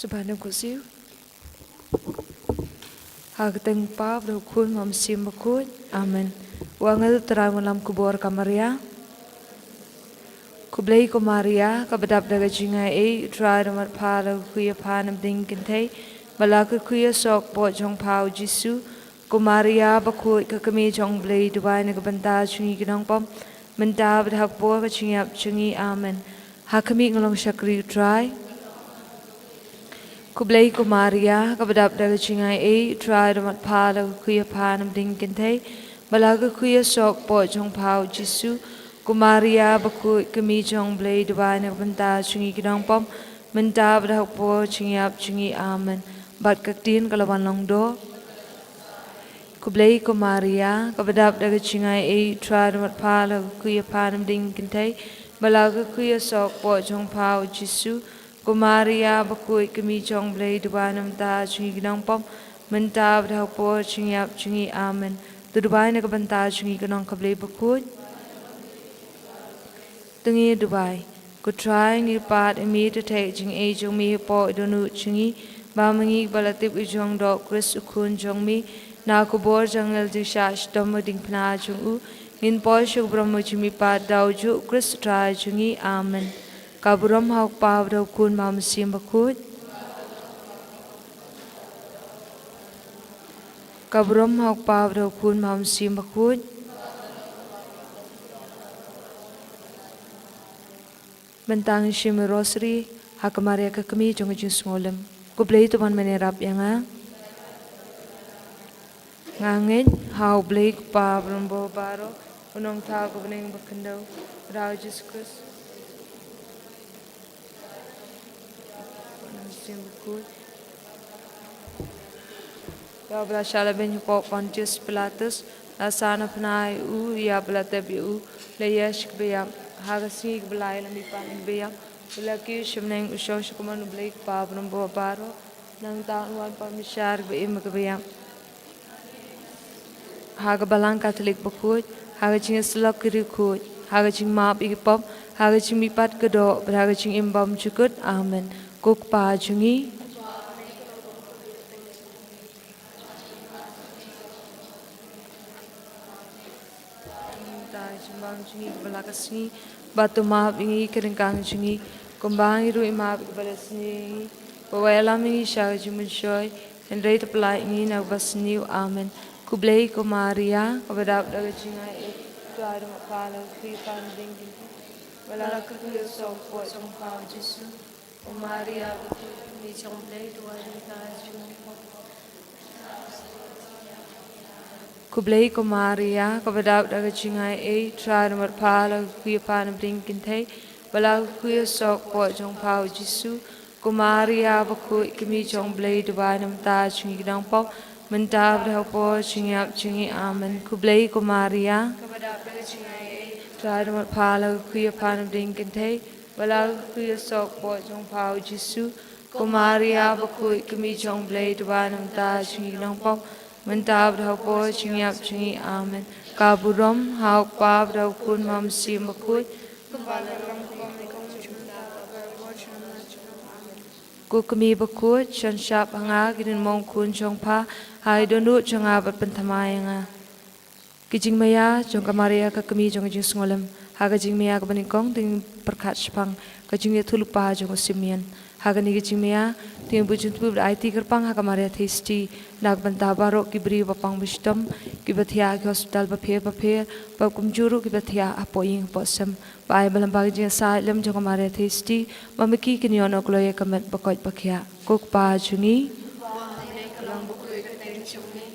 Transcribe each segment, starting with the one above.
Subhanahu kusiu. Hagteng pa berukun mamsim bakut. Amen. Wangal terang malam kubur kamaria. Kublai ko Maria kabadap daga jinga e try mat pala kuya panam ding kintay malaka kuya sok po jong pau jisu ko Maria bakut ka kami jong blai dubai na kabanta chungi ginang pom menta badhak po ka chingap chungi amen hakami ngolong syakri try Kublai ko Maria kabadap daga jinga e try mat pala kuya panam ding kintay malaka kuya sok po jong pau jisu Kumaria bakut kami jong blai dubai na benta chungi kidang pom menta badhak po chingiap chungi amen bat kaktin kalawan long do Kublai Kumaria kabadap daga chingai e trad mat pala kuya panam ding kintai balaga kuya sok po jong pau jisu Kumaria bakut kami jong blai dubai na benta chungi kidang pom menta badhak po chingiap chungi amen tu dubai na benta chungi kidang kablai bakut Tungi Dubai, ku try ni pat imi to take jing a jong mi po idonu chingi, ba mangi balatip ujong dok Chris ukun jong mi, na ku bor jangal di shash domo ding pna jong u, ngin po shuk brahmo jimi pat daw ju Chris try jungi amen. Kaburam hauk pa daw kun mam sim bakut. Kaburam hauk pa daw kun mam sim bakut. Bentang shim rosary hakamaria ka kami jong jus ngolam ko blai to man menerap yanga ngangin how blake pa brombo baro unong ta ko bening bakendo raw Jesus Christ ya bla shala ben ko Pontius Pilatus asana pnai u ya bla tabi u le yesh kbya Hagasi belai lami paling beya, belaki shemneng usau shukuman blake pa brombo baro, nang taun wan pamishar be imagbeya. Haga balang Katolik bakut, haga ching selok kiri kut, haga ching map ikipop, haga ching mipat kedo, berhaga ching imbam cukut, amen. Kuk pa jungi. Simbang jungi belakasni batu maaf ingi keringkang jungi kumbang iru imap balasni bawalam ingi syag jumun shoy hendrai tepelai ingi nak basni amen kublai ko Maria kabadap daga jinga e tuadu makala kripan dingin balak kuya so po jong pau jisu ko Maria ni jong blai tuadu ta jungi Kublai ko Maria kabadap daga chingai e trad mat pala kuya panam ding kintay bala kuya sok po jong pau jisu ko Maria bakut kami jong blai dubai nam ta chingi dang po menta bda po chingiap chingi amen kublai ko Maria kabadap daga chingai e trad mat pala kuya panam ding kintay bala kuya sok po jong pau jisu ko Maria bakut kami jong blai dubai nam ta chingi dang po Mentab dau po chingiap chingi amen. Kaburom hauk pab dau kun mam sim bakut. Ku kami bakut chan syap hanga ginin mong kun chong pa hai donu changa bat pentamai nga. Kijing maya chong kamaria ka kami chong jing ngolam. Haga jing maya ka banikong ting perkat syapang ka jing ya tulupa chong simian. Haga ni kijing maya ting bujun tu IT kerpang haga maria thisti nak banta barok ki bri bapang wisdom ki bathia ki hospital baphe pa kumjuru ki bathia apo ing posam bai balam bag jing sa lem jong maria thisti mamiki ki nyono kloye kamet bakoi bakhia kok pa jungi kalang buku ka teng chungni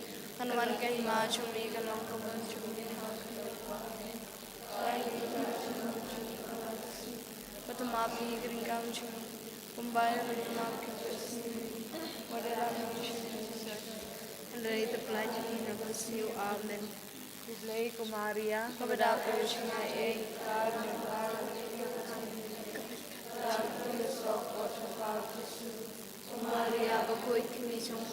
hanwan ka ma chungni kalang ka chungni patama pi gring kam chungni kumbai patama ki Hendrai terpelai jungi nama siu amen. Kublai ko Maria kabadap daga chingai e kar Maria bakut kami jong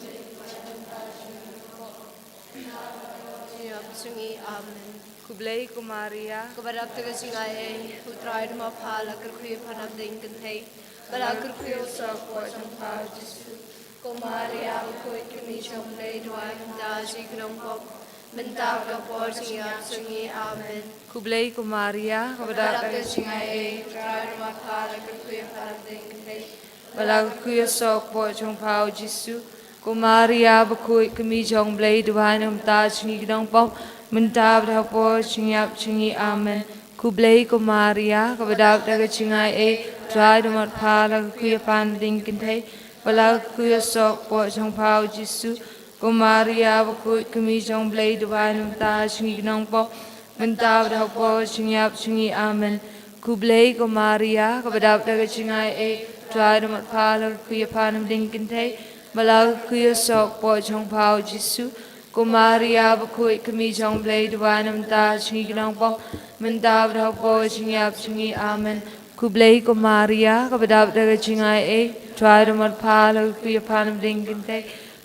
sungi amen. Kublai ko Maria kabadap daga chingai e utrai ma phala kar kuya panam ding kantay Balagurkuyo Sokpo Jongpa Jisu Kumaria Koi Kimi Chomle Dwai Daji Grompo Mentap Kapor Singa Sungi Amen Kublai Kumaria kepada Balagurkuyo Singai Trarma Kala Kurkuyo Paradeng Balagurkuyo Sokpo Jongpa Jisu Kumaria Bakui Kimi Chomle Dwai Daji Grompo Mentap Kapor Singi Amen Kublai Kumaria kepada Singai Trarma Kala Kurkuyo Paradeng Balagurkuyo Sokpo Jongpa Jisu Kumaria Bakui Kimi Chomle Dwai Daji Grompo Mentap Dapo Singi Amen Kublai Kumaria kepada Singai Trarma Kala Kurkuyo Paradeng Balagurkuyo Sokpo Jongpa Jisu Kumaria Bakui Kimi Chomle Dwai Daji Grompo Mentap Dapo Singi Amen Kublai Kumaria kepada Singai Trarma Kala Kurkuyo Paradeng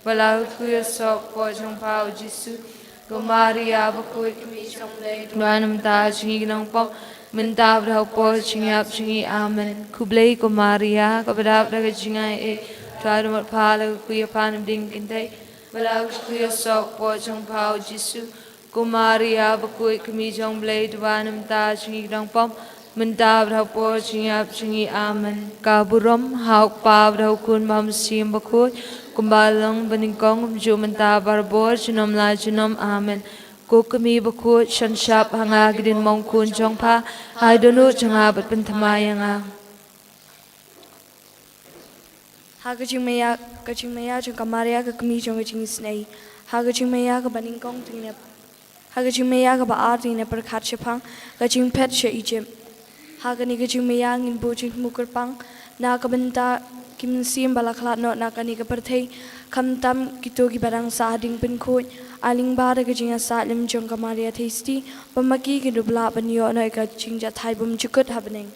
Balagurkuyo Sokpo Jongpa Jisu Kumaria Bakui Kimi Chomle Dwai Daji Grompo Mentap Dapo Singi Amen Kublai Kumaria kepada Singai Trarma Kala Kurkuyo Paradeng Balagurkuyo Sokpo Jongpa Jisu Kumaria Bakui Kimi Chomle Dwai Daji Grompo Mentap Dapo Singi Amen Kaburom Hauk Pav Daukun Mam Sim Bakui Kumbalang Beningkong Ju Mentap Barbor Junom La Junom Amen Kukumi Bakui Shanshap Hanga Gidin Mongkun Jongpa Haidonu Jangabat Bentamayanga Hagajimaya Jongkamaria Kakumi Jongajing Snay Hagajimaya Baningkong Tinep Hagajimaya Baartina Perkatchapang Gajing Petsha Egypt Hagani Gajimaya in Bujing Mukurpang Nakabenta Kim Sim Balaklat not Nakaniga Pertay Kamtam Kitogi Barang Sading Pinkoi Aling Bada Gajinga Salim Jongkamaria Tasty Bamaki Gidubla Banyo Naga Jinja Taibum Jukut happening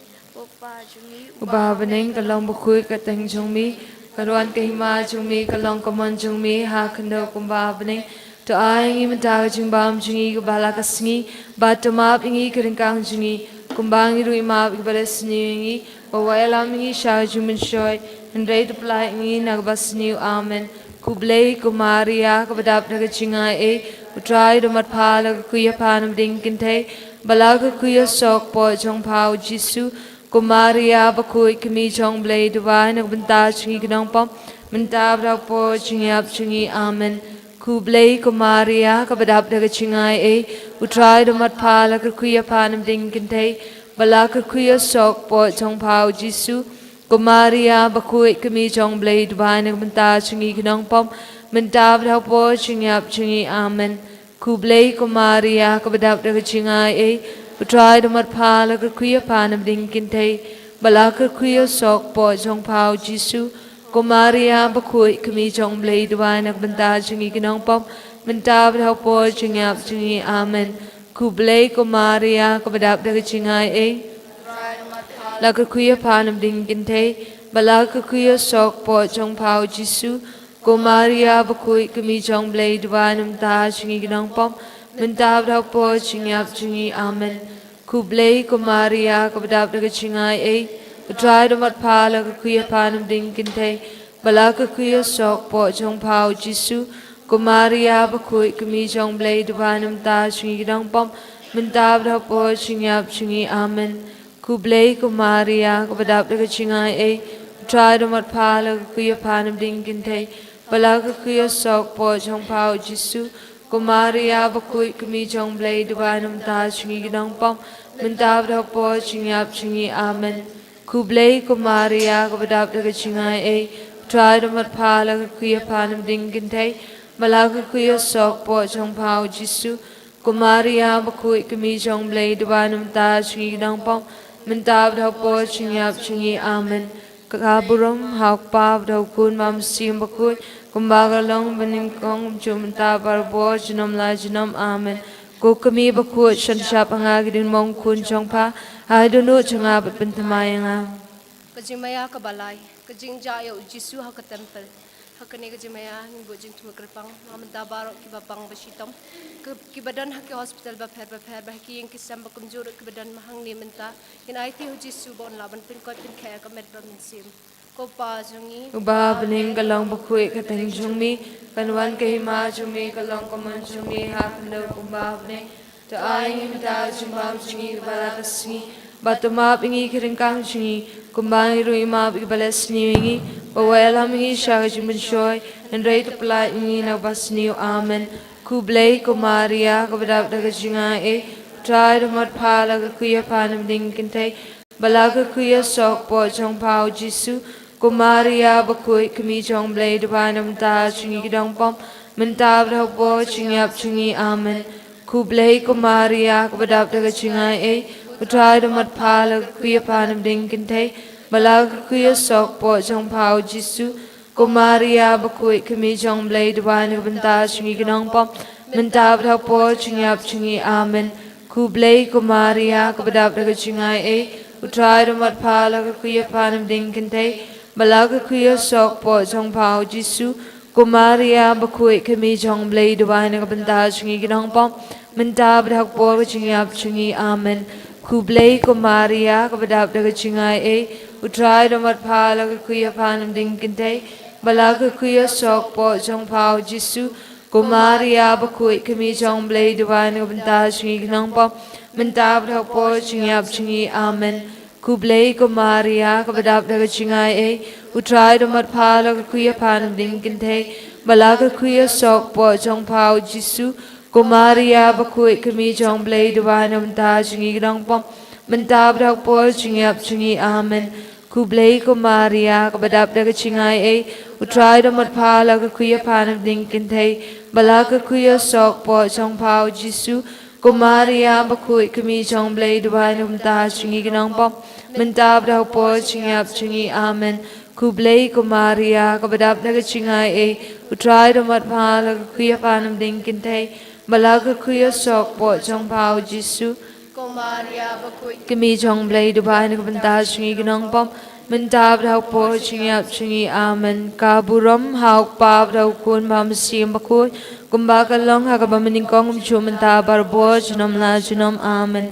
Ubahabaning Kalong Bakui Katang Jongmi Karuan Kahima Jongmi Kalong Kamon Jongmi Hakando Kumbahabaning To Aing Imataga Jingbam Jingi Gabala Kasngi Batumap Ingi Karinkang Jingi Kumbangi Ruimap Ibalasni Bawayalam Ingi Shah Jumin Shoy and Ray to Ply Ingi Nagbas New Amen Kublai Kumaria Kabadap Nagachinga Utrai to Matpala Kuya Panam Dinkinte Balaga Kuya Sok Po Jongpao Jisu Kumaria Bakui Kimi Chomle Dwai Nagbanta Chingi Gnongpom Mentab Po Chingi Amen Kublai Kumaria Kabadap Nagachinga Utrai to Matpala Kuya Panam Dinkinte Balaga Kuya Sok Po Jongpao Jisu Kumaria Bakui Kimi Chomle Dwai Nagbanta Chingi Gnongpom Mentab Po Chingi Amen Kublai Kumaria Kabadap Nagachinga Utrai to Matpala Kuya Panam Dinkinte Balaka Kuya Sok Po Jongpao Jisu Kumaria Bakui Kimi Chomle Dwai Nagbanta Chingi Gnongpom Mentab Po Chingi Amen Kublai Kumaria Kabadap Nagachinga Laka Kuya Panam Dinkinte Balaka Kuya Sok Po Jongpao Jisu Kumaria Bakui Kimi Chomle Dwai Nagbanta Chingi Gnongpom Mentab Po Chingi Amen Kublai Kumaria Kabadap Nagachinga Utrai to Matpala Kuya Panam Dinkinte Balaka Kuya Sok Po Jongpao Jisu Kumaria Bakui Kimi Chomle Dwai Nagbanta Chingi Gnongpom Mentab Po Chingi Amen Kublai Kumaria Kabadap Nagachinga Utrai to Matpala Kuya Panam Dinkinte Balaka Kuya Sok Po Jongpao Jisu Kumaria Bakui Kimi Chomle Dwai Nagbanta Chingi Gnongpom Mentab Po Chingi Amen Kublai Kumaria Kabadap Nagachinga Utrai to Matpala Kuya Panam Dinkinte Balaka Kuya Sok Po Jongpao Jisu Kumaria Bakui Kimi Chomle Dwai Nagbanta Chingi Gnongpom Mentab Po Chingi Amen Kaburum Hauk Pav Daukun Mam Sim Bakui Kumbagalong Beningkong Jumta Barbo Junom La Junom Amen Kukami Bakut Shanshap Hangagidin Mongkun Jongpa Haidunu Jangabat Bentamayanga Kajimaya Kabalai Kajing Jayo Jisu Haka Temple hakane ka jimaya ni bojing tu kerpang ngamda barok ki babang basitom ki badan hak hospital ba pher ba ki yang kisam ba kumjur ki badan mahang ni menta in IT hu jisu bon laban pin ko pin khaya ka met ba min sim ko pa jungi Uba bening kalong bakui kateng jungmi kanwan kahima jungmi kalong kaman jungmi hakndo kumba bening to aing mita jumbam jungi bala kasni batuma pingi kiringkang jungi kumbang iru ima bibalas niwingi bawalam ingi shaga jumbun shoy and rate apply ingi na basni amen kublay kumaria kabadab daga junga e try to mat pala kuya panam ding kintay balaga kuya sok po jong pao jisu Kumaria bakui kami jong blay dibanam ta chungi gidong pom mentab rau po chungap chungi amen kublay kumaria kabadap daga chungai e utray damat pala kuya panam ding kintay balaga kuya sok po jong pao jisu kumaria bakui kami jong blay dibanam ta chungi gidong pom mentab rau po chungap chungi amen kublay kumaria kabadap daga chungai e utray damat pala kuya panam ding kintay Balaga kuya sok po jong pao jisu kumaria bakui kami jong blay duwai na kabanta chungi ginong pom mentab dak po chungi ap chungi amen kublay kumaria kabadap daga chungai e utray damat pala kuya panam ding kintay balaga kuya sok po jong pao jisu kumaria bakui kami jong blay duwai na kabanta chungi ginong pom mentab dak po chungi ap chungi amen Kublay kumaria kabadap daga chungai e utray damat pala kuya panam ding kintay balaga kuya sok po jong pao jisu kumaria bakui kami jong blay duwanam ta chungi gidong pom mentab dak po chungi ap chungi amen kublay kumaria kabadap daga chungai e utray damat pala kuya panam ding kintay balaga kuya sok po jong pao jisu kumaria bakui kami jong blay duwanam ta chungi gidong pom mentab dak po chungi ap chungi amen kublay kumaria kabadap daga chungai e utray damat pala kuya panam ding kintay balaga kuya sok po jong pao jisu kumaria bakui kami jong blay dubai na kabanta chungi ginong pom mentab dak po chungi ap chungi amen kaburam hauk pab dak kun mam sim bakui kumbakalong hagabameningkong umchu mentab barbo junom la junom amen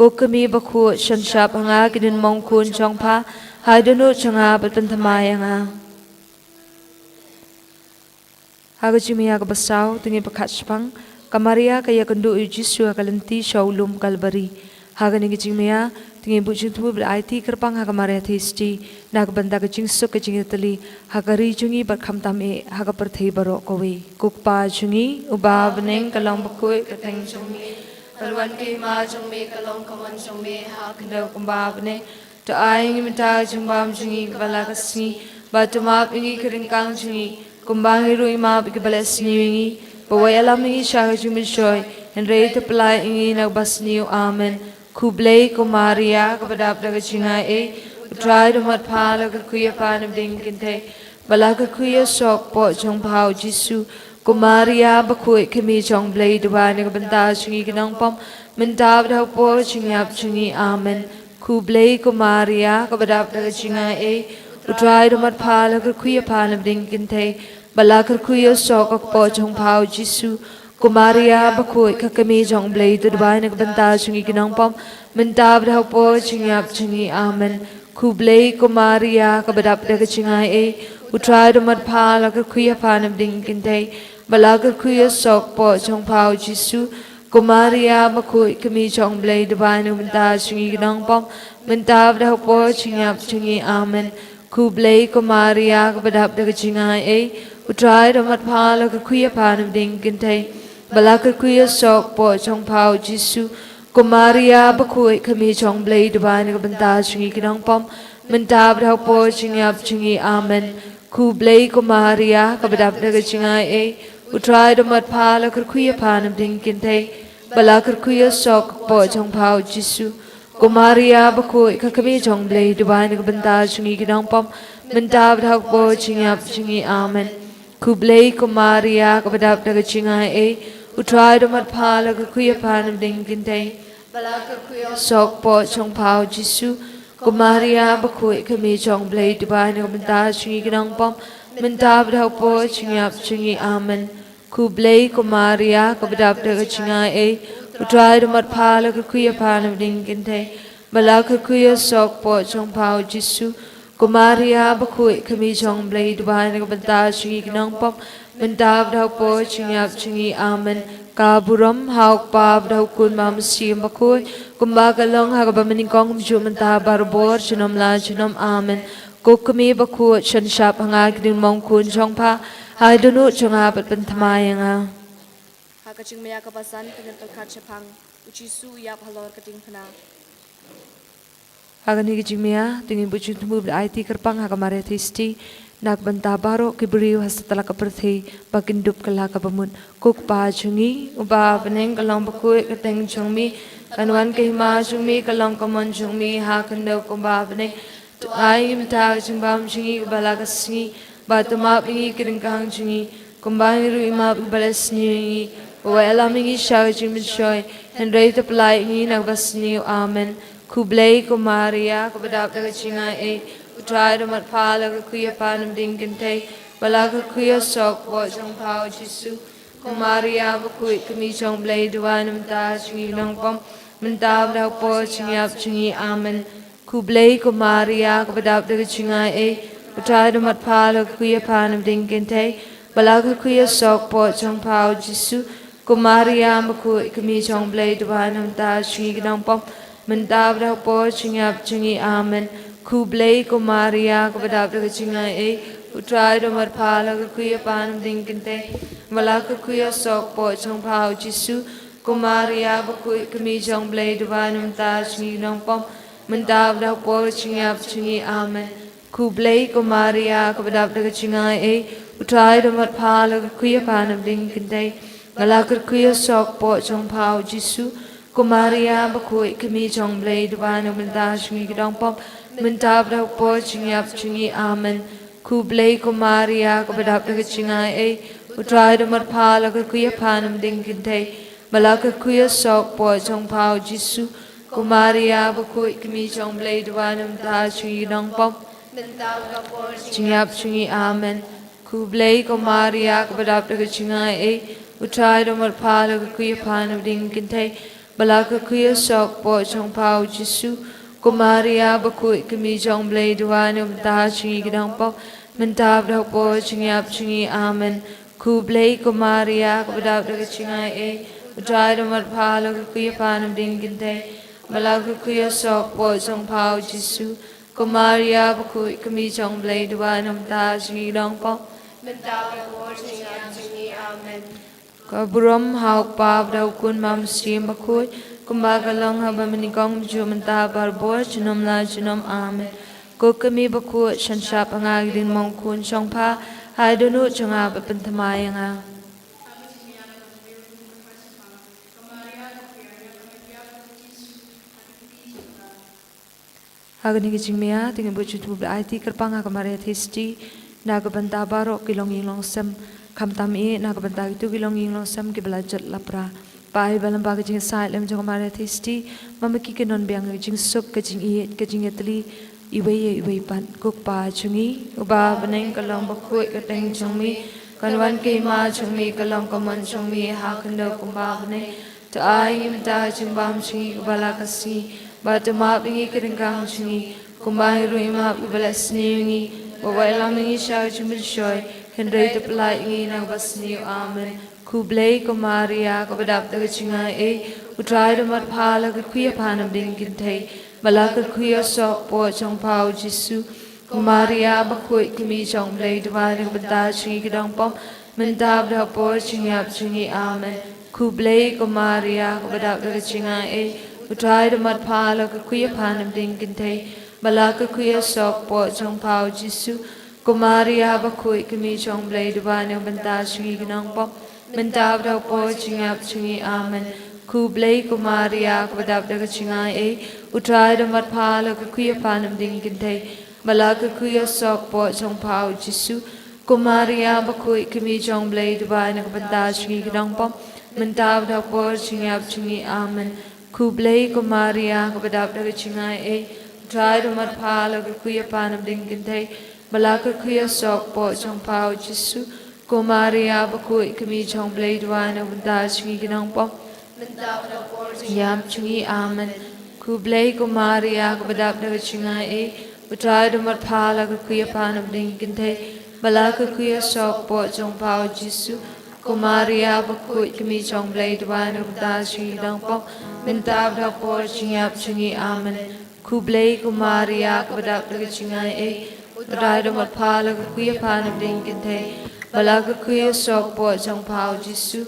kami baku shanshap hanga kidin mong kun chong pa haidunu changa batanthamaya nga hagajimiya kabasaw tingi pakatspang kamaria kaya kandu ujisu akalanti shaulum kalbari haga nigijimiya tingi bujing tubu bil IT kerpang haga maria thisti nagbanda kajing suk kajing tali haga ri jungi barkham tame haga parthei baro kowe kukpa jungi ubabneng kalong bakui kateng jungi kalwan ki ma jungme kalong kaman jungme hak Kendo kumbabne to aing mita jumbam jungi kabala kasni batumap ingi keringkang jungi kumbang iru ima bikibalas niwingi bawayalam ingi shaga jumin shoy and rei to pelai ingi nagbas niu amen kublay kumaria kabadap daga jungai e utray dumat pala kakuya panam ding kintay bala kakuya sok po jong pao jisu kumaria bakui kami jong blay duwa na kabanta chungi ginong pom mentab daw po chungi ap chungi amen kublay kumaria kabadap daga chunga e utray dumat pala kakuya panam ding kintay bala kakuya sok po jong pao jisu kumaria bakui kakami jong blay duwa na kabanta chungi ginong pom mentab daw po chungi ap chungi amen kublay kumaria kabadap daga chunga e utray dumat pala kakuya panam ding kintay balaga kuya sok po jong pao jisu kumaria bakui kami jong blay dubai na banta chungi ginong pom mentab daw po chungi ap chungi amen kublay kumaria kabadap daga chunga e utray damat pala kakuya panam ding kintay balaga kuya sok po jong pao jisu kumaria bakui kami jong blay dubai na banta chungi ginong pom mentab daw po chungi ap chungi amen kublay kumaria kabadap daga chunga e utray damat pala kakuya panam ding kintay bala kakuya sok po jong pao jisu kumaria bakui kakami jong blay dubai na kabanta chungi ginong pom mentab daw po chungi ap chungi amen kublay kumaria kabadap daga chunga e utray damat pala kakuya panam ding kintay bala kakuya sok po jong pao jisu kumaria bakui kami jong blay dubai na kabanta chungi ginong pom Mentab dau po chingap chingi amen. Kublei ko Maria ko bedap daga chinga e. Utrai dumat pala ko kuya panam dingin te. Bala ko kuya sok po chong pao Jisu. Ko Maria ba kuy kami chong blei dubai na banta chingi ginang pop. Mentab dau po chingap chingi amen. Kaburam hauk pab dau kun mam siyam ba kuy. Kumbaga long hagaba meningkong mju mentab barbor chinom la chinom amen. Kukumi baku chan shap hanga gdin mong kun chong pa hai dunu chonga pat pen thamayanga Hakaching maya kapasan dengan perkat cepang uci su yap halor keting pena. hagani gijimia tingin buju tumu IT kerpang hagamare thisti nak banta baro kibriu hastatala kaperthi bakindup kala kabamun kuk pa chungi uba beneng kalong baku keteng chongmi kanwan ke hima chungmi kalong kamon chungmi hakando kumba beneng Aim tag jingbam jingi balagasingi batumap ingi kiringkang jingi kumbang ru imap balasni wailamingi shag jimishoy henry to play ingi nagbasni amen kublei ko Maria ko badap daga jinga e utrai do mat pala ko kuya panam dinginte balaga kuya sok bo jong pao Jisu ko Maria ko kuy kami jong blei duanam ta jingi nongpom mentab da po jingyap jingi amen Kublei ko Maria ko badap daga chinga e utrai do mat pala kuya panam dinginte balaga kuya sok po chong pao Jisu ko Maria maku kami chong blei duanam ta chingi ginang pom mentab da po chingyap chingi amen Kublei ko Maria ko badap daga chinga e utrai do mat pala kuya panam dinginte balaga kuya sok po chong pao Jisu ko Maria maku kami chong blei duanam ta chingi ginang pom Mentab dah por cingap cingi amen. Kublei ko Maria ko badap daga cingai e. Utrai damat pala kuya panam ding kintay. Ngalakar kuya sok po chong pao Jisu. Ko Maria bakui kami chong blei dubanam menta cingi gidang pom. Mentab dah por cingap cingi amen. Kublei ko Maria ko badap daga cingai e. Utrai damat pala kuya panam ding kintay. Malakar kuya sok po chong pao Jisu. Ko Maria bakui kami chong blei duanam ta chingi nong pom chingyap chingi amen ku blei ko Maria ko badap daga chingai e utrai do mat pala ko kuya panam ding kintay balaka kuya sok po chong pao Jisu ko Maria bakui kami chong blei duanam ta chingi nong pom mentab da po chingyap chingi amen ku blei ko Maria ko badap daga chingai e utrai do mat pala ko kuya panam ding kintay Malaga kuya sok po chong pao Jisu ko Maria bakui kami chong blei duanam ta chingi dong po Mentab da po chingyap chingi amen Kaburam hauk pab dau kun mam sim bakui kumbaga long haba menikong ju mentab barbor chinom la chinom amen ko kami bakui shanshap angag din mong kun chong pa hai donu chonga bapentamaya Agani gijingmea tingin buju tu IT kerpang agamare thisti nagabanta baro kilong yinglong sam kamtam e nagabanta itu kilong yinglong sam ki belajat lapra pai balam ba gijing sai lem jong mare thisti mamaki ke non biang gijing suk gijing e gijing etli iwe pan kuk pa chungi uba beneng kalong bakui kateng chungmi kanwan ke ma chungmi kalong kaman chungmi ha kendo kumba beneng ta ai mta chingbam chungi bala kasi Batama bingi keringkang chingi kumbai ruima bibalasni ngi bawaila mingi shau chimil shoy henry te pelai ngi nang basni amen kublei ko Maria ko badap daga chinga e utrai do mat phala ko kuya panam ding kintay malaka kuya sok po chong pao Jisu ko Maria bakui kimi chong blei duwari ko bada chingi kidang pom mentab da po chingyap chingi amen kublei ko Maria ko badap daga chinga e Utrai do mat pala ko kuya panam ding kintay balaka kuya sok po chong pao Jisu ko Maria bakui kami chong blei dubanam banta chingi ginang pom mentab da po chingyap chingi amen ku blei ko Maria ko badap daga chingai e utrai do mat pala ko kuya panam ding kintay balaka kuya sok po chong pao Jisu ko Maria bakui kami chong blei dubanam banta chingi ginang pom mentab da po chingyap chingi amen Kublei ko Maria ko badap daga chingai e trai do mat phala ko kuya panam ding kintay balaka kuya sok po chong pao jisu ko Maria bakui kami chong blade wana bunda chingi ginang pom Minta pada por yam chingi amen ku blade ko Maria ko badap daga chingai e utrai dumat phala ko kuya panam ding kinte balaka kuya sok po chong pao jisu ko Maria bakui kami chong blade wana bunda chingi ginang pom minta pada por chingi amen ku blade ko Maria ko badap daga chingai e utrai dumat phala ko kuya panam ding kinte balaka kuya sok po chong pao jisu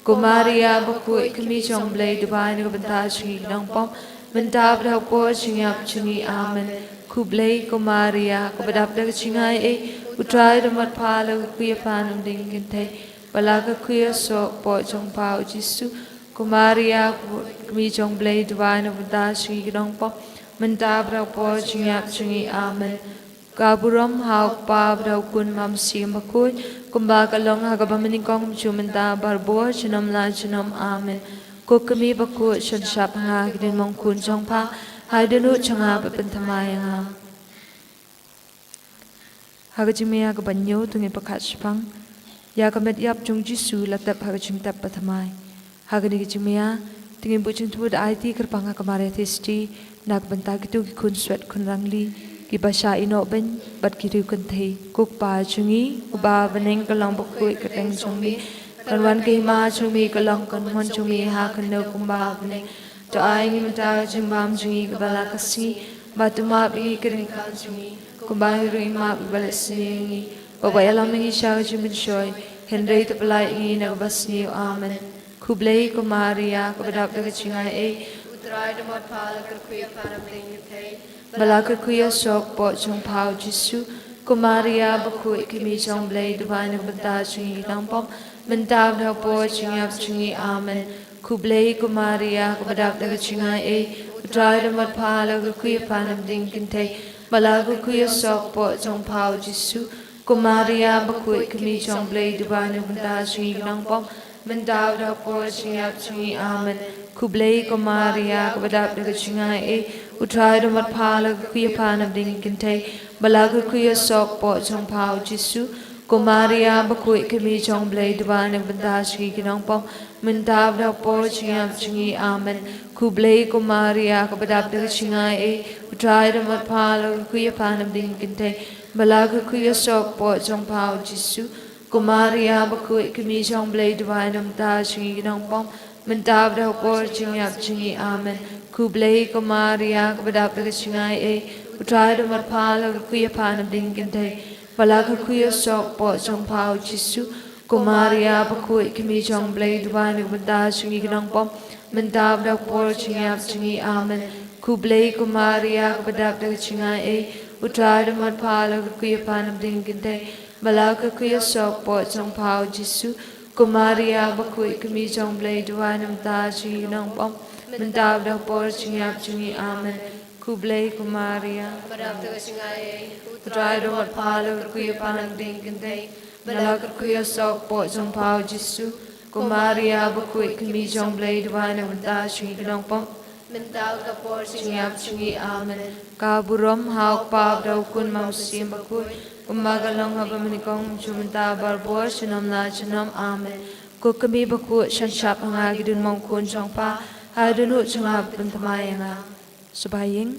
ko Maria bakui kami chong blade divine ko banta chingi nang pom banta bda po chingi amen ku blade ko Maria ko badap da chingai e utrai da mat phala ko kuya panam ding kinte balaka kuya sok po chong pao jisu ko Maria kami chong blade divine ko banta chingi nang pom banta bda po chingi amen Kaburam hauk pa brau kun mam sim bakut kumba kalong hagabamaning kong chumenta barbo chinam la chinam amen ko kami bakut shan shap nga gidin mong kun chong pa hai denu changa papentamay nga hagajimaya kabanyo tungi pakat shpang ya kamet yap chung jisu latap hagajing tap patamay hagani gijimaya tingin buching tuwad IT kerpanga kamare testi nak banta gitu kun swet kun rangli ki basha ino ben bat ki ru kan thei kuk pa chungi uba baneng kalang bakui kateng chungi kanwan ki ma chungi kalang kan hon chungi ha kan no kumba baneng to ai ngi mata chimbam chungi kabala kasi batuma bi kering kan chungi kumba ru ma bala singi baba yalam ngi sha chimin shoy henry to palai ngi na basni amen kublei ko Maria ko badap daga chingai e utrai damat phala ko kuya panam ding kinte balaka kuya sok po chong pao jisu ko Maria bakui kami chong blade divine banta chingi nang pom banta bda po chingi amen ku blade ko Maria ko badap daga chingai e utrai damat phala ko kuya panam ding kinte balaka kuya sok po chong pao jisu ko Maria bakui kami chong blade divine banta chingi nang pom banta bda po chingi amen ku blade ko Maria ko badap daga chingai e utrai damat phala ko kuya panam ding kinte balaka kuya sok po chong pao jisu ko Maria bakui kami chong blade divine banta chingi nang pom banta bda po chingi amen ku blade ko Maria ko badap daga chingai e utrai damat phala ko kuya panam ding kinte balaka kuya sok po chong pao jisu ko Maria bakui kami chong blade divine banta chingi nang pom banta bda po chingi amen ku blade ko Maria ko badap daga chingai e utrai damat phala ko kuya panam ding kinte balaka kuya sok po chong pao jisu ko Maria bakui kami chong blade divine banta chingi nang pom banta bda po chingi amen ku blade ko Maria ko badap daga chingai e utrai damat phala ko kuya panam ding kinte balaka kuya sok po chong pao jisu ko Maria bakui kami chong blade divine banta chingi nang pom banta bda po chingi amen ku blade ko Maria badap daga chingai utrai damat phala ko kuya panam ding kinte balaka kuya sok po chong pao jisu ko Maria bakui kami chong blade divine banta chingi nang pom minta ka por chingi amen kaburam hauk pa bda kun mam sim bakui umagalang habamanikong chumenta barbo chinam la chinam amen ko kami baku shan shap nga gidun mong kun chong pa adunu changa pentamay nga subaying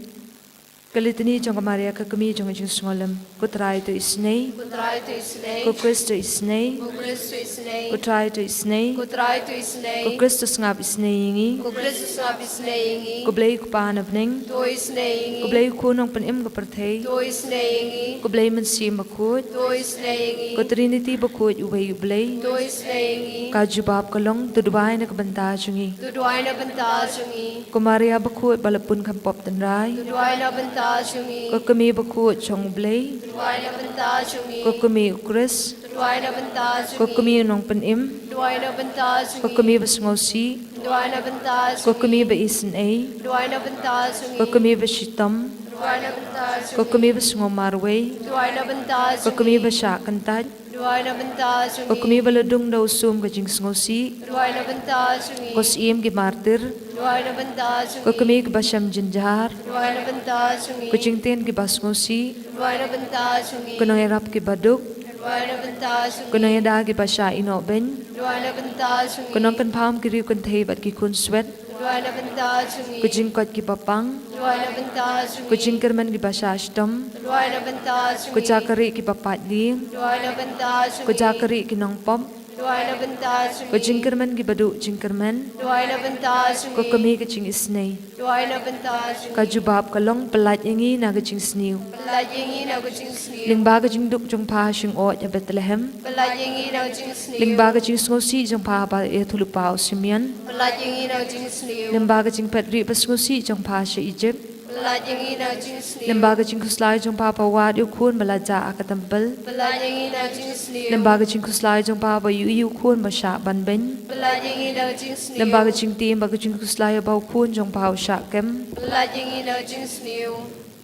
kalitini chong Maria ka kami chong jinsungalam ko try to isnay utrai to isnei ko Kristo isnay ko Kristo isnei ko try to isnay ko try to isnei ko Kristo ngap isnay yingi ko Kristo sab isnei ko blay ko panabning to isnei ko blay ko nong panim ka partay to isnei ko blay man si makut to isnei ko Trinity bakut ubay ublay to isnei ka jubab kalong tudubay na kabanta chungi tuduai na banta chungi ko Maria bakut balapun kan pop tanray tuduai na banta chungi ko kami bakut chong blay tuduai na banta chungi ko kami ukris tuduai na banta ko chungi kami nong panim tuduai na banta ko chungi kami basngosi tuduai na banta ko chungi kami ba isin ay tuduai na banta chungi ko kami ba shitam tuduai na banta ko chungi kami ba sungomarway tuduai na banta ko chungi kami ba syakantad tuduai na banta chungi ko kami ba ladung daw sum ka jing sngosi tuduai na banta chungi ko siem gi martir Luai na banda sungi. Ko kami ke basam jinjar. Luai na banda sungi. Ko jingten ke basngosi. Luai na banda sungi. Ko nang erap ke baduk. Luai na banda sungi. Ko nang eda ke basya ino ben. Luai na banda sungi. Ko nang kan paham ke riu kan thei bat ki kun swet. Luai na banda sungi. Ko jing kot ki papang. Luai na banda sungi. Ko jing kerman ki basya ashtam. Luai na banda sungi. Ko jakari ki papat li. Luai na banda sungi. Ko jakari ki nong pop. Luai na banda sungi. Ko jing kerman ki baduk jing kerman. Luai na banda sungi. Ko kami ke jing isnei. Luai na banda sungi. Ka jubab ka long pelat yangi na ke jing sniu. Pelajengi na kucing sniu. Ling ba ke jing duk jong pa shing o ya Bethlehem. Pelajengi na kucing sniu. Ling ba ke jing ngosi jong pa ba e thulu pa o Simeon. Pelajengi na kucing sniu. Ling ba ke jing pet ri bas ngosi jong pa she Egypt. Pelajengi na kucing sniu. Ling ba ke jing kuslai jong pa wa yu khun balaja akatampel. Pelajengi na kucing sniu. Ling ba ke jing kuslai jong pa ba yu khun ba sha ban ben. Pelajengi na kucing sniu. Ling ba ke jing tim ba ke jing kuslai ba khun jong pa sha kem. Pelajengi na kucing sniu.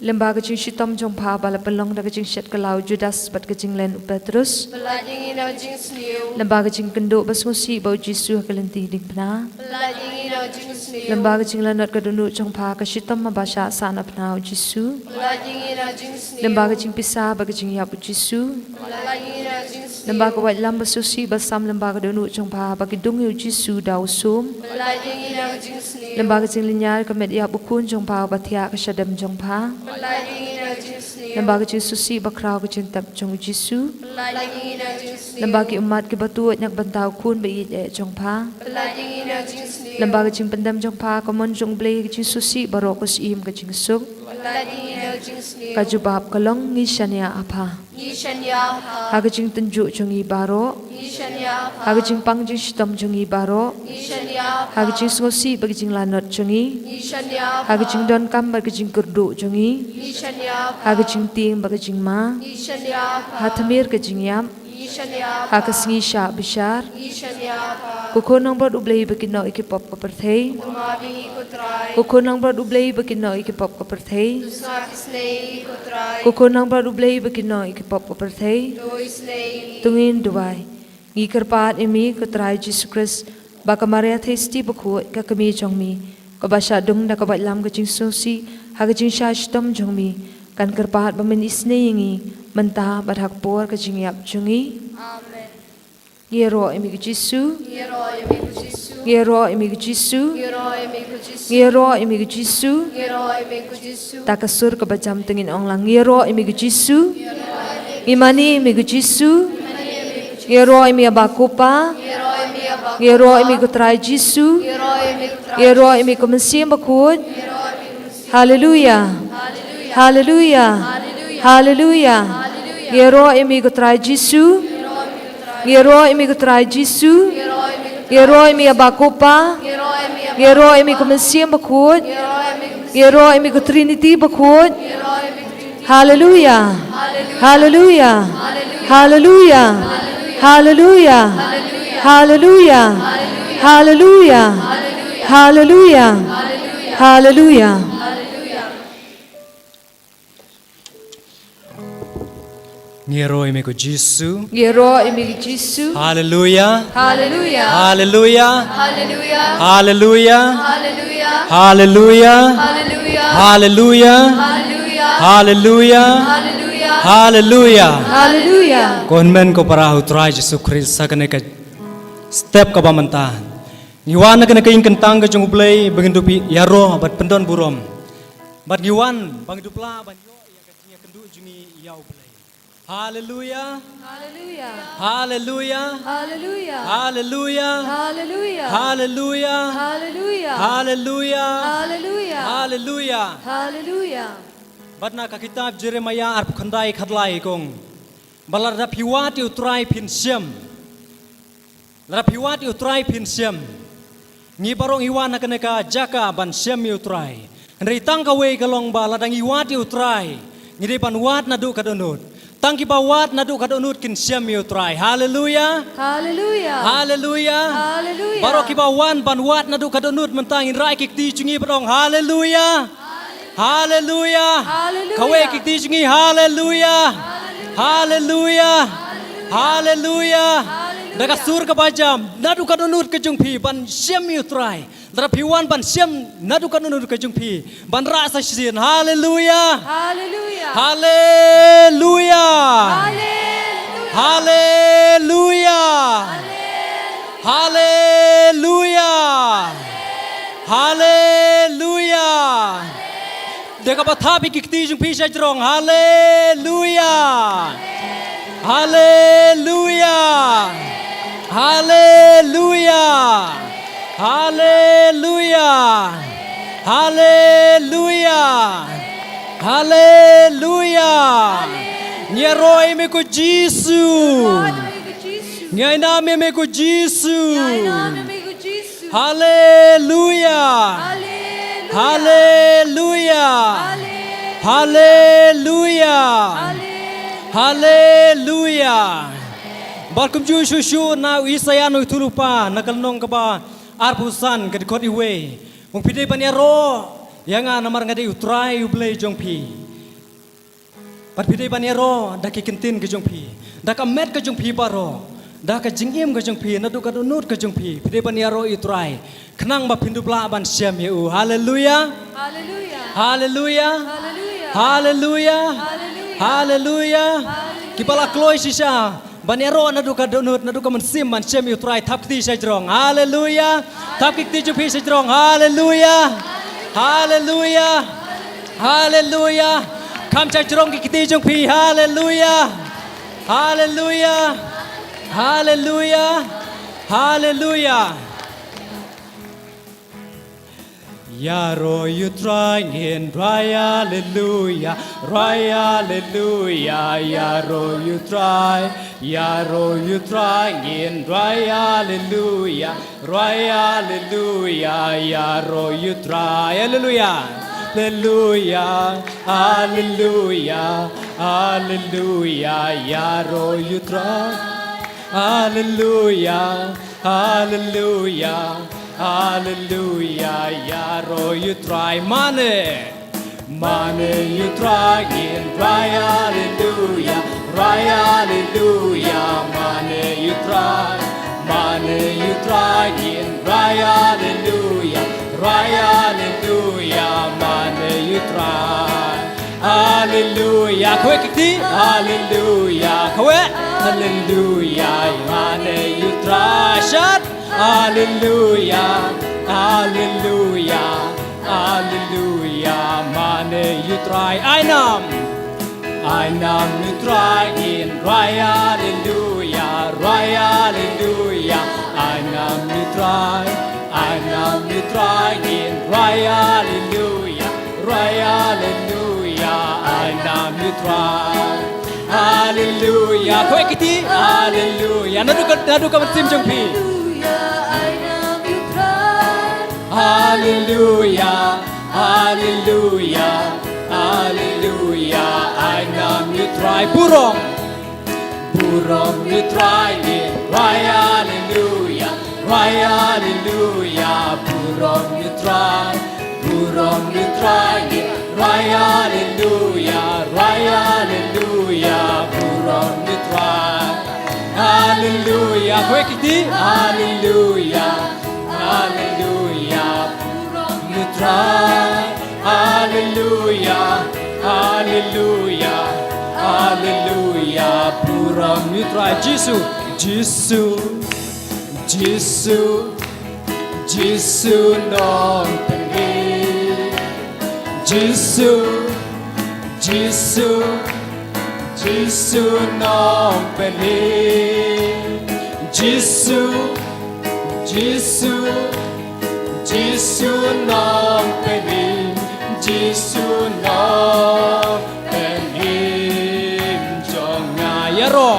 Lembaga jing shitom jong pa bala pelong da jing shet kalau Judas bat jing len Petrus. Pelajengi na kucing sniu. Lembaga jing kendo bas ngosi bau Jisu kalenti ding pna. Pelajengi na kucing sniu. Lembaga jing lanot kadunu jong pa ka shitom mabasha sana pna Jisu. Pelajengi na kucing sniu. Lembaga jing pisa ba jing yap Jisu. Pelajengi na kucing sniu. Lembaga wat lam basusi basam lembaga dunu jong pa ba dung Jisu dau sum. Pelajengi na kucing sniu. Lembaga jing linyar ka met yap bukun jong pa ba tia ka shadam jong pa. Pelajengi na kucing sniu. Lembaga jing susi ba kraw ka jing tap jong Jisu. Pelajengi na kucing sniu. Lembaga umat ke batuat nyak bantau kun ba i jong pa. Pelajengi na kucing sniu. Lembaga jing pendam jong pa komon jong ble jing susi barokos im ka jing suk. Pelajengi na kucing sniu. Ka jubab kalong ni shania apa. Yishanya ha. Haga jing tunjuk jong i baro. Yishanya ha. Haga jing pang jing shitom jong i baro. Yishanya ha. Haga jing ngosi ba jing lanot jong i. Yishanya ha. Haga jing don kam ba jing kurdu jong i. Yishanya ha. Haga jing ting ba jing ma. Yishanya ha. Hatamir ka jing yam. Yishanya ha. Haga singi sha bishar. Yishanya ha. Kukonang brod ublay bakino ikipop ka perthei. Tumabingi ko try. Kukonang brod ublay bakino ikipop ka perthei. Tusna kisnei ko try. Kukonang brod ublay bakino ikipop ka perthei. Dois nei. Tungin duway. Ngi karpaat imi ko try Jesus Christ. Baka Maria thesti baku ka kami jong mi. Ko basya dung na kabat lam ka jing susi. Haga jing shashtom jong mi. Kan karpaat bamin isne yingi. Menta badhakpor ka jing yap jongi. Amen. Ngero imi ka Jisu. Ngero imi ko Jisu. Ngero imi ka Jisu. Ngero imi ko Jisu. Ngero imi ka Jisu. Ngero imi ko Jisu. Takasur ka bajam tingin ong lang ngero imi ka Jisu. Imani imi ka Jisu. Ngero imi abakupa. Ngero imi abak. Ngero imi ko try Jisu. Ngero imi ko try. Ngero imi ko mensim bakut. Hallelujah. Hallelujah. Hallelujah. Ngero imi ko try Jisu. Ngero imi ko try Jisu. Ngero imi abakupa. Ngero imi abak. Ngero imi ko mensim bakut. Ngero imi ko Ngero imi ko Trinity bakut. Ngero imi ko Hallelujah. Hallelujah. Hallelujah. Hallelujah. Hallelujah. Hallelujah. Hallelujah. Hallelujah. Ngero imi ko Jisu. Ngero imi Jisu. Hallelujah. Hallelujah. Hallelujah. Hallelujah. Hallelujah. Hallelujah. Hallelujah. Hallelujah. Hallelujah. Hallelujah. Hallelujah. Hallelujah. Hallelujah. Hallelujah. Konmen ko para utrai Jesu Christ sa kaneka step ka pamanta. Ngiwan na kaneka kentang ka jung ublay bagindupi yaro bat pendon burom. Bat ngiwan bangidupla ban yo ya katinya kendu jungi ya ublay. Hallelujah. Hallelujah. Hallelujah. Hallelujah. Hallelujah. Hallelujah. Hallelujah. Hallelujah. Hallelujah. Hallelujah. Hallelujah. Hallelujah. Batna ka kitab Jeremiah arp khandai khadlai kong. Balar da phiwat utrai phin siam. La phiwat utrai phin siam. Ngi barong iwan na kaneka jaka ban siam utrai. Ndri tangka we kalong ba ladang iwat utrai. Ngi ban wat na du kadonut. Tangki bawat na du kadonut kin siam utrai. Hallelujah. Hallelujah. Hallelujah. Hallelujah. Baro kibawan ban wat na du kadonut mentangin rai kikti chungi barong. Hallelujah. Hallelujah. Hallelujah. Kawe kikti chungi hallelujah. Hallelujah. Hallelujah. Hallelujah. Daga sur ka bajam nadu ka donut ka jungpi ban siam utrai. Dara piwan ban siam nadu ka donut ka jungpi ban ra sa sin. Hallelujah. Hallelujah. Hallelujah. Hallelujah. Hallelujah. Hallelujah. Deka bathapi kikti jungpi sa jrong. Hallelujah. Hallelujah. Hallelujah. Hallelujah. Hallelujah. Hallelujah. Nyeroi me ko Jisu. Ngai name me ko Jisu. Hallelujah. Hallelujah. Hallelujah. Hallelujah. Barkum ju shushu na Isaya no tulupa nakalnong ka ba arpusan ka dikot iwe. Mong pide pa niya ro yang namar ngade utrai ublay jongpi. Pat pide pa niya ro dakikintin ka jongpi. Dakamet ka jongpi paro. Daka jingim ka jongpi nadu ka dunut ka jongpi. Pide pa niya ro utrai. Kenang ba pindubla ban siam yu. Hallelujah. Hallelujah. Hallelujah. Hallelujah. Hallelujah. Hallelujah. Kipala kloy sisa. Banero nadu ka donut nadu ka mansim man siam utrai tap kti sa jrong. Hallelujah. Tap kti jongpi sa jrong. Hallelujah. Hallelujah. Hallelujah. Kam sa jrong kti jongpi. Hallelujah. Hallelujah. Hallelujah. Hallelujah. Yaro you trying in right hallelujah, right hallelujah. Yaro you trying in right hallelujah, right hallelujah. Yaro you try hallelujah, hallelujah, hallelujah, hallelujah. Yaro you try hallelujah, hallelujah. Hallelujah, Yaro, you try money you try in right hallelujah, right hallelujah. Money you try in right hallelujah, right hallelujah. Money you try, hallelujah. Kwe kiti, hallelujah. Kwe, hallelujah. Money you try, shut. Hallelujah, hallelujah, hallelujah. Money you try, I know you try in right hallelujah, right hallelujah. I know you try in right hallelujah, right hallelujah. I know you try, hallelujah. Kau ikiti, hallelujah. Nadu ka matim jongpi. Hallelujah, hallelujah, hallelujah. I know you try, burong you try it, right hallelujah, right hallelujah. Burong you try it, right hallelujah, right hallelujah. Burong you try, hallelujah. Quick it, hallelujah, hallelujah. You try, hallelujah, hallelujah, hallelujah. Puram you try, Jisu, non pendi, Jisu, non pendi, Jisu, non pedim, Jisu non pedim, jonga yaro,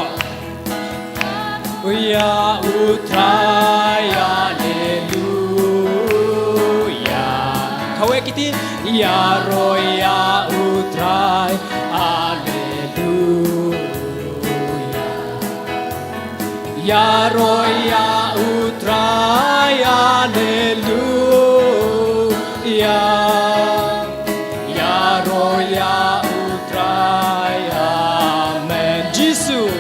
uya utrai hallelujah. Kawe kiti yaro ya utrai hallelujah, yaro ya utrai hallelujah. Yaro ya utrai amen. Jisu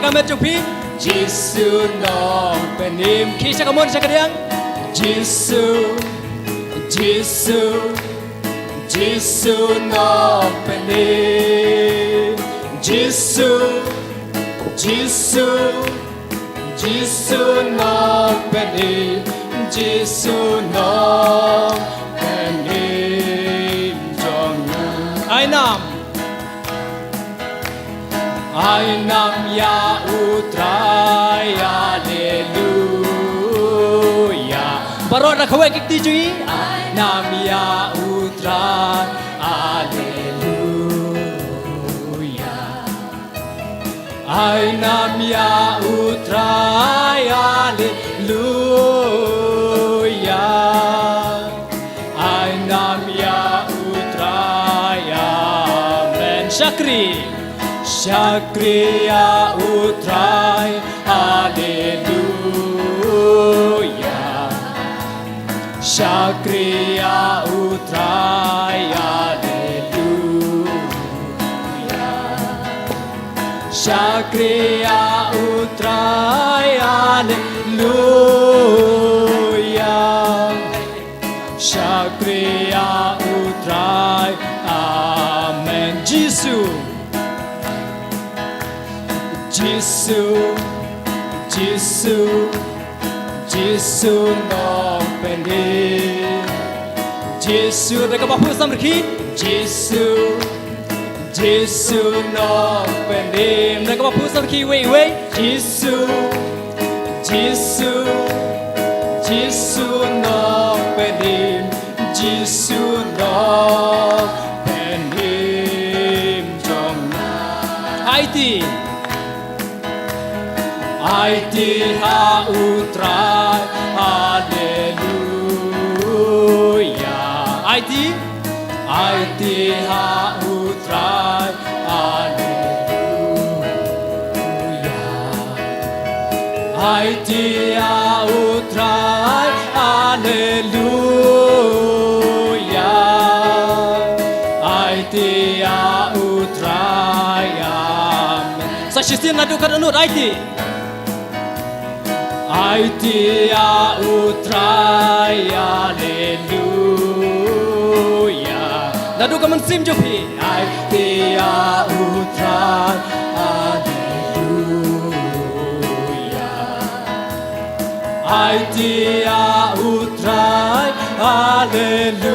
กาเมจุพีจิสุนองเป็นนิมขี้ชักมนชักเดียงจิสุจิสุจิสุนองเป็นนิมจิสุจิสุจิสุนองเป็นนิมจิสุนองเป็นนิมจงไอ้น้ำI nam ya utrai Alleluia Barot na kawai kik tijui I nam ya utrai Alleluia I nam ya utrai Alleluia I nam ya utrai Amen Shakri Shakriya utrai Alleluia Shakriya utrai Alleluia Shakriya utrai Alleluia Shakriya utrai Amen Jesus Jesus, Jesus, Jesus nong penin. Jesus, mereka bahu samrki. Jesus, Jesus nong penin. Mereka bahu samrki wei. Jesus, Jesus, Jesus nong penin. Jesus nong penin. Jom IT. IT ha utrai Alleluia IT ha utrai Alleluia IT ha utrai Alleluia IT ha utrai Amen Sashisin nadu karanut IT IT ya utrai Alleluia Nadu kaman sim jopi IT ya utrai Alleluia IT ya utrai Alleluia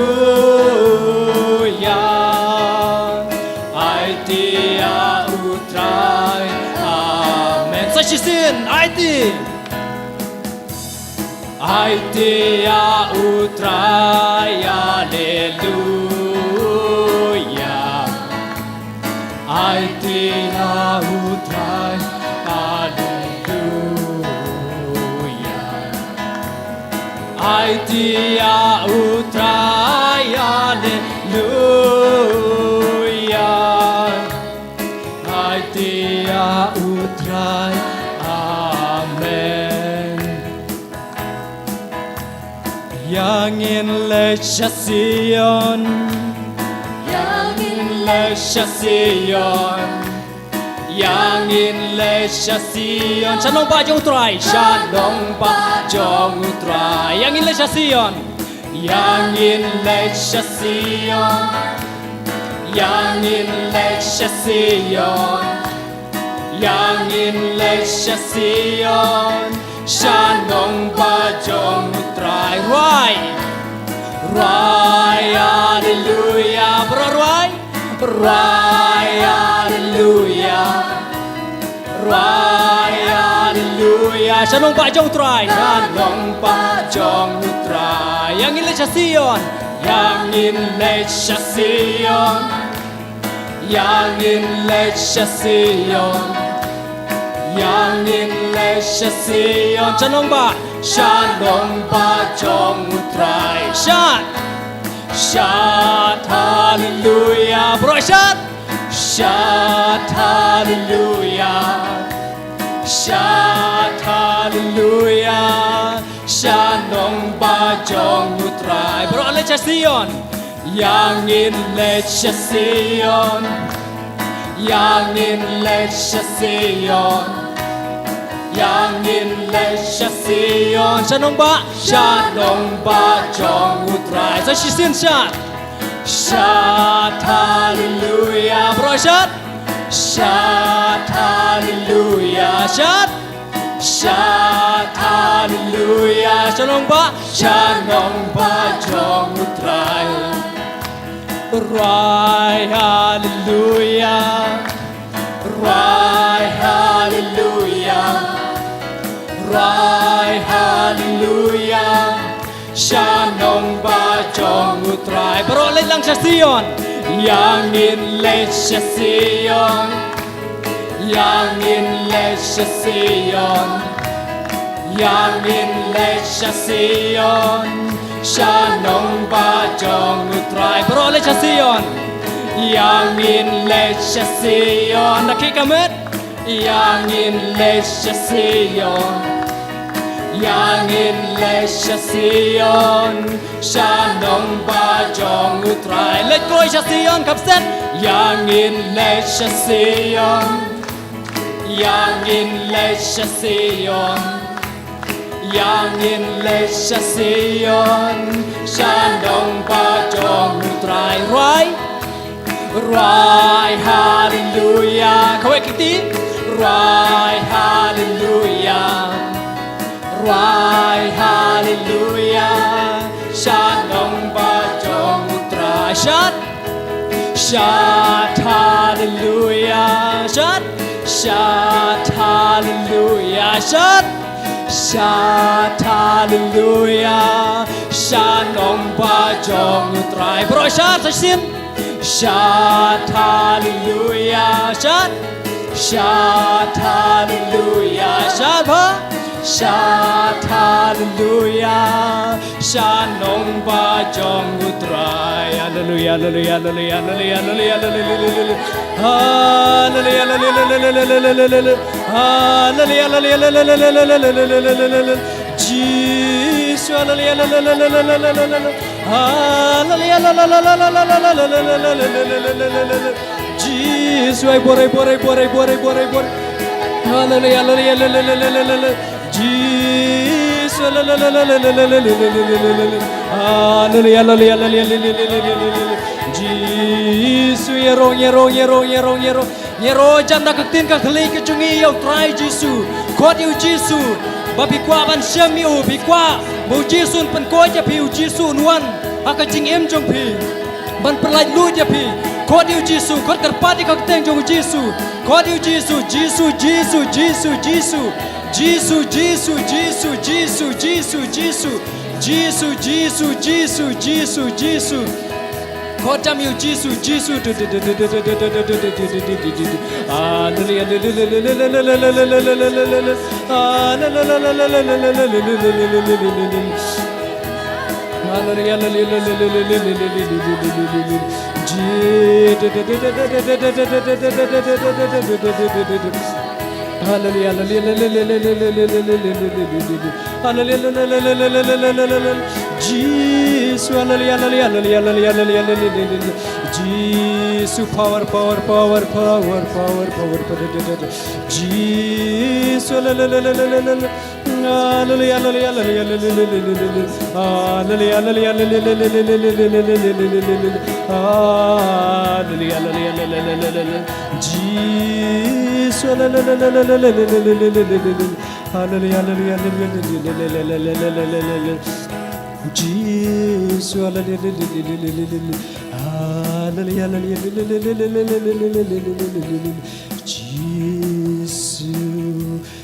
IT ya utrai Amen Sashisin IT IT ya utrai Alleluia IT ya utrai Alleluia IT ya utrai Alleluia IT ya utrai Amen Yang in Lesha Sion Yang in Lesha Sion Yang in Lesha Sion Shalom pa jong utrai Shalom pa jong utrai Yang in Lesha Sion Yang in Lesha Sion Yang in Lesha Sion Yang in Lesha Sion Shalom pa jong utrai Rai Rai Alleluia Bro Rai Rai Alleluia Rai Alleluia Shalom pa jong utrai Shalom pa jong utrai Yang in Lesha Sion Yang in Lesha Sion Yang in Lesha Sion Yang in Lesha Sion Shalom ba jong utrai Shat Shat hallelujah Bro shat Shat hallelujah Shat hallelujah Shalom ba jong utrai Bro Lesha Sion Yang in Lesha Sion Yang in Lesha Sion yang in le Sion Shanong ba jong utrai Sa shisin shat Shat hallelujah Bro shat Shat hallelujah Shat Shat hallelujah Shanong ba jong utrai Rai hallelujah Rai hallelujah Rai hallelujah Shanong ba jong utrai Bro lên lang sa Sion Yang in le Sion Yang in le Sion Yang in le Sion Shanong ba jong utrai Bro lên sa Sion Yang in le Sion Nakikamet Yang in le Sion Yang in le Sion Shanong ba jong utrai Lên coi sa Sion khắp set Yang in le Sion Yang in le Sion Yang in le Sion Shanong ba jong utrai Rai hallelujah Kau ikiti Rai hallelujah Rai hallelujah Shanong ba jong utrai Shat hallelujah Shat hallelujah Shat hallelujah Shanong ba jong utrai Bro shat sa sin Shat hallelujah Shat hallelujah Shat hallelujah Shanong ba jong utrai Hallelujah hallelujah hallelujah hallelujah hallelujah hallelujah Jesus hallelujah Jesus ay bore hallelujah hallelujah Jesus Jesus yero jam na kaktin ka thali ka chungi yo try Jesus khot yêu Jesus ba bi kwa ban siam yêu bi kwa mo Jesus pan ko ja pi Jesus nuan aka jing em jong pi ban perlai lu ja pi khot yêu Jesus khot kar pa di ka teng jong Jesus khot yêu Jesus Jesus Jesus Jesus Jesus Jesus, Jesus, Jesus, Jesus, Jesus, Jesus, Jesus, Jesus, Jesus, Jesus, Jesus. God damn you, Jesus, Jesus. Hallelujah, Jesus, Jesus, power,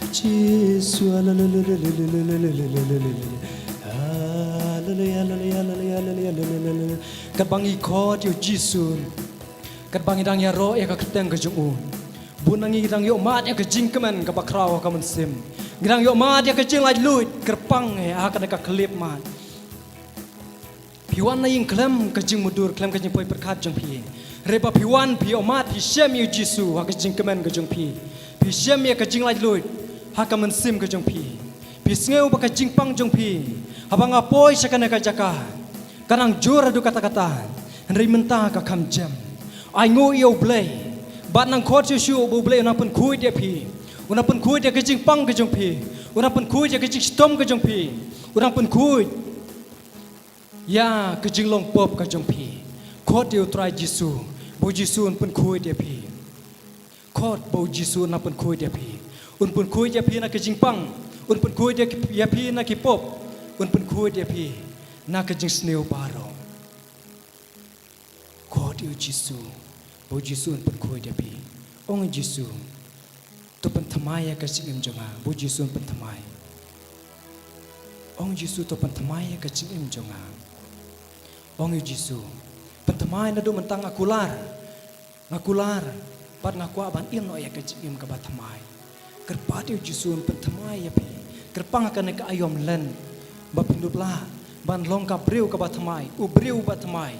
Jesus, Kat bangi ko tiu Jesus kat bangi dang ya ro ya ka keteng ke jung bunangi dang yo mat ya ke jing kemen ka bakrau ka men sim gidang yo mat ya ke jing lai luit kerpang ya ka ka klip mat piwan na ing klem ke jing mudur klem ke jing poi perkat jong pi reba piwan pi o mat pi shem yu Jesus ha ke jing kemen ke jong pi shem ya ke jing lai luit ha ka men sim ke jong pi ngeu ba ka jing pang jong pi habang apoi sakana ka jaka kanang jura du kata-kata Henry mentah ka kam jam ai ngo yo blay bat nang khot chu chu bo blay na pun khui dia pi una pun kui dia kejing pang kejong pi una pun kui dia kejing stom kejong pi una pun kui ya kejing long pop kejong pi khot dia utrai Jisu bo Jisu un pun kui dia pi khot bo Jisu na pun kui dia pi un pun kui dia pi na kejing pang un pun kui dia ya pi na ki pop un pun kui dia pi na kejing sneu baro khot dia Jisu bo Jisu un pun kui dia pi ong Jisu tu pen thamai ka chingim jonga bo Jisu pen thamai ong Jisu tu pen thamai ka chingim jonga ong Jisu pen thamai na do mentang akular pat ngakwa ban in no ya ka chingim ka ba thamai kerpa dia Jisu pen thamai ya pi kerpang ka ne ka ayom len ba pindupla ban long ka breu ka ba thamai u breu ba thamai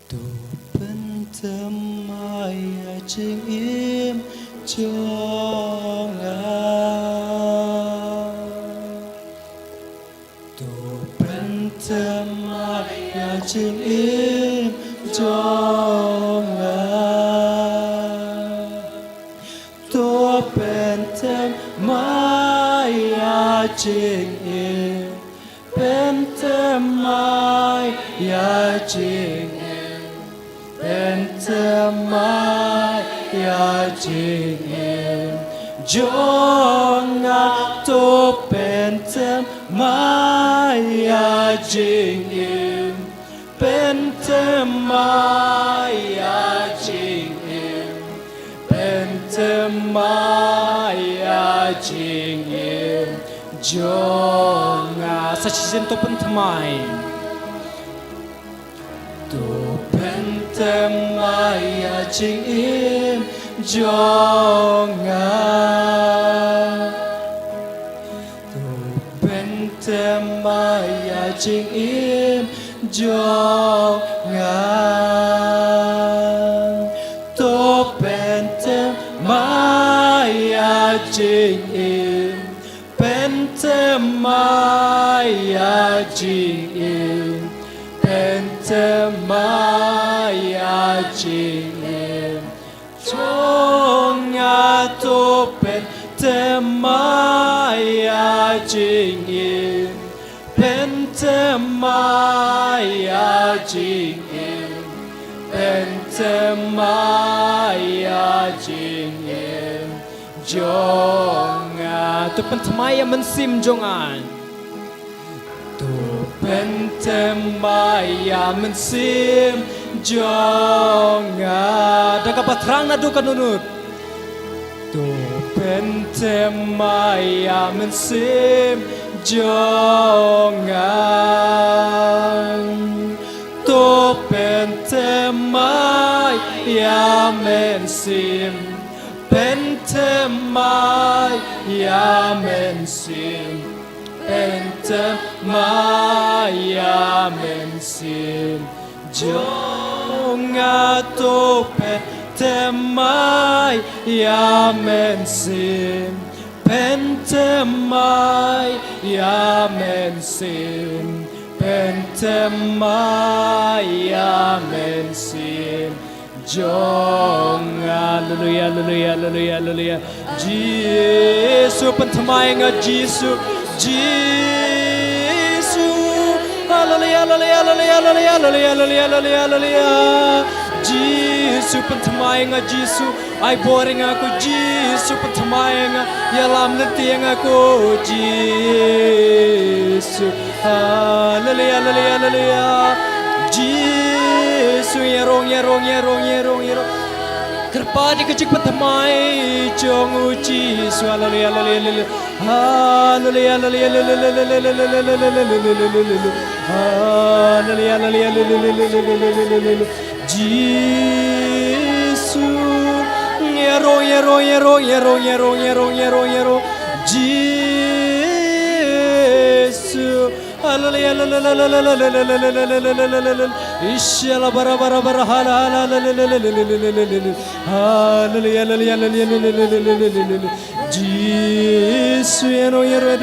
tu pentemai ching im jonga tu pentemai ching im jonga tu pentemai ching im pentemai ching pentemai ching im jonga to pentemai ching im pentemai ching im pentemai ching im jonga sa season to pentemai tu pentemai ching im jonga tu pentemai ching im jonga tu pentemai ching im pentemai ching im pentemai ching im jonga to pentemai ching im pentemai ching im pentemai ching im jonga to pentemai mensim jongan tu pentemai mensim jonga daga patrang na do kanunut tu pentemai mensim jonga tu pentemai mensim pentemai mensim pentemai mensim jonga to pentemai mensim pentemai mensim pentemai mensim jonga haleluya haleluya haleluya haleluya Jisu pentemai Jisu Jisu haleluya haleluya haleluya haleluya haleluya haleluya haleluya Jisu pentemai Jisu ai boring aku Jisu pentemai yalam letiang aku Jisu haleluya haleluya haleluya Jisu yerong yerong yerong yerong yerong kerpa di kecik pentemai jong Jisu haleluya haleluya haleluya haleluya haleluya haleluya Jisu yerong yerong yerong yerong yerong yerong yerong yerong Jisu haleluya haleluya Ishala bara bara bara hala haleluya haleluya Jisu yerong yerong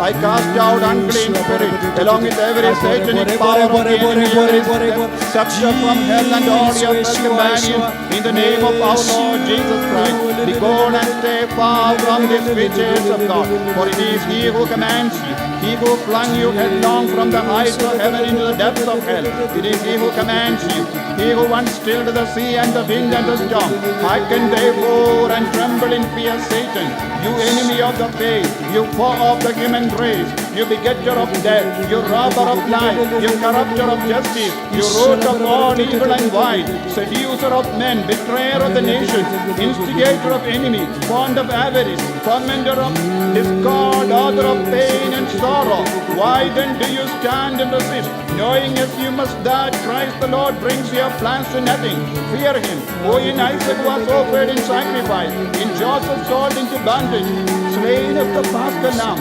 I cast out unclean spirit along with every satanic power of the enemy, deception from hell and all your companions in the name of our Lord Jesus Christ. Be gone and stay far from these creatures of God, for it is He who commands you, He who flung you headlong from the heights of heaven into the depths of hell. It is He who commands you, He who once stilled the sea and the wind and the storm. Hearken therefore and tremble in fear, Satan, you enemy of the faith, you foe of the human race, you begetter of death, you robber of life, you corrupter of justice, you root of all evil and vice, seducer of men, betrayer of the nations, instigator of enemy, fond of avarice, fomenter of discord, author of pain and sorrow. Why then do you stand and resist, knowing as you must that Christ the Lord brings your plans to nothing? Fear Him, who in Isaac was offered in sacrifice, in Joseph sold into bondage, slain as the Paschal Lamb,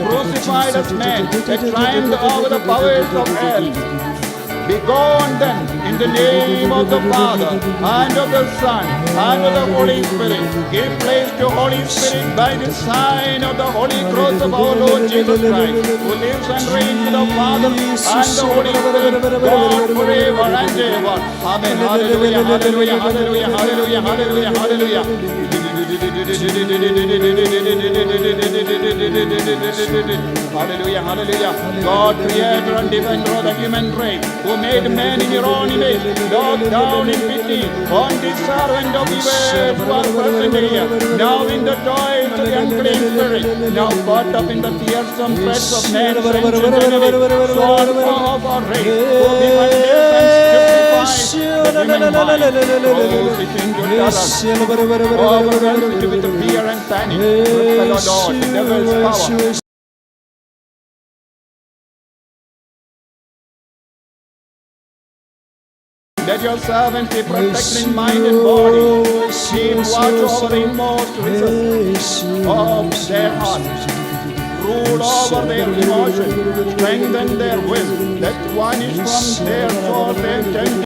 crucified as man, that triumphed over the powers of hell. Be gone then in the name of the Father and of the Son and of the Holy Spirit. Give place to Holy Spirit by the sign of the Holy Cross of our Lord Jesus Christ, who lives and reigns with the Father and the Holy Spirit, God forever and ever. Amen. Hallelujah, hallelujah, hallelujah, hallelujah, hallelujah, hallelujah. Hallelujah, hallelujah. God, creator and defender of the human race, who made man in your own image, look down in pity on this servant of yours who are present here, now in the toils of the unclean spirit, now caught up in the fearsome threats of man's ancient enemy, sword of our race, who behind and stupefied the human mind, throws it into terror, overwhelmed with fear and panic, repel, O Lord, the devil's power. Let your servant be protected in mind and body. Keep watch over the inmost recesses of their hearts. Rule over their emotions. Strengthen their will. Let vanish from their soul their temptation.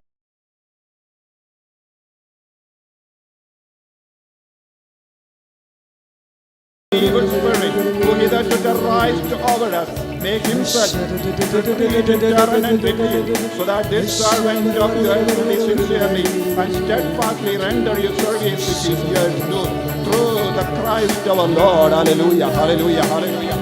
Evil spirit, who hitherto terrorized over us, make himself terror and pity, so that this servant of yours will sincerely and steadfastly render you service which is yours through the Christ our Lord. Hallelujah, hallelujah, hallelujah.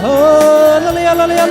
Hallelujah, hallelujah,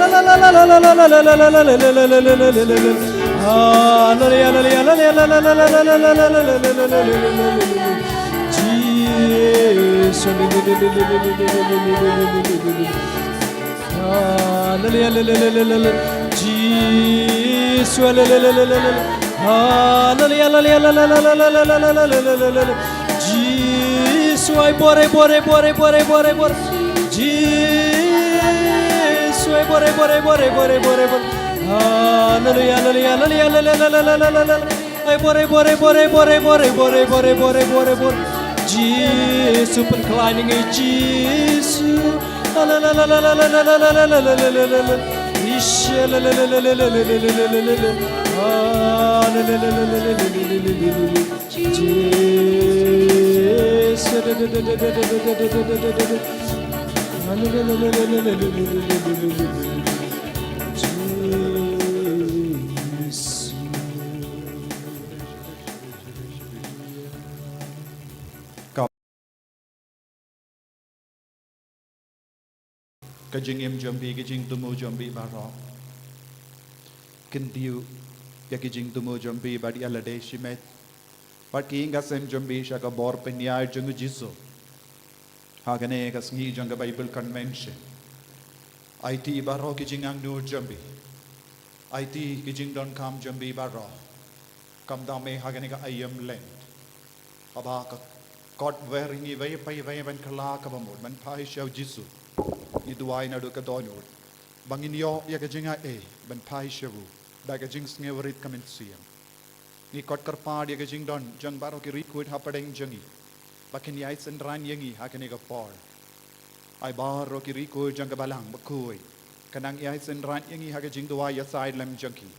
Jesus, inclining Jesus. Kajing im jambi, kajing tumu jambi baro. Kintiu, ya kajing tumu jambi badi alade shimet. But king asem jambi shaka bor penyai jungu jiso. Hagane kasngi janga Bible convention. IT baro kajing ang nur jambi. IT kajing don kam jambi baro. Kam dame hagane ka ayam land. Abaka God wearing i way pay way ban kala ka bamod man pai shau jisu. Ni duai na do ka donod. Bangin yo ya ka jinga ban pai shavu. Ba ka jing sngewerit kamen siam. Ni kot karpad ya ka jing don jang baro ki record hapadeng jangi. Bakin yai sen ran yangi hakane ka por. Ai baro ki record jang ka balang bakoi. Kanang yai sen ran yangi ha ka jing duai ya side lam jangi.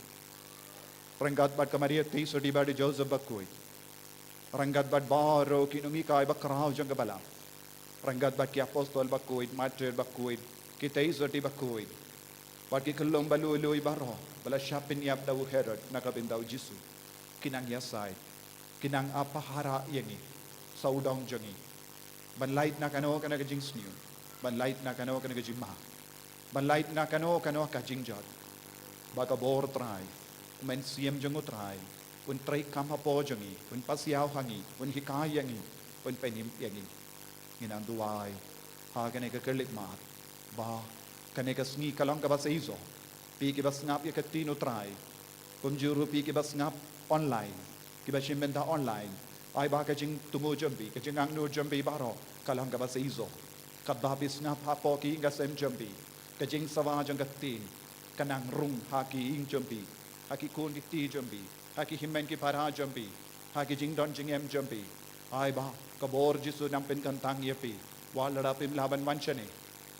Rangat bat ka Maria ti so di ba Joseph bakoi. Rangat bat baro ki nungi kai bakrao jang ka balang. Rangat bat ki apostol bakuid, martyr bakuid, kita izoti bakuid. Bat ki kelong baluluy baro, bala syapin yap daw Herod, nakabin daw Jisu. Kinang yasay, kinang apahara yangi, sa udang jangi. Banlait na kano ka nagajing sniyo, banlait na kano ka nagajing maha. Banlait na kano ka jing jod. Baga bor try, men siyem jango try, un try kam hapo jangi, un pasyaw hangi, un hikay yangi, un penim yangi. Nginang duway, ha kanay ka kerlik mat, ba, kanay ka sngi kalong ka ba sa iso, pi ki ba snap ya katino try, kung juro pi ki ba snap online, ki ba simbenta online, ay ba ka jing tumu jambi, ka jing ang nur jambi baro, kalong ka ba sa iso, kababi snap hapo ki inga sem jambi, ka jing sawa jang katin, kanang rung haki ing jambi, haki kun ki ti jambi, haki himen ki para jambi, haki jing don jing em jambi, ay ba, kabor Jisu nang pinkantang yapi, wala rapim laban mansyane,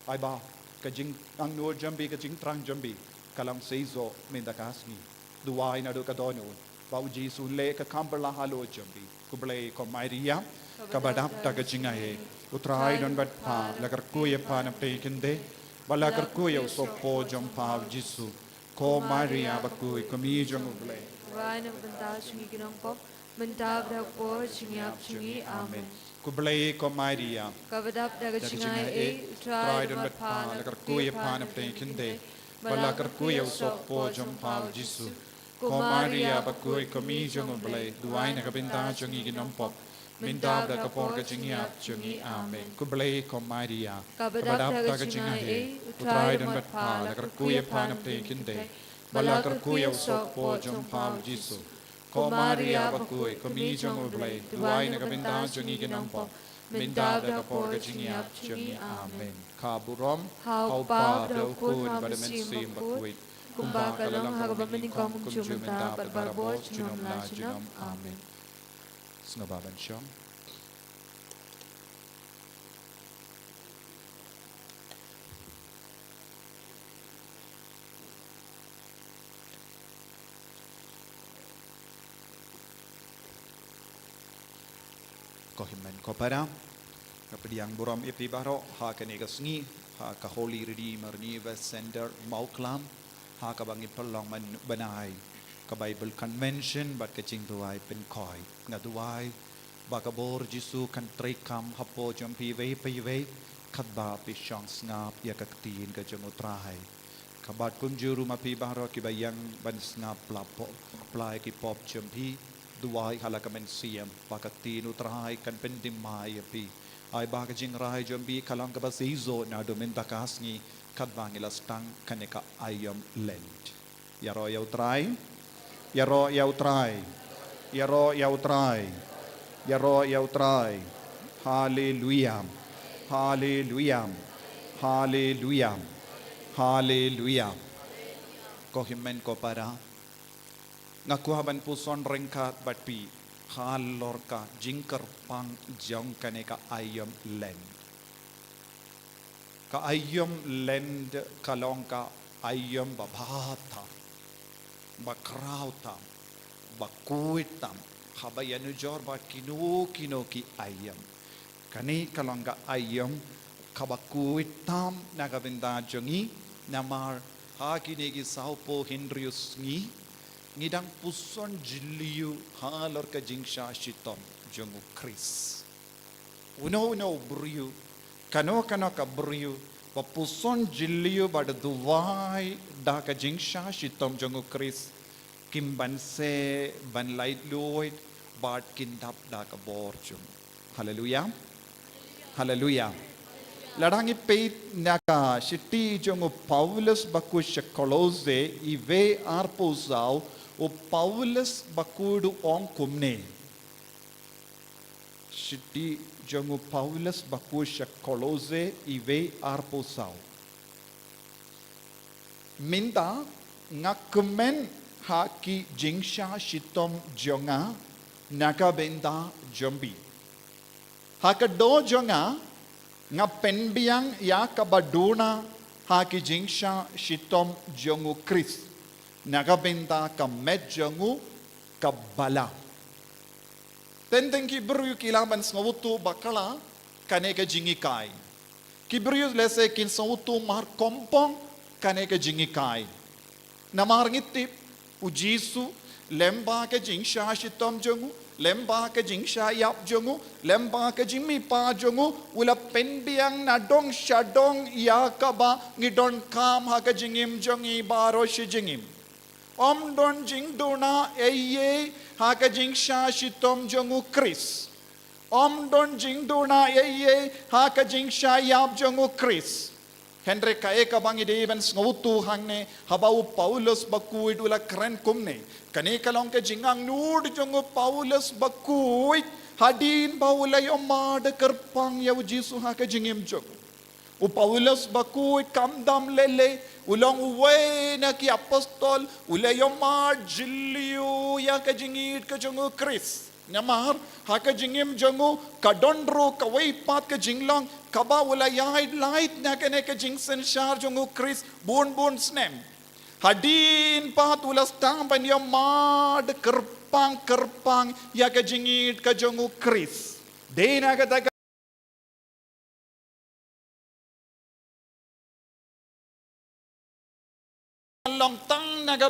ay ba, kajing ang nur jambi, kajing trang jambi, kalang seizo mendakasni, duway na do kadono, bau Jisu le kakamperla halo jambi, kublay ko Maria, kabadap tagajingahe, utray don bat pa, lagar kuya pa na pekinde, balagar kuya sopo jom pa Jisu, ko Maria bakuy, kami jom ublay. Why na banta sungi ginong pop, mentab dak po singiap sungi amen. Kublay ko Maria, Kabadap daga singai try don bat pa, lagar kuya pa na pekinde, balagar kuya sopo jom pa Jisu, ko Maria bakuy, kami jom ublay, duway na kabinta jungi ginompop, mindab da kapor ka jingiap jungi amen. Kublay ko Maria, kabadap daga jingai, try don bat pa, lagar kuya pa na pekinde, balagar kuya sopo jom pa Jisu, ko Maria bakuy, kami jom ublay, duway na kabinta jungi ginompop, mindab da kapor ka jingiap jungi amen. Kaburom, How pa pa daw daw kud kun badamen sim bakuy, kumbaga lang hagabamin ko kung jumenta barbarbo jinom la jinom amen. Sngababan siyam. Kohimen ko para kapadiang buram ipi baro ha kanigas ngi ha ka Holy Redeemer Niva Center Mauklam ha ka bangi palong man banay ka Bible Convention bat ka ching duway penkoy nga duway baka bor Jisu kan tray kam hapo jom piway khadba pi shang snap ya kaktin ka jong utrai kabat pun juru mapi bahro ki bayang ban snap plapo plai ki pop champi duai hala kamen siam pakaktin utrai kan pendim mai pi ai ba ka jing rai jambi kalang ka basizo na domin takasngi khadbang ilastang kaneka ayam land yaro ya utrai yaro ya utrai yaro ya utrai yaro ya utrai hallelujah hallelujah hallelujah hallelujah ko himen ko para ngakuhaban puson rengkat batpi halor ka jingker pang jong kaneka ayam land ka ayam land kalong ka ayam babata bakrautam bakuitam habayanu jor ba kino ki ayam kani kalonga ayam kabakuitam nagabinda jongi namar hakine gi saupo hindrius ngidang puson jiliu halor ka jingsha shitom jongu kris uno briu kano ka briu papuson jiliu bad duwai da ka jingsha shitom jongu kris kimban se ban light loid bad kindap da ka borjum hallelujah hallelujah ladangi peit naka shiti jongu Paulus bakush kolose ive arposau o Paulus bakudu on kumne shiti jongu Paulus bakush kolose ive arposau minda ngakumen haki jingsha shitom jonga nakabenda jombi haka do jonga nga penbiang ya kabaduna haki jingsha shitom jongu kris nakabenda ka medjongu kabala tenteng kibru kilaban snawutu bakala kaneka jingikai kibru lese kin snawutu mar kompong kaneka jingikai namar ngitip ujisu lemba ke jingsha shitom jongu lemba ke jingsha yap jongu lemba ke jimmi pa jongu ula penbiang na dong shadong yakaba ngidon kam ha ke jingim jongi baro shi jingim om don jing dona eye ha ke jingsha shitom jongu kris om don jing dona eye ha ke jingsha yap jongu kris Henry kaeka bangi deven sngutu hangne habau Paulus bakuid ula kren kumne kani kalong ke jingang nud jongo Paulus bakuid hadin baula yomad kerpang yaw jisu ha ke jingim jong u Paulus bakuid kamdam lele ulong uwe na ki apostol ula yomad jiliu ya ke jingit ke jongo Chris Namar haka jingim jongu kadondro kawai pat ke jinglang kaba wala yahid light na kene ke jingsen shar jongu Chris bon snem hadin pat wala stang ban ya mad kerpang ya ke jingit ke jongu Chris dena kata long tang naga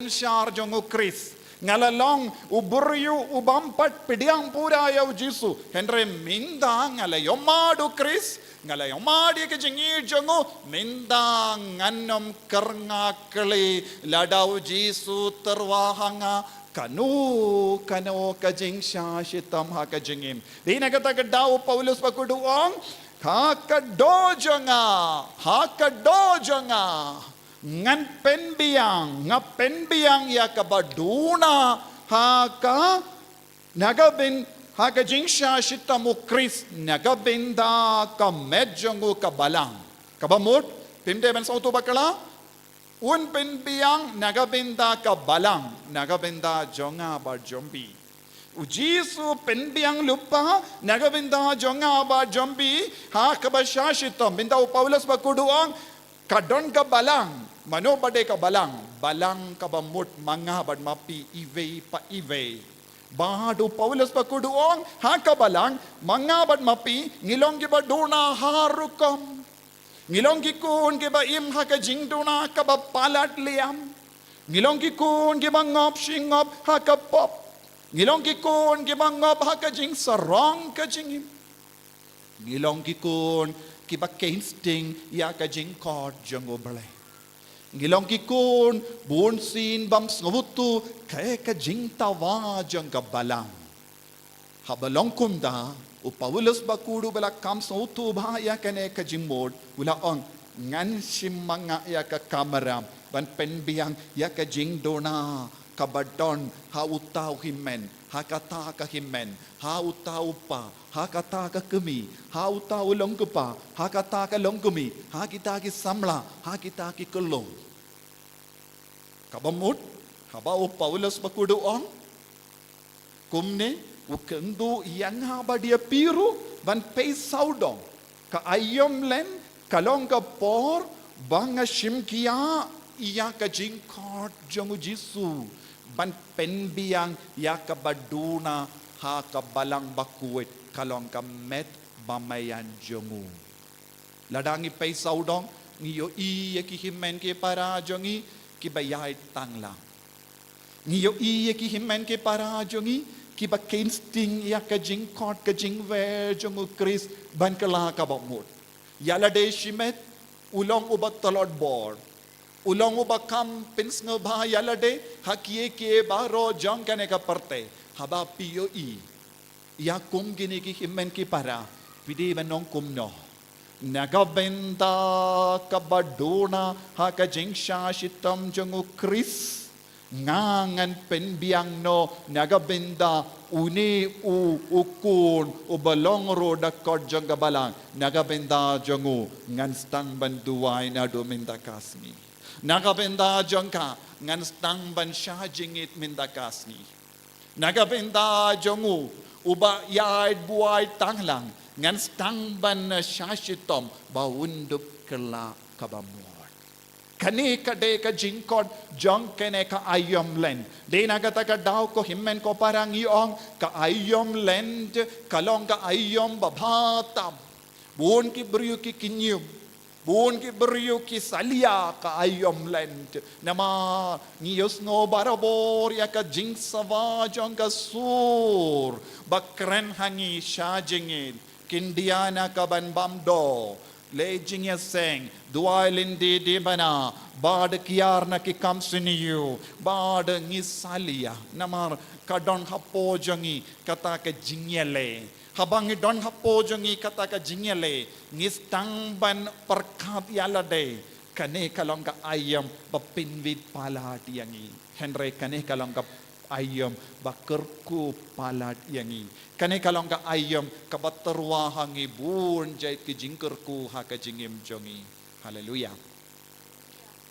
Shar jongu Chris ngalalong uburyu ubampat pidiang pura yaw jisu henry minda ngalayomadu Chris ngalayomadi ke jingi jongu minda nganom karngakli ladaw jisu terwahanga kanu ka jingsha shitam ha ka jingim di nagata daw Paulus pakuduang ha ka dojanga ngan penbiang ya kabaduna haka nagabin haka jingsha shitamu Chris nagabinda ka medjongu kabalang kabamut pimde ben sautu bakala un penbiang nagabinda kabalang nagabinda jonga ba jombi ujisu penbiang lupa nagabinda jonga ba jombi haka ba shashitam binda Paulus bakuduang kadon ka balang mano bade ka balang ka bamut mga bad mapi ive pa ive bahadu Paulus pakuduong ha ka balang mga bad mapi ngilong giba duna harukam ngilong gikun giba im ha ka jingduna ka ba palat liam ngilong gikun giba ngop shingop ha ka pop ngilong kikun kibangop ha ka jing sarong ka jing ngilong kikun kibak insting ya ka jing kod jang oble ngilong kikun bun sin bam sngutu kay ka jing tawa jang ka balang habalong kumda upawulos bakudu bala kam sngutu ba ya kane ka jing mod ula ong ngan simanga ya ka kamera ban penbiang ya ka jing dona kabadon ha utaw himen ha kata ka himen ha utaw pa ha kata ka kemi ha utaw long pa ha kata ka long kemi ha kita ki samla ha kita ki kelong kabamut haba Paulus bakudu ong kumne ukendo yang ha badia piru ban pay saudong ka ayom len kalong ka por banga shimkia iya ka jingkot jongu jisu ban penbiang ya ka baduna ha ka balang bakuit kalong ka met bamayan jongu ladangi pay saudong ngiyo iya ki himen ke para jongi ki bayay tanglang ngiyo iya ki himen ke para jongi ki ba kinsting ya ka jingkot ka jingwe jongu Chris ban kala ka bamut yala de shimet ulong ubat talod board ulong ubakam pins nga ba yala de hakie ke baro jong kane ka parte haba POE ya kum gini ki himen ki para pidi banong kumno nagabenda kabaduna ha ka jingsha shitam jongu Chris ngangan penbiang no nagabenda uni ukun ubalong roda kod jong gabalang nagabenda jongu ngan stang banduay na dominda kasni nagabenda jongka ngan stang ban shajingit minda kasni nagabenda jongu uba yaid buay tanglang ngan stang ban shashitom baundup kala kabamuat kani kade ka jingkod jong kene ka ayom len de nagata ka daw ko himmen ko parang iong ka ayom len kalong ka ayom babatam buon ki briyo ki kinyum buon ki briyo ki salia ka ayom len nama ngiyos no barabor ya ka jingsawa jong ka sur bakren hangi shajingin kindiana ka banbamdo lejing ya seng duai lindi di bana bad kiar na ki kam siniyu bad ngisalia namar kadon hapo jongi kata ka jingyele habang don hapo jongi kata ka jingyele ngistang ban perkat yala de kane kalong ka ayam papinwid palat yangi henry kane kalong ka ayam bakerku palat yangi kane kalong ka ayam kabaterwa hangi bun jait ki jingkerku ha ka jingim jongi haleluya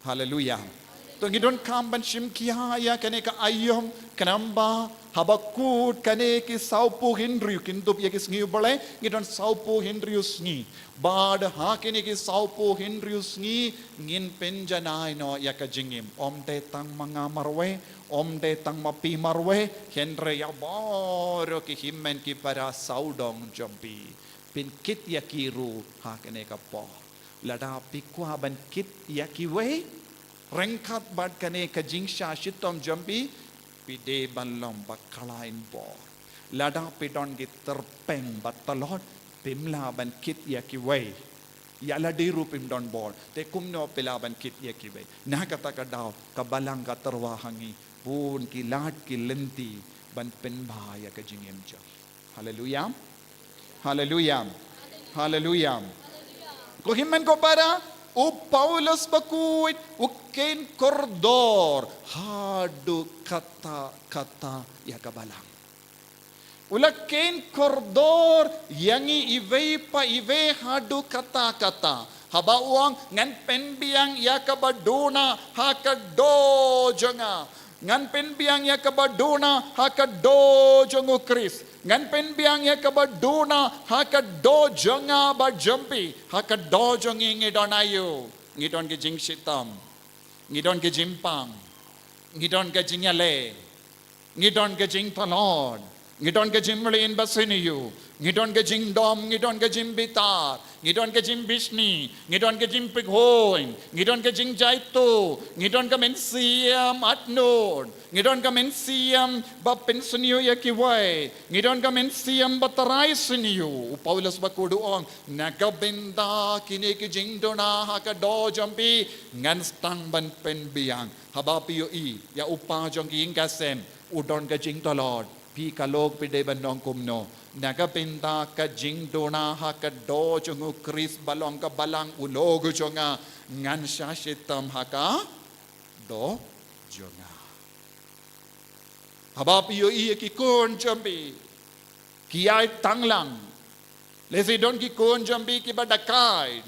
haleluya to ngidon kamban shim kiya ya kane ka ayam kanamba habakut kane ki saupu hindriu kintup ya ki sngi bale ngidon saupu hindriu sngi bad ha kane ki saupu hindriu sngi ngin penjanai no ya ka jingim om te tang mga marwe om de tang mapi marwe henre ya boro ki himmen ki para saudong jompi pin kit ya kiru ha kene ka po lada pikwa ban kit ya kiwe rengkat bad kane ka jingsha shitom jompi pide banlom bakalain po lada pidon ki terpeng batalot pimla ban kit ya kiwe ya la di rupim don bor te kumno pilaban kit ya kiwe na kata ka daw kabalang ka terwahangi pun kilat kilenti ban penbaya ka jingem jo haleluya haleluya haleluya ko himmen ko para o Paulus bakuit o ken kordor hadu kata ya kabalang ulaken kordor yangi ive pa ive hadu kata habauang ngan penbiang ya kabaduna hakado jonga ngan penbiang ya kabaduna hakado jongu Chris ngan penbiang ya kabaduna hakado jonga bajampi hakado jongi ngidon ayu ngidon ke jingshitam ngidon ke jimpang ngidon ke jingyale ngidon ke jingtalon ngidon ke jimlin basiniyu ngidon ke jingdom ngidon ke jimbitar ngidon ka jing Bishni, ngidon ka jing Pighoin, ngidon ka jing Jaito, ngidon ka mensiam Atnod, ngidon ka mensiam ba pensunyo ya kiway, ngidon ka mensiam bataray sinyo. Paulus bakuduong nagabenda kini ki jing dona hakado jampi ngan stang ban penbiang habapi yo i ya upa jong ki ingkasem udon ka jing tolod pi kalog pide bandong kumno nagabenda ka jing dona hakado jong Chris balong ka balang ulog jonga ngan shashitam haka do jonga habapi yo i ki kon jampi kiai tanglang lesi don ki kon jambi ki badakai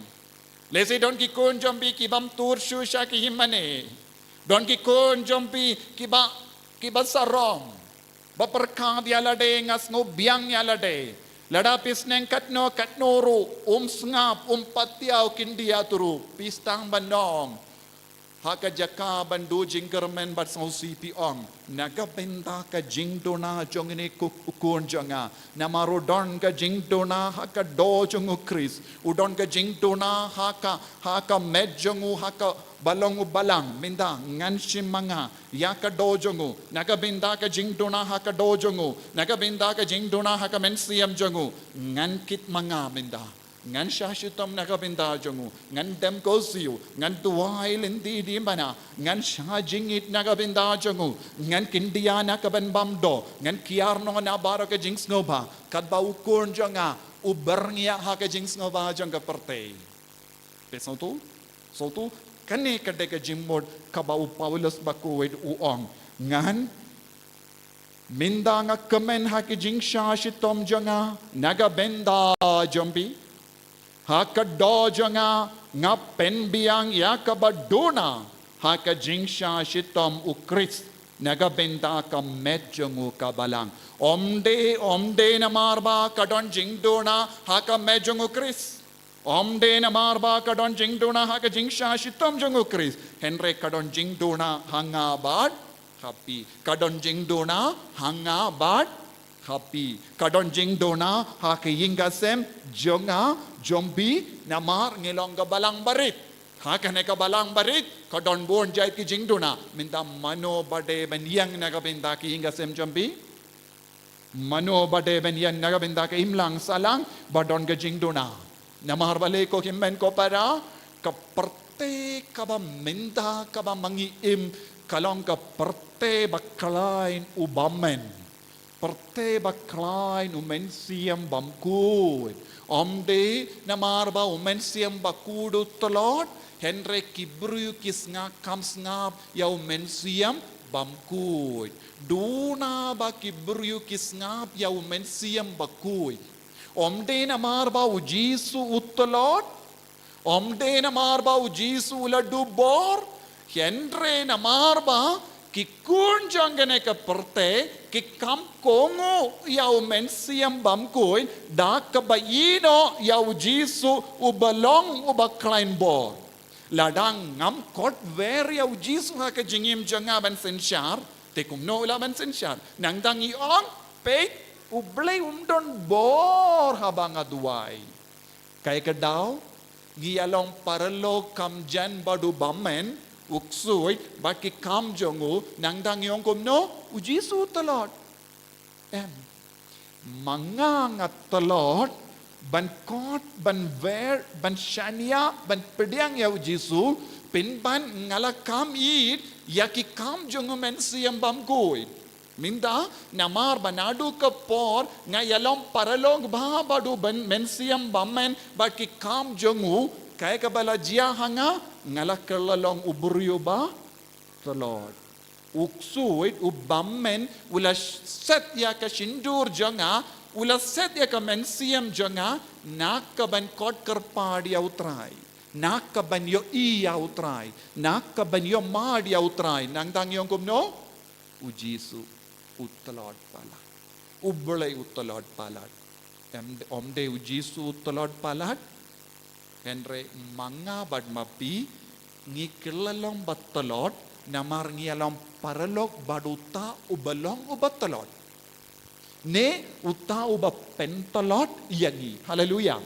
lesi don ki kon jambi ki bam tur shusha ki himane don ki kon jambi ki ba sarong ba perkang dia lade ngas ngo biang ya lade lada pisneng katno ru sngap patiau kindia turu pistang bandong haka jaka bandu jingkermen bat sau sipi ong naga benta ka jingdona jong ini kukun jonga namaro don ka jingdona haka do jongu Chris udon ka jingdona haka medjongu haka balongu balang minda nganshim manga yaka do jongu naga benta ka jingdona haka do jongu naga benta ka jingdona haka mensiam jongu ngankit manga minda ngan shashitam nagabinda jongu ngan dem kosiu ngan tuwai lindi di mana ngan shajingit nagabinda jongu ngan kindia nakaban bamdo ngan kiarno na baraka jings ngoba kadba ukun jonga uberngya haka jings ngoba jonga perte pesotu sotu kane kadeka jimmod kabau Paulus bakuwed uong ngan minda nga kamen haki jing shashitam jonga nagabenda jombi haka dojo nga penbiang yakabaduna haka jingsha shitom ukris nagabenta ka medyo ngu kabalang omde na marba kadon jingduna haka medyo ngu kris omde na marba kadon jingduna haka jingsha shitom jongu kris henry kadon jingduna hangabad happy kadon jingduna hangabad happy kadon jingdona haki yingasem jonga jombi namar ngilong balang barit hakane balang barit kadon bon jai ki jingdona minta mano bade ben yang nagabinda ki yingasem jombi mano bade ben yang nagabinda ki imlang salang badon ga jingdona namar bale ko kimmen ko para kaperte kaba minta kaba mangiim kalong kaperte baklain ubamen Perte baklain umensiam bamku omde namarba umensiam bakudu telot henre kibru kisnga kamsngap ya umensiam bamku duna ba kibru kisngap ya umensiam baku omde namarba ujisu utelot omde namarba ujisu uladu bor henre namarba kikun jangane ka perte kikam kongo yau mensiam bamkoy da kabayino yau jisu ubalong ubaklain bor ladang ngam kot ver yau jisu ha ka jingim janga ban sensyar tekum no la ban sensyar nang dangi ong pe ublay umdon bor habang aduay kay kadaw giyalong paralo kamjan badu bamen uksuy baki kam jongu nang dang yong kumno ujisu talot mangang talot ban kot ban ver ban shania ban pediang ya ujisu pin ban ngala kam it yaki kam jongu mensiam bamgoy minda namar banadu ka por nga yalom paralog ba badu ban mensiam bammen baki kam jongu kaya kabala jia hanga ngalak kerlalong uburyo ba talod uksuit ubammen ula set ya ka shindur janga ula set ya ka mensiam janga nakaban kot kerpadi utrai nakaban yo i utrai nakaban yo madi utrai nang tang yong kumno ujisu utalod pala ublay utalod palat omde ujisu utalod palat henre manga bad mapi ngi kilalong batalot namar ngi along paralok baduta ubalong ubatalot ne uta uba pentalot yangi haleluya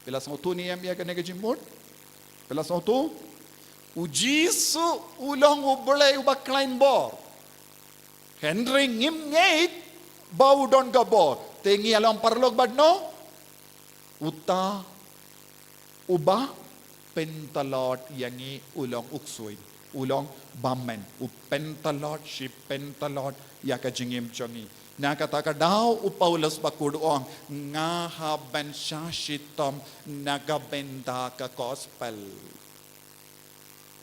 Pela satu ni yang ia kena kejimut. Pela satu ujisu ulang ubelai ubaklain bor. Henry ngim ngeit bau don gabor. Tengi alam parlog badno. Uta ubah pentalot yangi ulang uksuin. Ulang bamen. Upentalot si pentalot yaka jingim chongi. Nakataka daw upaulas bakudoong ngaha ben syashitom nagabenda ka gospel.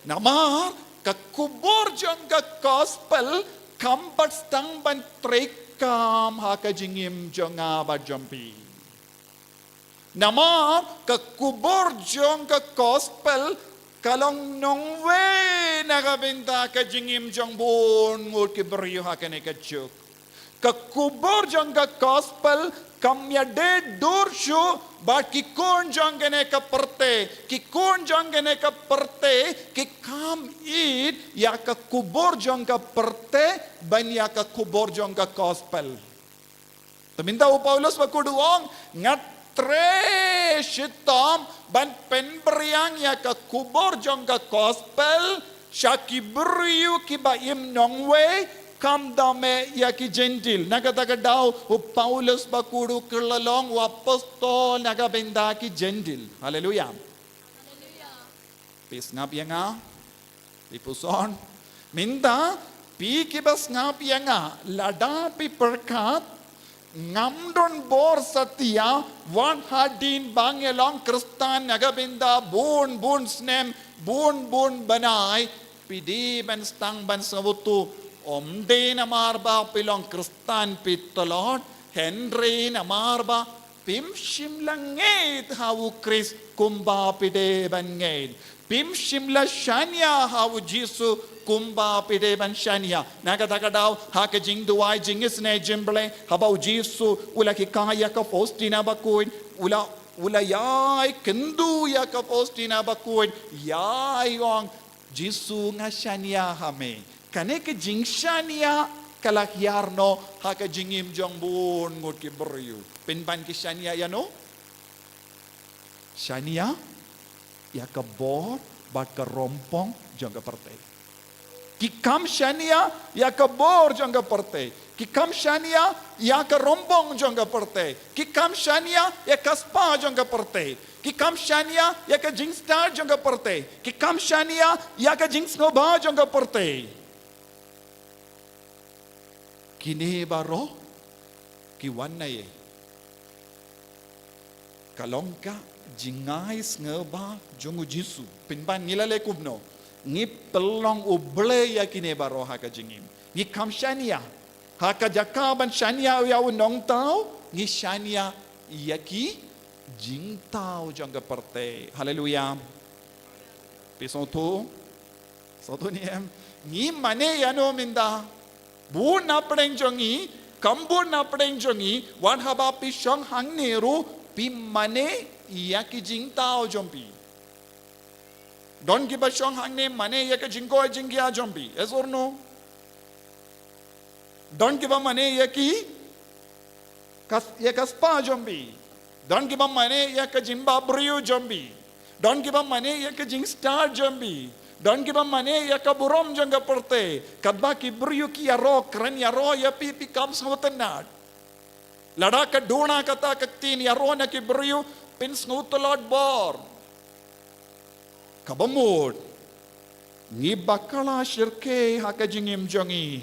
Namar kakubor jang ka gospel kambat stang ban trekam haka jingim jonga ba jompi. Namar kakubor jang ka gospel kalong nongwe nagabenda ka jingim jong bon ngut kibriyo haka ne ka juk. Kakubor jangga gospel kamya de dorsho but kikon jangene ka perte kikon jangene ka perte kikam it ya kakubor jangga perte ban ya kakubor jangga gospel taminda u Paulus bakuduong ngatre shitam ban penbriang ya kakubor jangga gospel shakibriu kibaim nongwe kam dame ya ki gentil nagataga daw o Paulus bakudu kelalong o apostol nagabenda ki gentil haleluya pis ngap nga ipuson minda pi kibas ngap nga lada pi perkat ngamdon bor satya wan hadin bangelong kristan nagabenda bun snem bun banai pidi ban stang ban sabutu Omde na marba pilong kristan pitolot, Henry na marba pimshim langit hawu Chris kumba pide bangait. Pimshim la shanya hawu Jisu kumba pide ban shanya. Nagataka daw haka jing duwai jingis ne jimble habau Jisu ula kikaya ka postina bakuin ula yai kendu ya ka postina bakuin yai ong Jisu nga shanya hame. Kane ke jingshania kalakyarno haka jingim jong bun ngut ki beryu pinban ki shania ya no shania ya ka bor bat ka rompong jong ka perte ki kam shania ya ka bor jong ka perte ki kam shania ya ka rompong jong ka perte ki kam shania ya ka spa jong ka perte ki kam shania ya ka jingstar jong ka perte ki kam shania ya ka jingsnoba jong ka perte kini baro kiwan na ye kalongka jingais ngeba jongu Jisu pinban ngilale kubno ngi pelong uble ya kini baro haka jingim ngi kam shania haka jakaban shania ya unong tau ngi shania yaki jing tau jangga perte haleluya pisonto soto ni em ngi mane yano minda Bun na pedeng jongi, kambun na pedeng jongi, wan haba pisang hang neru, pi mane iya ki jing tao jompi. Don ki basang hang ne mane iya ki jingko jingkia jompi. Yes or no? Don ki ba mane iya ki kaspa jompi. Don ki ba mane iya ki jimba brio jompi. Don ki ba mane iya ki jing star jompi. Dan kita mana ya kaburom jangga perte, kadba ki beriu ki yaro keren yaro ya pipi kam sawatanat. Lada ka dona kata katin yaro na ki beriu pins ngutolad bor. Kabamud, ngi bakala shirke haka jingim jongi,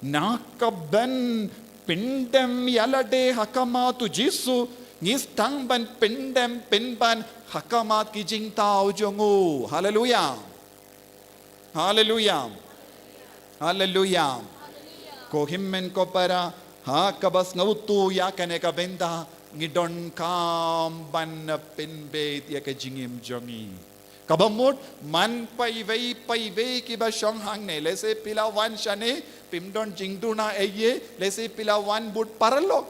nakaben pindem yalade hakamatu Jisu, ngi stang ban pindem pinban hakamat ki jing tau jongu. Haleluya. Haleluya. Haleluya. Ko himmen ko para ha kabas ngautu ya kane ka benda ngidon kam ban pinbet ya ka jingim jongi. Kabamut man pai vei ki ba shong hang ne lese pilawan shane pimdon jingduna eye lese pilawan but paralok.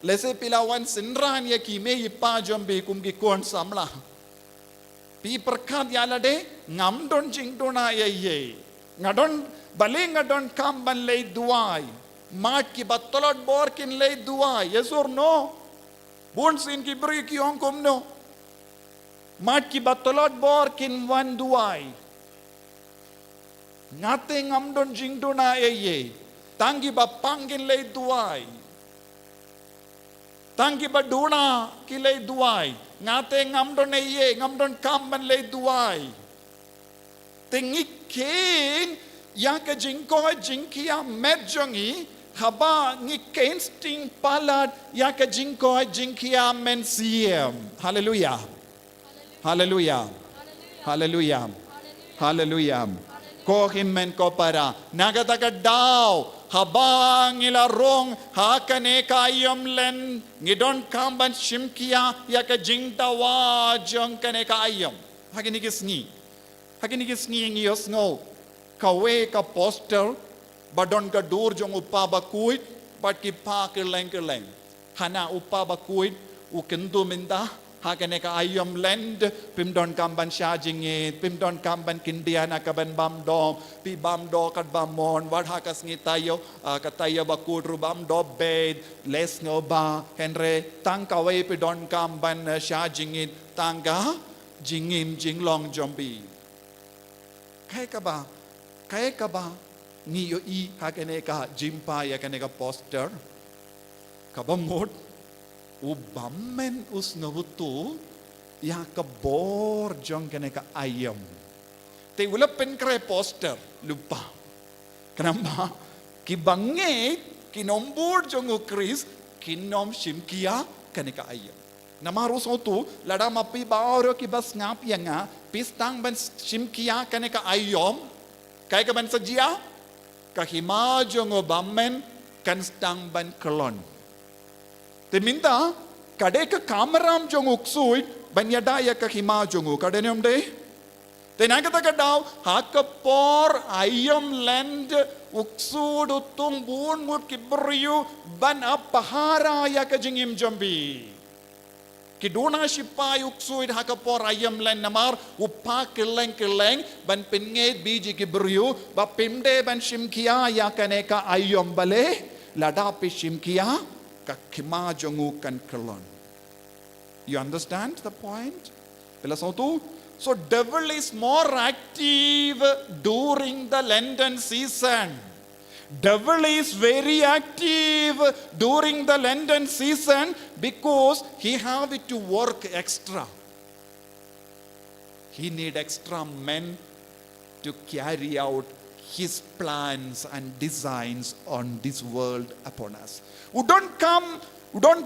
Lese pilawan sinran ya ki me ipa jombe kum ki kon samla. Pi perkat yalade ngamdon jingdona ye ngadon bali ngadon kam ban lay duai mat ki batolot bor kin lay duai yes or no Bun sin ki beri ki ong kum no. Mat ki batolot bor kin wan duai. Ngate ngamdon jing do na ye. Tangi ba pangin lay duai. Tangi ba duna ki lay duai. Ngate ngamdon ye, ngamdon kamban lay duai. Tingikin yang ke jingko jingkia medjongi haba ngikain sting palad yang ke jingko jingkia mensiem. Hallelujah. Hallelujah. Hallelujah. Hallelujah. Ko himmen ko para nagataka daw habang ilarong hakane kayom len ngidon kamban shimkia ya ka jingtawa jong kane kayom haginigis ni ngiyos ngo kawe ka poster badon ka dur jong upaba kuit bat ki pa kirleng hana upaba kuit u kendu minda hakane ka ayom lend pimdon kamban shajingit pimdon kamban kindiana kaban bamdom pi bamdo kat bamon wad hakas ngitayo katayo bakudru bamdo bed les ngo ba henre tang kawe pidon kamban shajingit tangga jingim jinglong jombi kaya ka ba niyo i hakane ka jimpa yakane ka poster kabamot ubammen usnawutu ya kabor jong kene ka ayam te wala pen kre poster lupa kenapa kibangit kinombor jong ukris kinom shimkia kene ka ayam namaros otu lada mapi baoro ki bas ngap yanga pistang ban shimkia kene ka ayam kay ka ban sajia kahima jong ubammen kan stang ban kelon Teminta kadeka kameram jong uksui banyadaya ka hima jongu kadenyom de tenagata kadaw hakapor ayom land uksud utung bun mut kibriyu ban apahara ya ka jingim jambi kiduna shipai uksud hakapor ayom land namar upa keleng ban pinget biji kibriyu ba pimde ban shimkia ya kaneka ayom bale ladapi shimkia kakima jongu kan kelon. You understand the point? So devil is more active during the Lenten season. Devil is very active during the Lenten season because he have to work extra. He need extra men to carry out his plans and designs on this world upon us. Who don't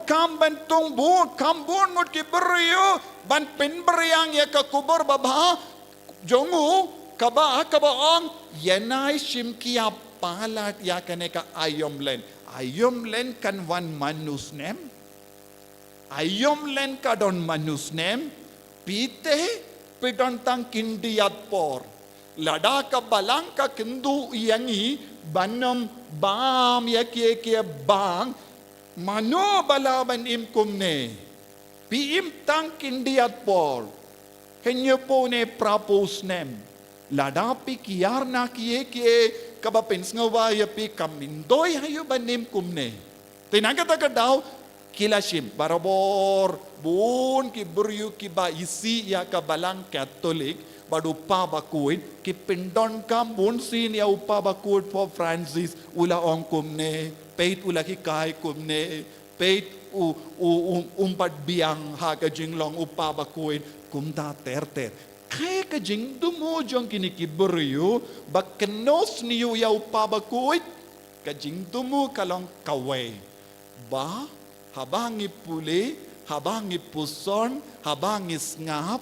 come ban tung bu kam bun mut ki beriyo ban pin beriyang ya ka kubur baba jongu kaba ong yenai shimkia palat ya kane ka ayom len kan wan manusnem ayom len ka don manusnem pite pidon tang kindiat por lada ka balang ka kindu yangi banam bam yakie bang mano balaban im kumne piim tang kindiat por henyo po ne propose nem ladapi kiyar na kie kabapins ngawa yapi kamindoy hayo banim kumne tinagata daw kilashim barabor bun ki buryu ki ba isi ya kabalang Catholic badu pa bakuit ki pindon kam bun sin ya upa bakuit for Francis ula ong kumne peit ula ki kai kumne peit umpat biang ha ka jinglong upa bakuit kumda ter kay ka jing dumo jong kinikiburyo bakkenos niyo ya upa bakuit ka jing dumo kalong kaway ba habang ipuli habang ipuson habang isngap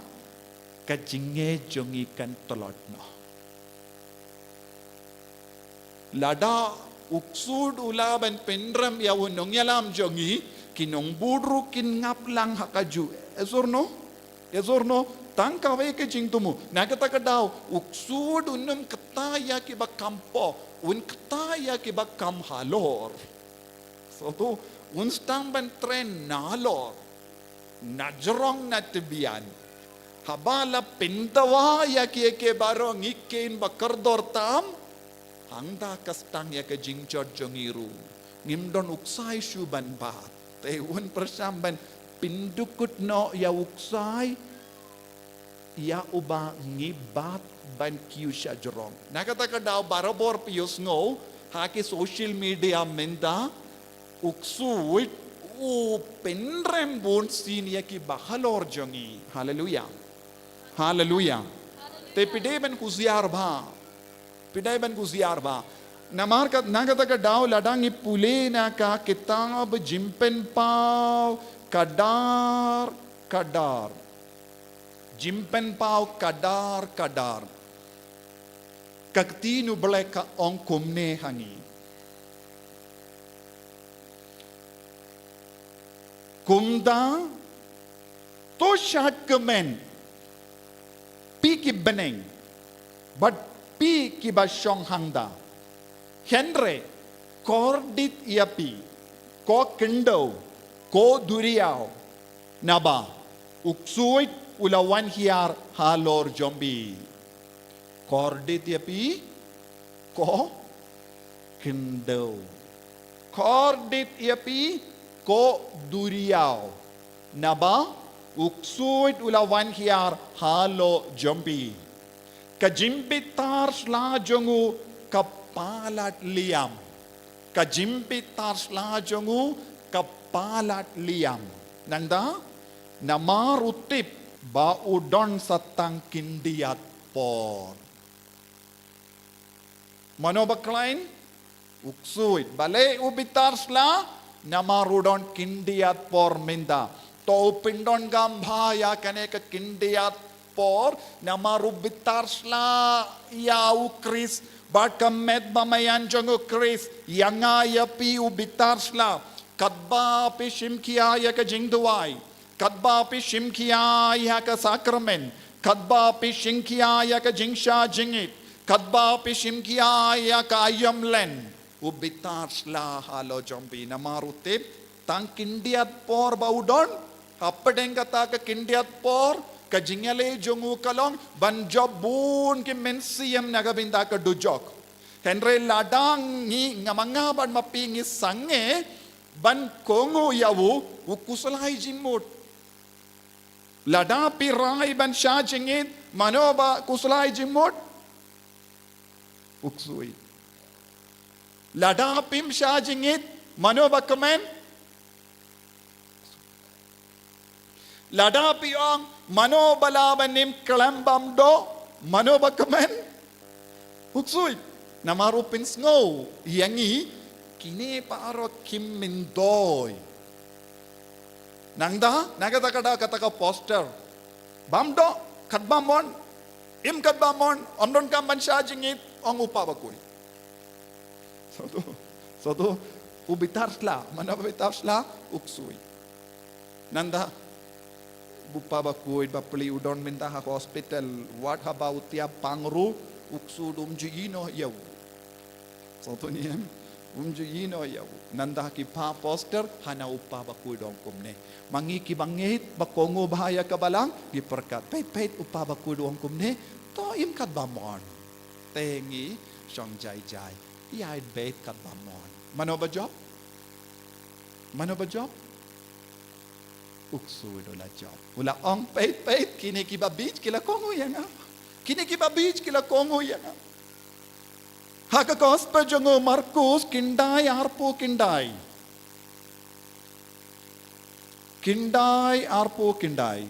kajinge jong ikan tolot no. Lada uksud ulaban pendram ya unong yalam jongi kinong buru kin ngap lang hakaju. Ezorno tangkawe ke jing tumu. Nagata daw uksud unum ketaya ki bakampo un ketaya ki bakam halor. So tu unstang ban tren nalor najrong na tibian. Habala pintawa ya ke barong ikin bakardor tam hangda kastang ya ke jingchot jongiru ngimdon uksay shuban bat te un persamban pindukut no ya uksai ya uba ngibat ban kiu sya jorong. Nakata ka daw barabor pius ngo haki social media menda uksuit u penrembun sinia ki bahalor jongi. Hallelujah. Hallelujah. Te pideban kuziar ba. Pideban kuziar ba. Namar ka nakata ka daw ladang ipule na ka kitab jimpen pau kadar kadar. Jimpen pau kadar kadar. Kaktinu beleka ong kumne hangi. Kumda to shat kemen pi ki beneng but pi ki ba shong hangda. Henry kordit iapi ko kendo ko duriao naba uksuit ulawan hiar halor jombi kordit iapi ko kendo kordit iapi ko duriao naba uksuit ulawan hiar halo jombi kajimbitar sla jongu kapalat liam kajimbitar sla jongu kapalat liam nanda namar utip ba udon satang kindiat por manobaklain uksuit bale ubitar sla namarudon kindiat por minda to pindon gambhaya kane ka kindiat por namarubitar sla yau kris bat kamet bamayan jongo kris yanga yapi ubitar sla kadba pi shimkia ya ka jingduai kadba pi shimkia ya ka sakramen kadba pi shimkia ya ka jingsha jingit kadba pi shimkia ya ka ayamlen ubitar sla halo jombi namarutip tang kindiat por baudon apedeng kata ka kindiat por ka jingale jongu kalong ban jobun ki mensiam nagabinda ka dujok henre ladang ni ngamanga ban mapingi sange ban kongo yawu ukusulai jimut lada pirai ban sha jingit manoba kusulai jimut uksui lada pim sha jingit manoba kemen lada piong manobala banim kelambam do manoba kemen uksui namaru pinsngo yangi kini paro kim mindoy nangda nagata kata poster bamdo katbamon im katbamon ondon kam bansha jingit ong upabakui so ubitar sla manoba bitar sla uksui nanda bupabakui bapli udon minta ha hospital what about tiap pangru uksudum jino yau so ni umjuyino yau nanda ki pa poster hana upabakui dong kumne mangi ki bangit bakongo bahaya kabalang gi perkat pet upabakui dong kumne to im kat bamon tengi song jai yai bet kat bamon manoba job uksu dola job ula ong pet kini ki babich kila kongo yang kini ki babich kila kongo yang haka gospel jongo Markus kindai arpo kindai arpo kindai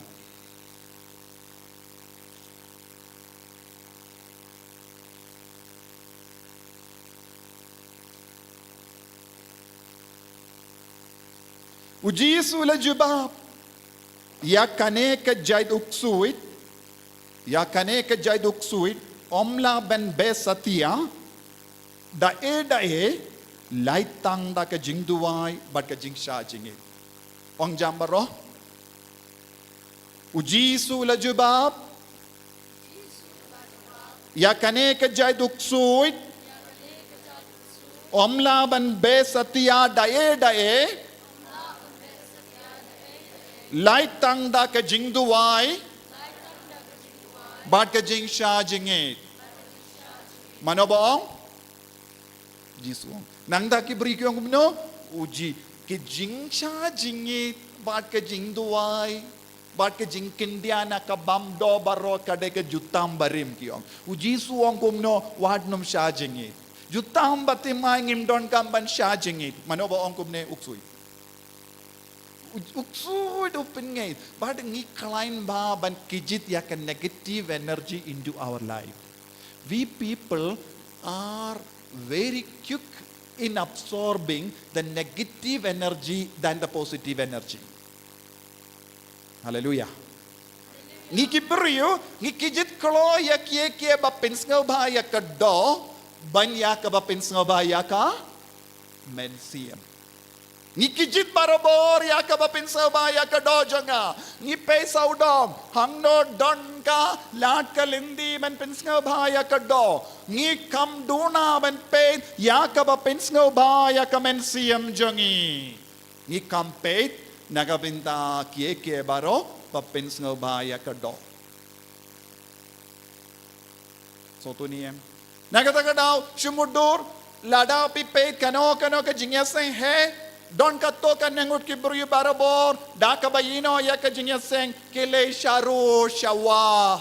uji sula jubab ya kane ke jaid uksuit omla ben besatia dae laitang da ka jingduai bat ka jingsha jingi ong jambaro uji sula jubab ya kane ke jaid uksuit omla ben besatia dae laitang da ka jingduai bat ka jingsha jingi manobong jisuang nang da ki beri kyong no uji ki jingsha jingit Bat ke jing duai. Bat ke jing kindiana ka bam do baro kade ke jutam barim kiong. Uji suong kumno wad nom sha jingit. Jutam batimai ngim don kam ban sha jingit. Mano ba ong kumne uksui. Uksui open ngay. But ngi klein ba ban kijit ya kan negative energy into our life. We people are very quick in absorbing the negative energy than the positive energy. Hallelujah. Ngi kibriyo, ngi kijit klo ya kie ba pinsngaw ba ya ka do, ban ya ka ba pinsngaw ba ya ka mensiam. Ngi kijit barabor ya ka ba pinsngaw ba ya ka do janga. Ngi pesaw dom, hangno don ka lat ka lindi man pinsngaw ba ya ka do. Ngi kam duna ban pe ya ka ba pinsngaw ba ya ka mensiam jangi. Ngi kam pe nagabinta kie baro papins nga baya ka do. So to niyem. Nagataga daw sumudur lada pipet kano ka jingyaseng he don ka to ka nangut ki bruyo barabor da ka bayino ya ka jingyaseng kile sharu shawa.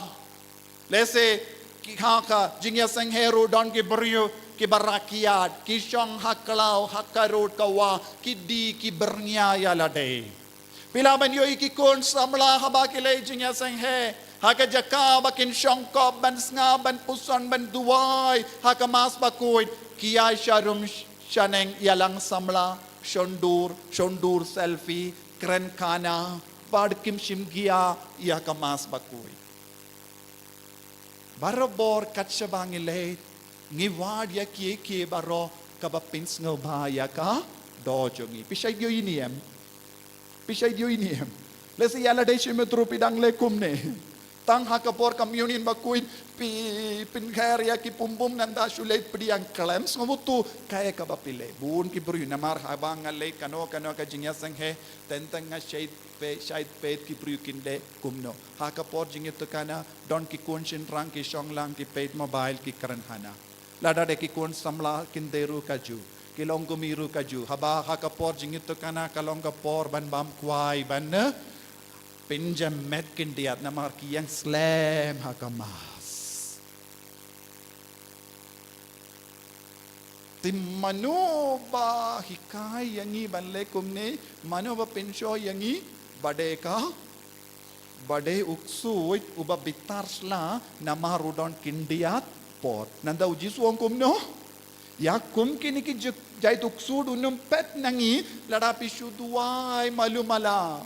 Lese ki ka jingyaseng heru don ki bruyo ki barakiat, ki syong haklaw, hakarut kawa, ki di ki bernyaya lade. Pilaban yo ikikun samla haba kilay jinya sang he, haka jaka bakin syong kop ban snga ban puson ban duway, haka mas bakuit, kiyay syarum syaneng yalang samla, shondur selfie, kren kana, badkim shimgia, iya ka mas bakuit. Barabor katsabangilay, ngiwad ya kie baro kabapins nga bahaya ka dojongi pisay dio iniem lesi yala day simetro pidang lekum ne tang hakapor communion bakuin pin khair ya ki pumbum nanda sulet pediang clams ngobutu kaya kabapile bun ki bru namar habang ngale kano ka jingya sanghe tentang nga shade pe ki bru kinde kumno hakapor jingit kana don ki kunshin rang ki shonglang ki pet mobile ki karan hana lada de ki kun samla kinderu kaju kilong gumiru kaju haba hakapor jingit kana kalong kapor ban bam kwai ban pinjam met kindiat namar ki yang slam hakamas tim manu ba hikai yangi ban lekum ne manu ba pinsho yangi bade uksuit uba bitarsla namar udon kindiat pot nanda uji suong kumno ya kum kini ki jai tuksud unum pet nangi lada pisu duai malumala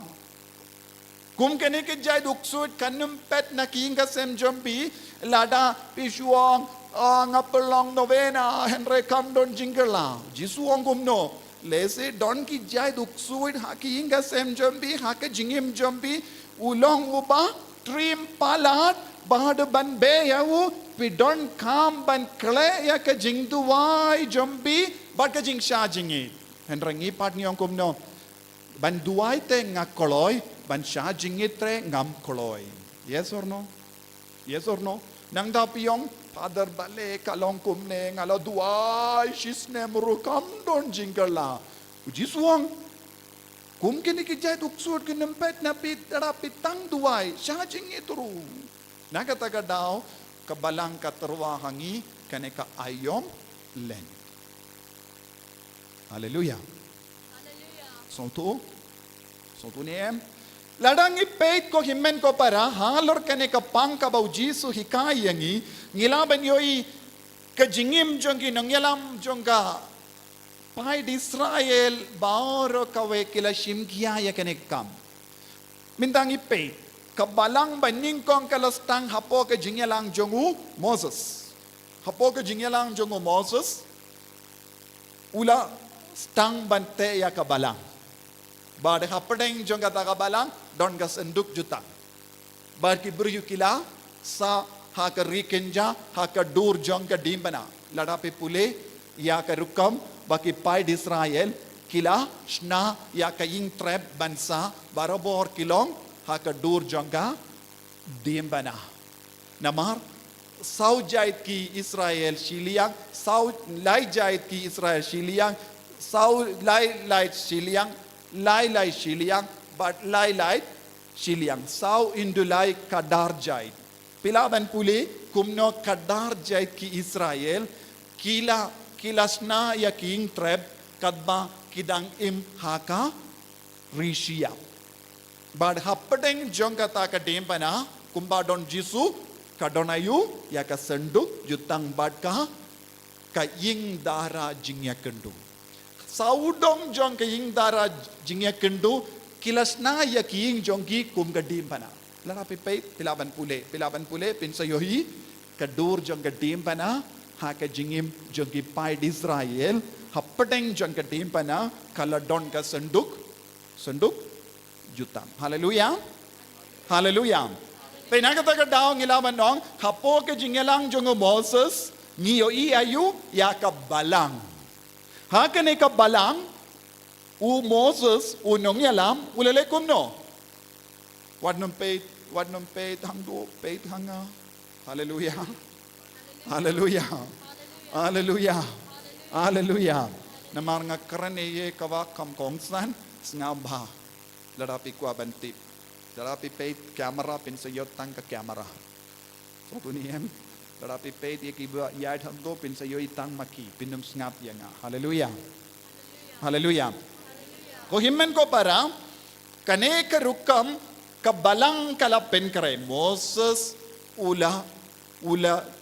kum kini ki jai tuksud kanum pet naking ka sem jombi lada pisuang ngapelong novena henry kam don jingala ji suong kumno lese don ki jai tuksud haking ka sem jombi haka jingim jombi ulong uba trim palat bahad ban be yawu pidon kam ban kle ya ka jing duai jombi bat ka jing sha jingi henrangi pat niong kumno ban duai te ngakoloy ban sha jingi tre ngam koloy yes or no nang da piong father bale kalong kumne ngalo duai shisne murukam don jingala uji suang kum kini ki jai tuksud ki nempet na pitang duai sha jingi turu nakataga daw kabalang katerwahangi kaneka ayom len. Hallelujah. So tu niem. Ladang ipeit ko himen ko para halor kaneka pangka bau Jisu hikai yangi ngilaban yoi kajingim jongi nangyalam jonga pai di Israel bauro kawe kila shimgia ya kanekam. Mintang ipeit kabalang baning kong kalastang hapo ke jingyalang jongu Moses ula stang bante ya kabalang bade hapadeng jonga ta kabalang don gas enduk jutang bar ki buryu kila sa ha ka rikenja ha ka dur jong ka dimbana lada pe pule ya ka rukam baki pai di Israel kila shna ya ka ying trap bansa barabor kilong haka dur jongga diembana namar sau jait ki Israel shiliang sau lai jait ki Israel shiliang sau lai shiliang but lai siliang sau indulai kadar jait. Pilaban puli kumno kadar jait ki Israel kilasna ya king treb kadba kidang im haka rishia. But happening jongkata ka dempana kumba don jisu kadonayu ya ka senduk jutang bad ka ying dara jingya kendu. Saudong jong ka ying dara jingya kendu kilasna ya king jongki kum ka dempana. Lara pipay pilaban pule pinsayohi kadur jong ka dempana ha ka jingim jongki pai Israel happening jong ka dempana kaladon ka senduk jutang. Hallelujah. Hallelujah. Pinakataga daw ngilaban nong hapo ke jingelang jongo Moses ngiyo ayu ya kabalang. Hakane kabalang u Moses unong yalam ulale kumno. Wadnom peit hangdo peit hanga. Hallelujah. Hallelujah. Hallelujah. Hallelujah. Namar nga karane kawak kam kongsan snabha. Larapi ko abantip. Larapi peit kamera pinsayot tang ka kamera. So buniem larapi peit ikiba yad hangdo pinsayo itang maki pinum snap ya nga. Hallelujah. Hallelujah. Ko himmen ko para kane ka rukam kabalang kalapin kare Moses ula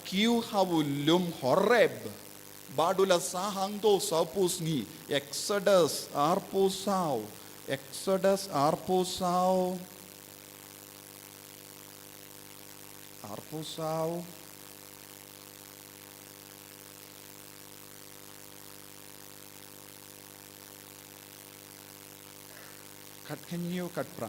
kiu hawulum horeb badula sahang do sapusngi Exodus arpusaw kat kenyu kat pra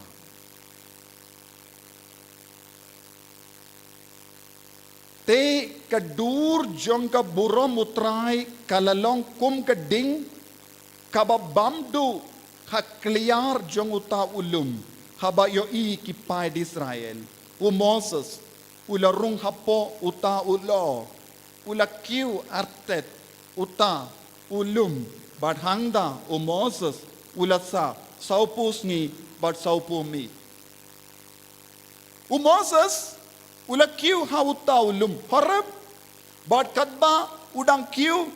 te kadur jong ka burom utrai kalalong kum kading kababamdu hakliar jong uta ulum haba yo ki pai di Israel u Moses ula rung hapo uta ulo ula kiu artet uta ulum bad hangda u Moses ula sa saupus ni bad saupu mi u Moses ula kiu ha uta ulum harap bad kadba udang kiu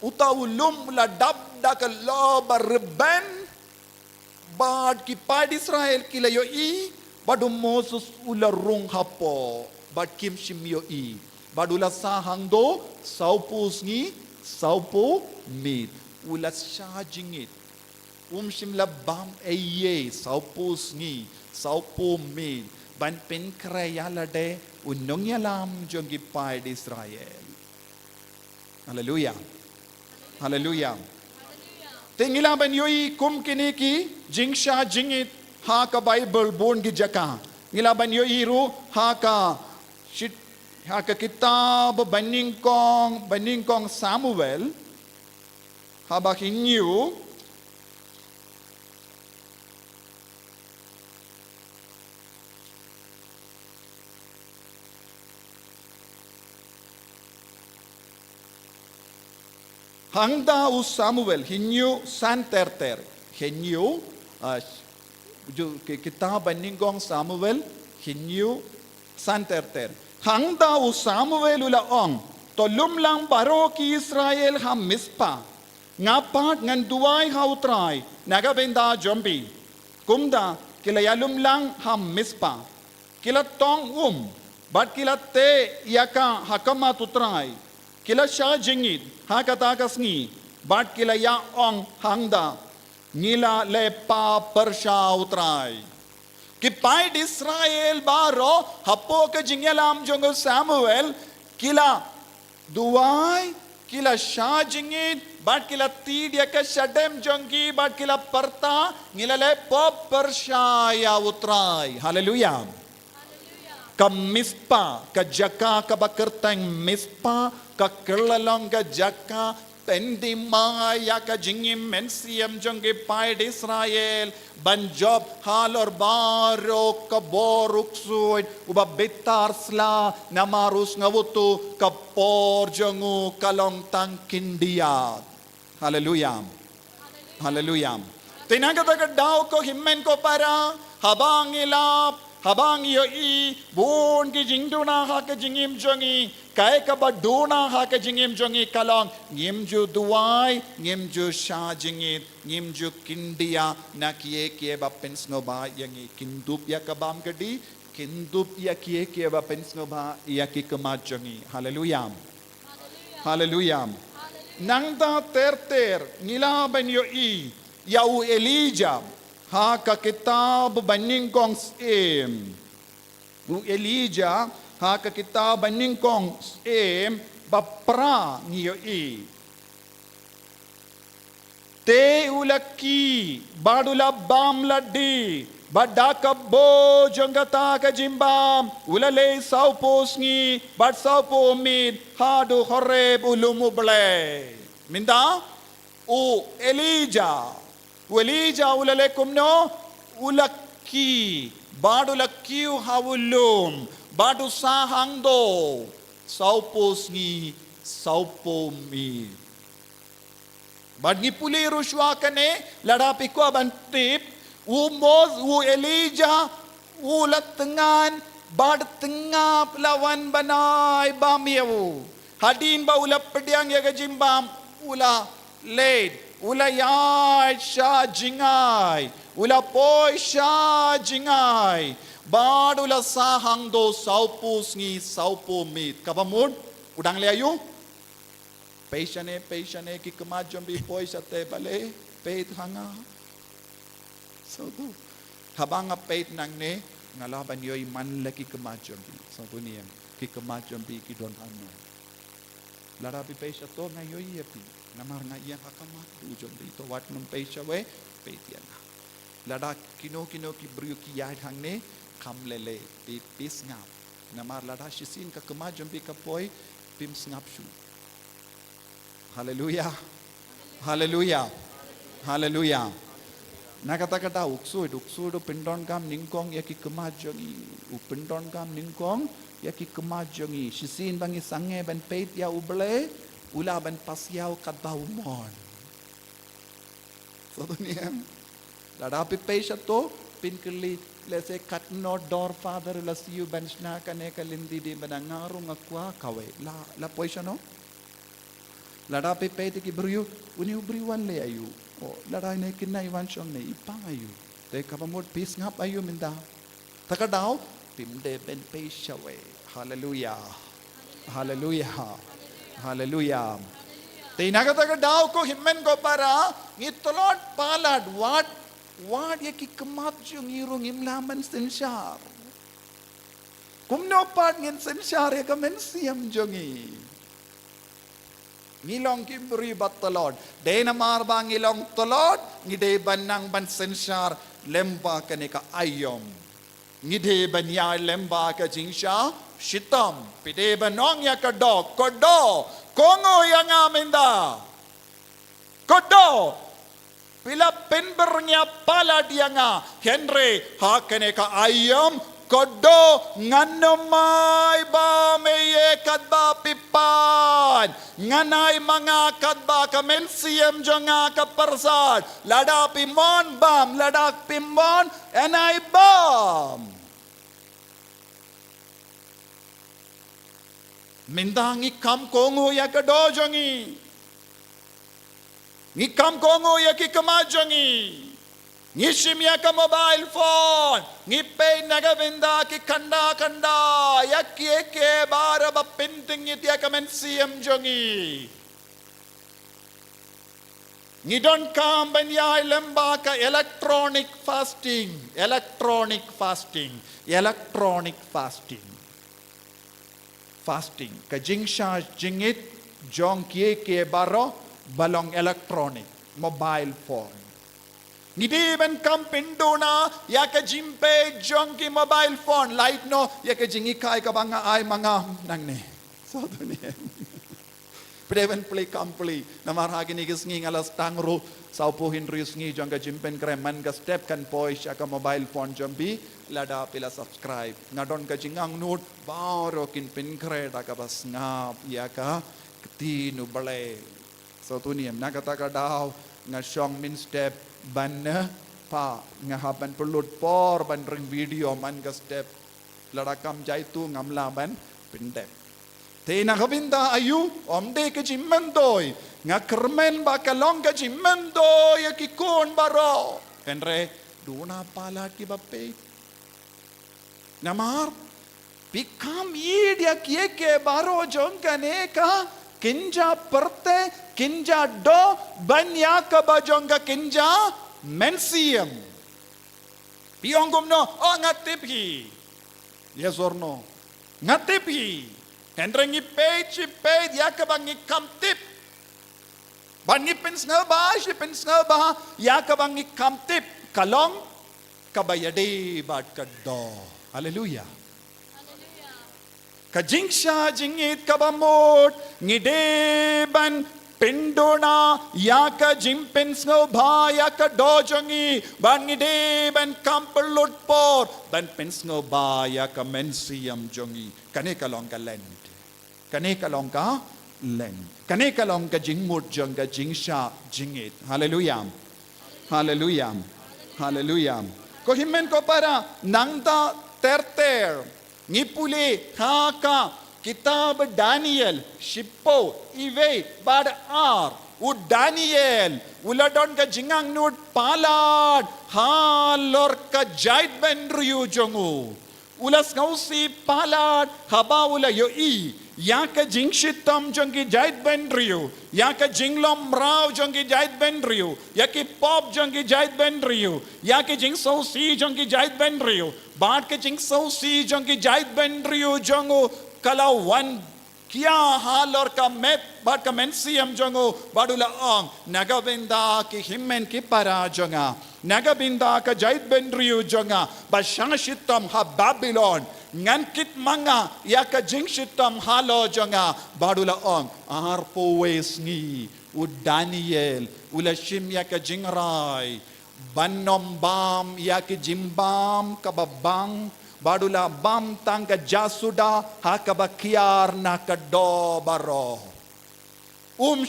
uta ulum ula dab dakalo barben bad ki pai Israel kilayo bad Moses ula rung hapo bad kim shimyo bad ula sahang do saupus ni saupo mit ula shajingit shimla bam eye saupus ni saupo mit ban pen kraya lade unong yalam jong ki pai Israel. Hallelujah. Hallelujah. Tingilaban yoi kum kiniki jingsha jingit ha ka Bible bon gi jaka. Ngilaban yoi ru ha ka kitab baning kong Samuel habakin yu hangda u Samuel hinyu san terter hinyu kitab baningong Samuel hinyu san terter hangda u Samuel ulaong tolum lang baro ki Israel ham mispa ngapat ngan duai hautrai nagabenda jombi kumda kilayalum lang ham mispa kilatong bat kilate yaka hakama tutrai kila sha jingit hakatakas ngi bat kila ya ong hangda ngila lepa persha utrai kipai Israel baro hapo ke jingelam jongo Samuel kila duai kila sha jingit bat kila tid ya ka shadem jongi bat kila parta ngila lepa persha ya utrai. Hallelujah. Ka mispa ka jaka ka bakertang mispa ka kerlalong ka jaka pendi maya ka jingim mensiam jongge pai Israel banjob halor baro ka boruk suid uba betar sla namarus ngawutu ka por jongu kalong tang kindiat. Hallelujah. Hallelujah. Tinagataga daw ko himmen ko para habang ilap, habang iyo buon ki jingduna ha ka jingim jongi, kay ka ba duna ha ka jingim jongi kalong, ngimju duway, ngimju sha jingit, ngimju kindia na kiye ba pensno ba yangi kindup ya kabam gadi, kindup ya kiye ba pensno ba ya ki kamajongi. Hallelujah. Hallelujah. Nangda ter nilaban yo yau Elijah ha ka kitab baning kong u Elijah ha ka kitab baning kong bapra niyo te ulaki badula bam laddi badda kabbo jongata ka jimbam ulale saupos ngi bad saupo mid hadu horeb ulumuble minda u Elijah ulale kumno ulaki badu lakiu hawulum badu sahangdo saupos ngi saupo mid bad ngi puliru shwakane ladapi ko abantip u Elijah ulatengan bad tengap lawan banai bamiu hadin ba ulap pediang ya gajimbam ula led ula yai sha jingai ula poi sha jingai bad ula sahang do saupus ngi saupo mit kabamud udang le ayu patiane ki kemajom bi poi sate bale peit hanga so tu habang apait nang ne ngalaban yoy man laki kemajom so tu ni ki kemajom bi ki don anu larabi peisa to na yoy yapi namar nga iya hakamat ujom bi to wat num peisa we peitian lada kino ki brio ki yad hang ne kamlele bi pis ngap namar lada shisin ka kemajom bi ka poi pim ngap shu hallelujah hallelujah hallelujah nakata uksud pindon kam ningkong yaki kemajongi upindon kam ningkong yaki kemajongi shisin bangi sange ban peit ya uble ula ban pasyau kat baumon so dunia ladapi peisa to pinkeli lese kat no dor father lasiu ban sna kane kalindi di banangaru ngakwa kawe la poisa no ladapi peit ki briu uni ubriwan le ayu oh ladai ne kinai wan chong ne ipang ayu te kapamot pis ngap ayu minda takadaw pimde ben peisa we hallelujah hallelujah hallelujah te nagatagadaw ko himmen ko para ngitolot palad what ye ki kamat yung irong imlaman sensyar kumno pat ngin sensyar ye kamen siyam jongi ngilong kimbri batalod de namar bang ngilong tolod ngide banang ban sensyar lemba kanika ayom ngide banya lemba ka jingsha shitam pide banong ya kodo kongo yang aminda kodo pila penbernya pala dia nga Henry ha kanika ayom kodo nganomay ba meye kadba pipan nganay mga kadba kamensiyem jonga kaparsad lada pimon bam ladak pimon enay bam mindangi kam kongo ya kado jongi ngikam kongo ya kikamajongi ngishimya ka mobile phone ngipay nagabinda ki kanda yakyeke bara ba pinting itya ka men siyam jongi ngidon kam banya lemba ka electronic fasting ka jingsha jingit jong kyeke baro balong electronic mobile phone Ngidi ben kampindo na yaka jimpe jonki mobile phone light no yaka jingi kai ka banga ay mga nangne. So dunia. Preven play kampli namarhagi ni gisngi ngalas tangro saupo hinrius ngi jonga jimpen kreman ka step kan poi shaka mobile phone jombi lada pila subscribe ngadon ka jingang nut baro kin pin kre da ka bas ngap yaka tinu bale. So dunia nakata ka daw nga shong min step ban pa ngahaban pelut por ban ring video man ka step ladakam jaitu ngamla ban pindep te na kabinda ayu omde ke jimmendoi nga kermen ba kalong ka jimmendoi ki kon baroendre duna pala ki bape namar pikam yedia kieke baro jongane ka kinja perte kinja do banya ka bajonga kinja mensium piongum no oh ngatipi yes or no ngatipi hendrengi page ya ka bangi kamtip bangi pins ba ya ka bangi kamtip kalong kabayade bat kaddo hallelujah kajingsha jingit kabamot ngideban pindona yaka jimpens no bha yaka dojongi ban ngideban kampelot por ban pens no ba yaka mensiam jongi kane kalong ka lend kane kalong ka lend kane kalong ka jingmut jonga jingsha jingit hallelujah hallelujah hallelujah ko himmen ko para nangda terter ngipuli haka kitab Daniel shippo ive bad ar u Daniel uladon ka jingang nut palad halor ka jait ben ryu jongu ulas ngausi palad haba ula yo i yaka jingshitam jongi jait ben ryu yaka jinglom rao jongi jait ben ryu yaki pop jongi jait ben ryu yaki jingso si jongi jait ben ryu bad ke jingso si jongi jait ben ryu jongu kalau wan kia halor ka met bad ka mensiam jongu badula ong nagabinda ki himmen ki para jonga nagabinda ka jait ben ryu jonga bashashitam ha Babylon ngan kit manga ya ka jingshitam halo jonga badula ong arpo wes ngi u Daniel ula shim ya ka jingrai banom bam ya ki jimbam kababang badula bam tangka jasuda hakabakiar nakado baro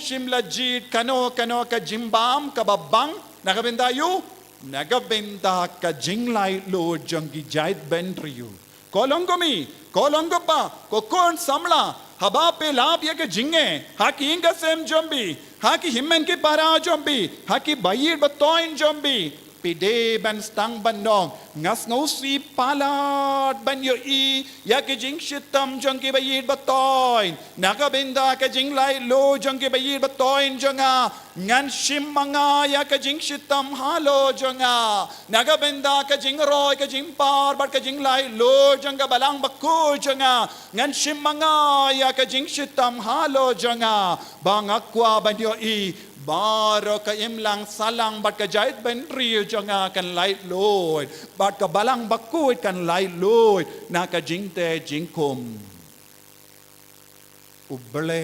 shimla jit kano ka jimbam kababang nagabenda yu nagabenda ka jinglai lo jongi jait bendriyu kolongo pa kokon samla haba pe lab ye ke jinge haki inga sem jombi haki himmen ki para jombi haki bayir batoin jombi pide ban stang bandong ngas ngausi palat ban yo i ya ke jing shitam jong ki bayir batoin naga benda ke jing lai lo jong ki bayir batoin jonga ngan shim manga ya ke jing shitam halo jonga naga benda ke jing roy ke jing par bat ke jing lai lo jonga balang bakku jonga ngan shim manga ya ke jing shitam halo jonga bang akwa ban yo i baro ka imlang salang bat ka jait ben riu jonga kan light load bat ka balang bakut kan light load na ka jingte jingkum uble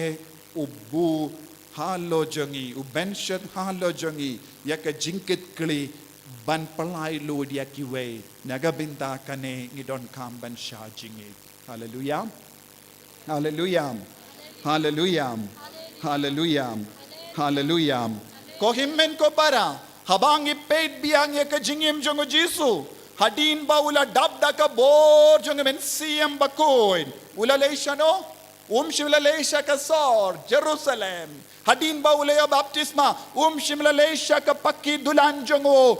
ubu halo jongi ubenshat halo jongi ya ka jingkit kli ban palai load ya kiwe naga binta kane ngidon kam ban sha jingi hallelujah hallelujah hallelujah hallelujah hallelujah ko himmen ko para habang ipet biang ye ka jingim jongo jisu hadin ba ula dabda ka bor jongo men siam bakoin ula leisha no shimla leisha ka sor Jerusalem hadin ba ula ya baptisma shimla leisha ka pakki dulan jongo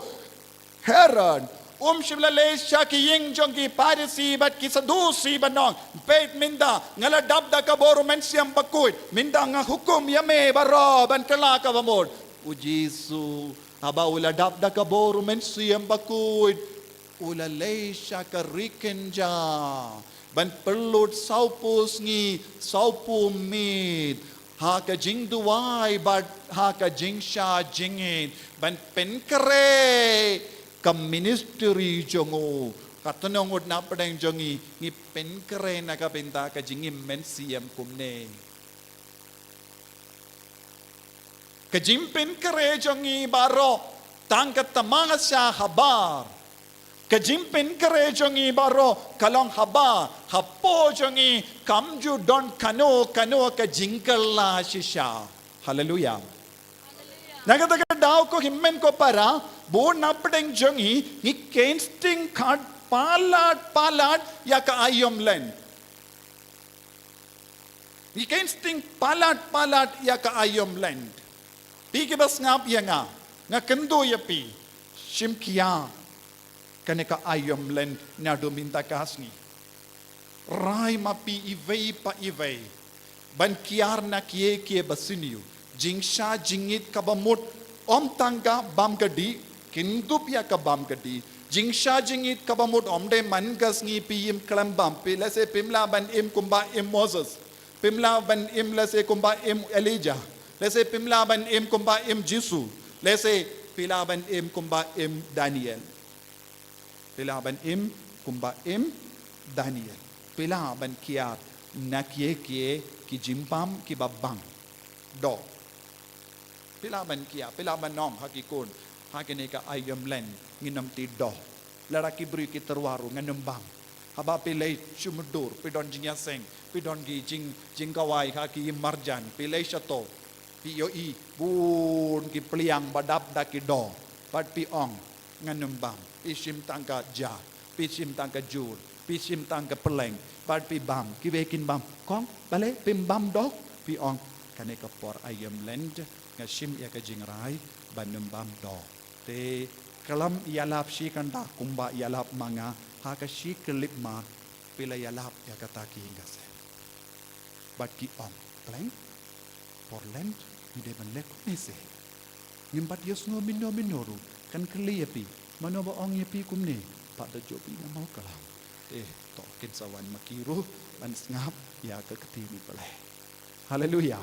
Herod shimla leisha ki ying jongi parisi bat ki sadusi banong pet minda ngala dabda ka boru men siam bakoin minda nga hukum yame baro ban kala ka bamod u Jisu haba ula dabda ka boru men siam bakoin ula leisha ka rikenja ban perlut saupus ngi saupu mit ha ka jing duwai bat ha ka jing sha jingin ban penkre ka ministry jongo katanong na padang jongi ni penkre na ka benta ka jingim mensiam kumne ka jim penkre jongi baro tangkat tamanga sa habar ka jim penkre jongi baro kalong haba hapo jongi kamju don kano ka jingkala shisha hallelujah nagataka daw ko himmen ko para bon napdeng jongi ni kensting card palat ya ka ayom len. Ni kensting palat ya ka ayom len. Piki bas ngap ya nga kendo ya pi shimkia kaneka ayom len na dominta kasni. Rai mapi ivei pa ivei. Ban kiar na kie basiniu. Jingsha jingit kabamut om tangga bam gadi kindup ya ka bam gadi. Jingsha jingit kabamut om de mangas ngi piyim klambam pi lase pimla ban im kumba im Moses. Pimla ban im lase kumba im Elijah. Lase pimla ban im kumba im Jisu. Lase pila ban im kumba im Daniel. Pila ban im kumba im Daniel. Pila ban kiar na kie ki jimpam ki babang do pila ban nom hakikun hakineka ayam len nginam ti do laraki bri ki terwaru nganam bang haba pilai sumudur pidon jingya seng pidon gi jing kawai haki marjan pilai shato pi yoi bun ki pliang badap da ki do pat pi ong nganam bang isim tangka ja pisim tangka jur pisim tangka peleng pat pi bam ki vekin bam kong bale pim bam do pi ong kaneka por ayam lend ngashim ya ka jingrai banum bam do te kalam yalap shi kanda kumba yalap manga haka shi kelip ma pila yalap ya kata ki ngase bat ki ong pleng por lend ide ban lek nese ngimbat yesno minoru kan kli yapi mano ba ong yapi kumne pada jobi na mau kalam tokin sawan makiru ban ngap ya ke ketimi pale haleluya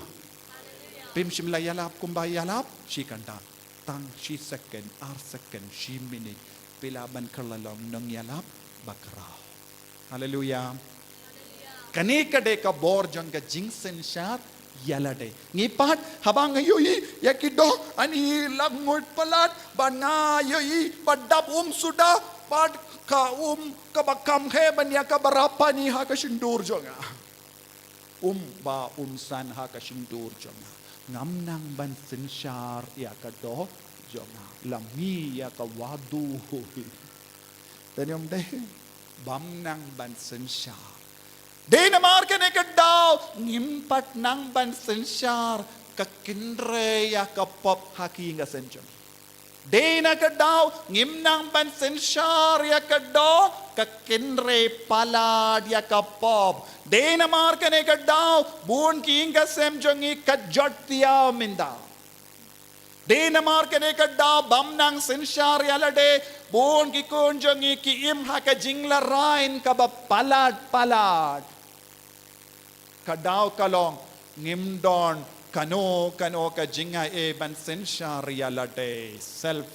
pim shimla yalap kumba yalap shi kanda tang shi second ar second shi minute pila ban kalalom nang yalap bakra haleluya kanika de ka bor jong ka jingsen shat yalade ngipat habang yoyi yakido ani langut palat bana yoyi padap sudah pad ka kabakam he banya kabarapa ni ha ka sindur jonga ba san ha ka sindur jonga ngam nang ban sensyar ya ka do jonga lami ya ka wadu tanyom de bam nang ban sensyar de na mar ka ne ka daw ngimpat nang ban sensyar ka kinre ya ka pop haki nga senjon Dena kadaw ngimnang ban sensyar ya kadaw kakinre palad ya kapop. Dena markane kadaw bun kinga semjongi kajotya minda. Dena markane kadaw bamnang sensyar ya lade bun ki kunjongi ki imha ka jingla rain ka palad. Kadaw kalong ngimdon kano ka jinga ban sensyar yalade self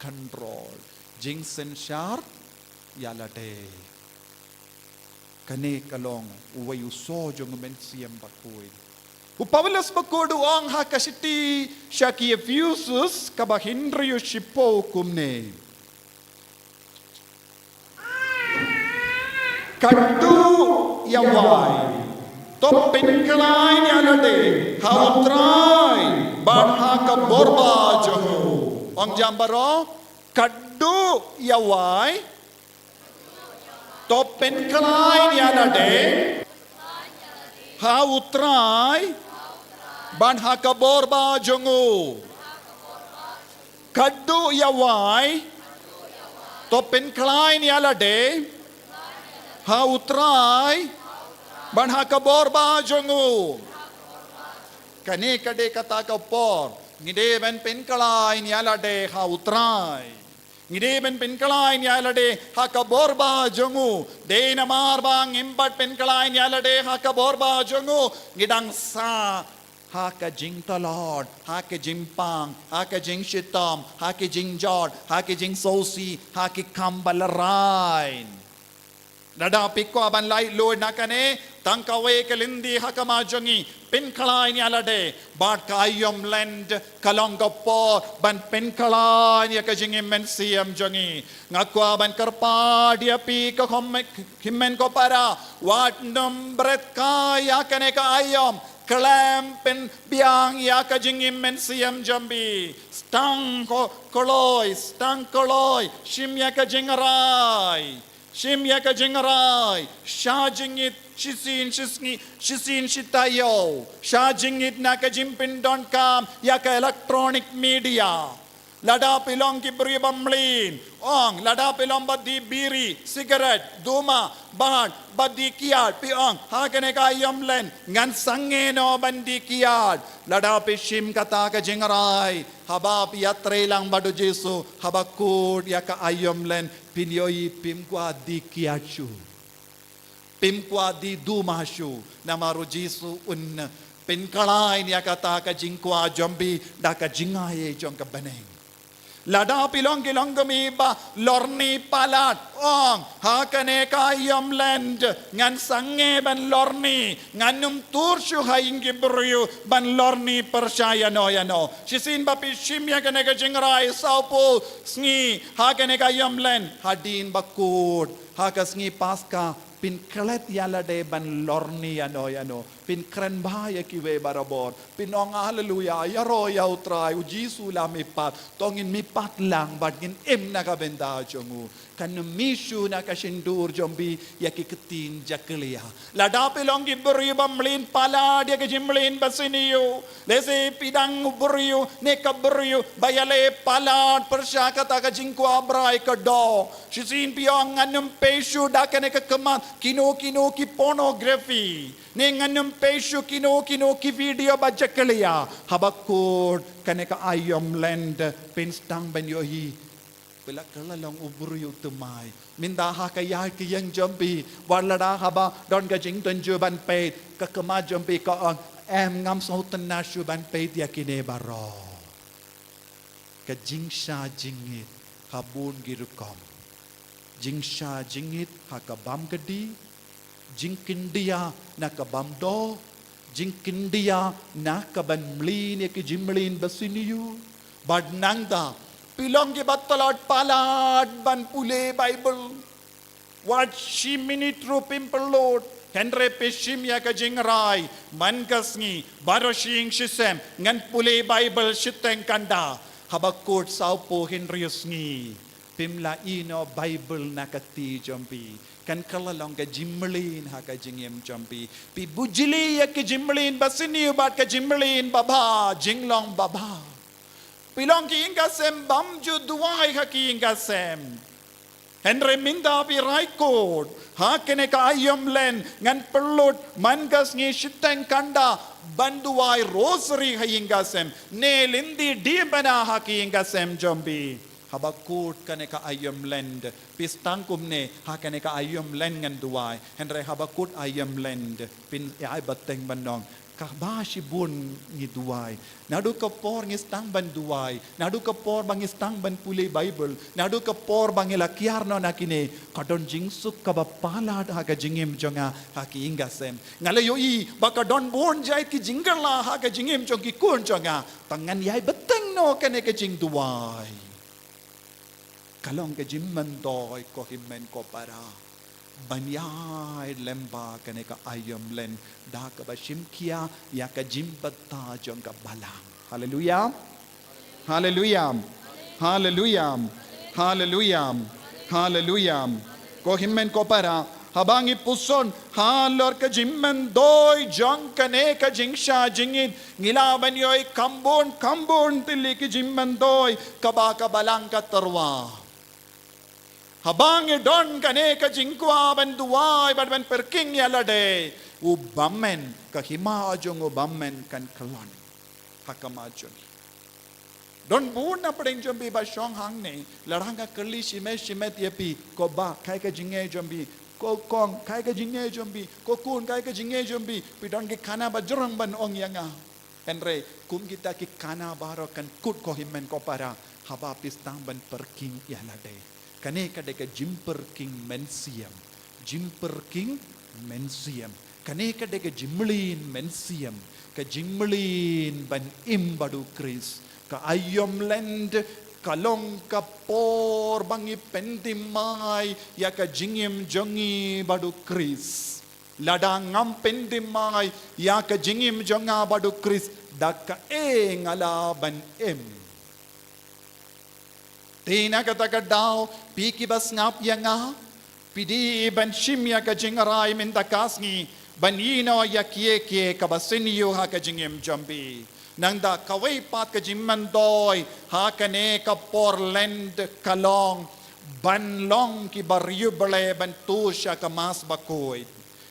control jing sensyar yalade kane kalong uwayu so jong men siyam bakuy Pawulos bakudu ang hakasiti shaki Ephesus kabahindriyo shipo kumne kadu yawai Topin kelai ni alade, hautrai, barha ka borba joho. Ang jambaro, kadu yawai. Topin kelai ni alade, hautrai, barha ka borba joho. Kadu yawai. Topin kelai ni alade, hautrai. Banha ka borba jongu kane kade kata ka por ngide ben penkalai ni alade ha utrai ngide ben penkalai ni alade ha ka borba jongu de na marbang imbat penkalai ni alade ha ka borba jongu ngidang sa ha ka jing talod ha ka jimpang ha ka jing shitam ha ka jing jod ha ka jing sosi ha ki kambalarai Nada pikko aban lai load nakane tangkawe kalindi hakama jongi penkalai ni alade bat kayom land kalonggapo ban penkalai ni kajing mensiam jongi ngakwa ban karpa dia pi ka himmen ko para wat numbret kaya kane ka ayom Kelam pen biang ya ka jingim men siam jambi. Stang koloi, shim ya ka jingarai. Shim ya ka jingarai. Sha jingit shisin shitayo. Sha jingit na ka jimpin don kam ya ka electronic media. Lada pilong ki beri bamlin. Ong, lada pilong badi biri, sigaret, duma, bahan, badi kiat, piong, hakane ka yamlen, ngan sange no bandi kiat. Lada pishim kata ka jingarai, haba piyatre lang badu Jesu, haba kud ya ka ayamlen, pinyoi pimkwa di kiatshu. Pimkwa di dumashu, namaru Jesu un, pinkalay niya kata ka jingkwa jombi, da ka jingaye jong ka baneng. Lada pilong kilong gumiba lorni palat ong hakane kayam land ngan sange ban lorni nganum turshu haing gibryu ban lorni percaya no shisin bapi shimya kane ka jingrai saupo sngi hakane kayam land hadin bakut hakas ngi paska pin kelet yalade ban lorni pin kren bahaya kiwe barabor pin ong haleluya yaro yautrai ujisu la mipat tongin mipat lang bagin na ka benda jongu kan mishu na ka shindur jombi yakiketin jaklia lada pilong gibri bamlin pala dia ke jimlin basiniyo lese pidang buriyo ne kabriyo bayale palat persyakata ka jingku abrai ka do shisin piong anum peshu dakane ka kemat kino ki pornography nenganum peshu kino ki video bajaklia habakod kaneka ayom land pinstang banyohi pela kalalong uburiyo tumai minda hakaya ki yang jambi walada haba don ka jing tunju ban pe ka kema jambi ka em ngam sautan nashu ban pe dia kine baro ka jingsha jingit habun girukom jingsha jingit hakabam gedi jingkindia nakabamdo jingkindia nakaban mlin ki jimlin basiniyu badnangda pilong ki batalad palad ban pule bible what she minute ru pimple lord henre peshim ya ka jingrai mankasngi baroshing shisem ngan pule bible shiteng kanda habakot saupo henriusngi pimla ino bible nakati jombi kan kalalong ka jimlin ha ka jingem jombi pi bujili ya ka jimlin basini bat ka jimlin baba jinglong baba pilong ki ingasem bamju duai ha ki ingasem henre minda pi raikod ha kene ka ayom len ngan perlut mangas ngi shiteng kanda banduai rosary ha ingasem ne lindi dibana ha ki ingasem jombi habakut kane ka ayom land pistang kumne ha kane ka ayom land ngan duai henre habakut ayom land pin ai bateng bandong kabashi bun ngi duai nadu ka por ngi stang ban duai nadu ka por bang stang ban pule bible nadu ka por bang lakiar no nakine kadon jingsuk ka bapala ha ka jingem jonga ha ki ingasem ngalayo i baka don bon jai ki jingala ha ka jingem jong ki kun jonga tangan yai beteng no kane ka jing duai kalong ke jimman doi ko himmen ko para banyai lemba kane ka ayam len da ka bashim kia ya ka jimbata jong ka balang hallelujah hallelujah hallelujah hallelujah hallelujah ko himmen ko para habangi puson halor ka jimman doi jong kane ka jingsha jingin ngilaban yoy kambon tili ki jimman doi kabaka balang ka tarwa habang don kane ka jingkwa ban duai ban perking yalade ubamen ka hima ajong ubamen kan kalon hakama ajong don bun na pring jombi ba shong hang ne laranga kali shime tiapi ko ba kai ka jinge jombi ko kong kai ka jinge jombi ko kun kai ka jinge jombi pidon ki khana ba jorang ban ong yanga henre kum kita ki kana baro kan kut ko himen ko para haba pistang ban perking yalade kane kadeka jimper king mensiam kane kadeka jimlin mensiam ka jimlin ban imbadu kris ka ayom land kalong ka por bangi pendimai ya ka jingem jongi badu kris ladang ngampin dimay ya ka jingim jonga badu Kris daka ngalaban Tina kata daw piki bas ngap ya nga pidi ban shimya ka jingaray mintakasngi banino ya kie ka basinyo ha ka jingim jambi nang da kaway pat ka jimmandoy ha ka ne ka porland kalong banlong ki baryu bale bantu siya ka mas bakoy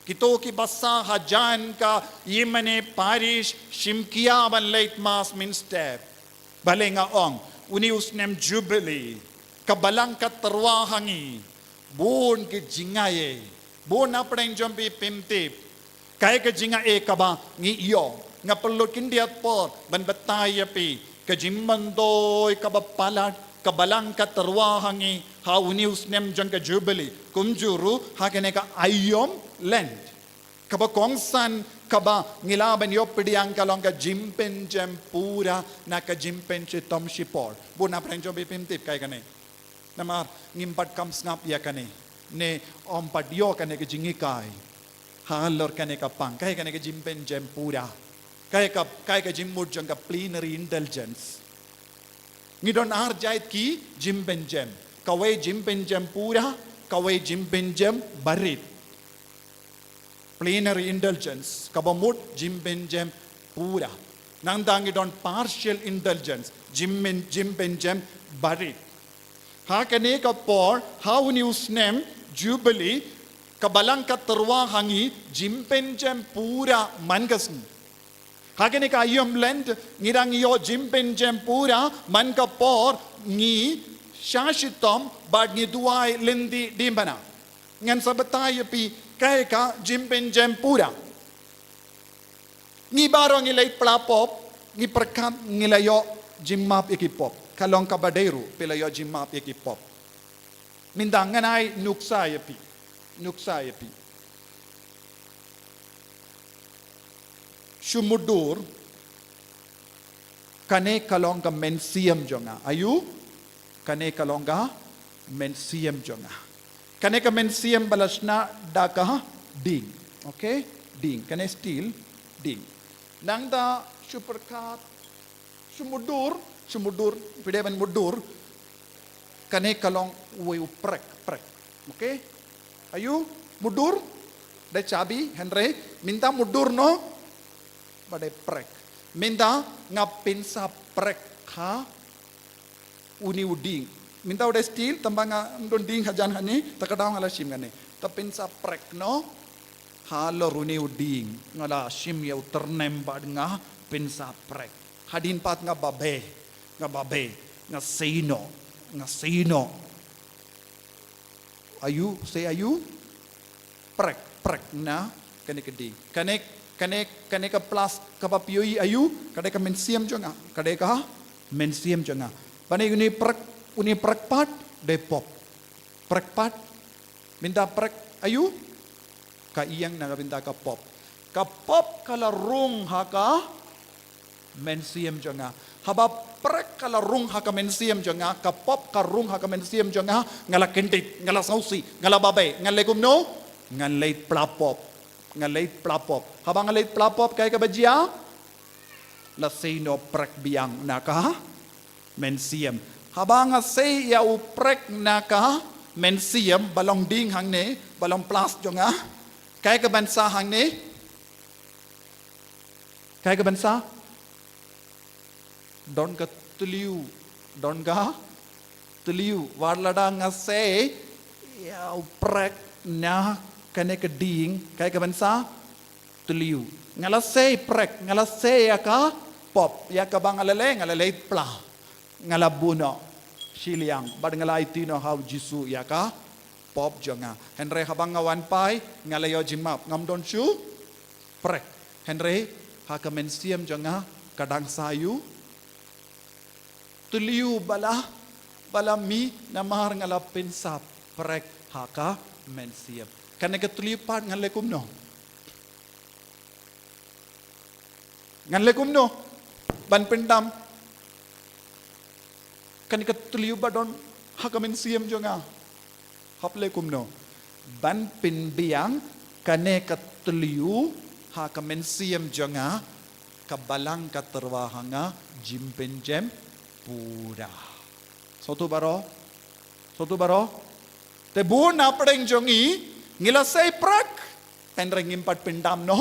kito ki basa hajan ka yimane parish shimkiya ban late mas minstep balenga ong unius nem jubilee kabalang katarwahangi bun ki jingaye bun apeng jombi pimtip kaya ka jinga kaba ngi iyo nga perlu kindiat por ban bataya pi ka jimmandoy kabapalat kabalang katarwahangi ha unius nem jang ka jubilee kumjuru ha kene ka ayom land kaba kongsan kaba ngilaban yo pidiang kalong ka jimpen jam pura na ka jimpen chitom shipor buna prenjo bipimtip kay kane namar ngimpat kam snap ya kane ne ompat yo kane ka jingikai halor kane ka pang kay kane ka jimpen jam pura kay ka jimmud jang ka plenary indulgence ngidon arjait ki jimpen jam kaway jimpen jam pura kaway jimpen jam barit plenary indulgence kabamut jimpen jam pura nang dangi don partial indulgence jimpen jam barit ha kane ka por how news name jubilee kabalang katarwa hangi jimpen jam pura mangasni ha kane ka ayom land ngirang yo jimpen jam pura man ka por ngi shashitom bad ngi duai lendi dimbana ngan sabatay pi kaya ka jimpen jam pura ngi baro ngi lay plapop ngi perkat ngi layo jimmap ikipop kalong kabaderu pilayo jimmap ikipop mindang nganay nuksa yapi Shumudur kane kalong ka mensiam jonga ayu kane kalong ka mensiam jonga kane ka mensiam balasna daka ding okay ding kane steel ding nang da superkat shumudur pideban mudur kane kalong way prek okay ayu mudur da chabi henry minta mudur no badai prek minta ngapin sa prek ha uni uding minta udah steel tambang ndon ding hajan hani takadaw ngala shim ngane tapin sa prek no halor uni uding ngala shim ya uternem bad nga pin sa prek hadin pat nga babe nga sino ayu say ayu prek na kane keding kane ka plus kapapiyoi ayu kade ka mensiam jonga kade ka mensiam jonga pane uni prek pat de pop prek pat minta prek ayu ka iyang na binta ka pop kala rung haka mensiam jonga haba prek kala rung haka mensiam jonga ka pop ka rung haka mensiam jonga ngala kentit ngala sausi ngala babe ngalekum no ngalay plapop habang ngalay plapop kay kabadya lasino prek biang naka mensiam habang say ya uprek naka mensiam balong ding hang ne balong plas jonga kay kabansa hang ne kay kabansa don ka tuliu warlada nga say ya uprek na kane ka ding kay kabansa tuliu ngala say prek ngala say ka pop ya ka bang ngalalay pla ngala buno siliang bad ngala itino how jisu ya ka pop jonga henry habang ngawan pai ngalayo jimap ngamdon shu prek henry ha ka mensiam jonga kadang sayu tuliu bala mi namar ngala pinsa prek ha ka mensiam kane ka tulipat ngan lekum no ban pendam kane ka tuliu badon hakamen siam jonga hap lekum no ban pin biang kane katliu ha kamensiam jonga kabalang katerwahanga jimpenjem pura. Sotu baro te bun apdeng jongi ngilasay prak penreng impat pindam no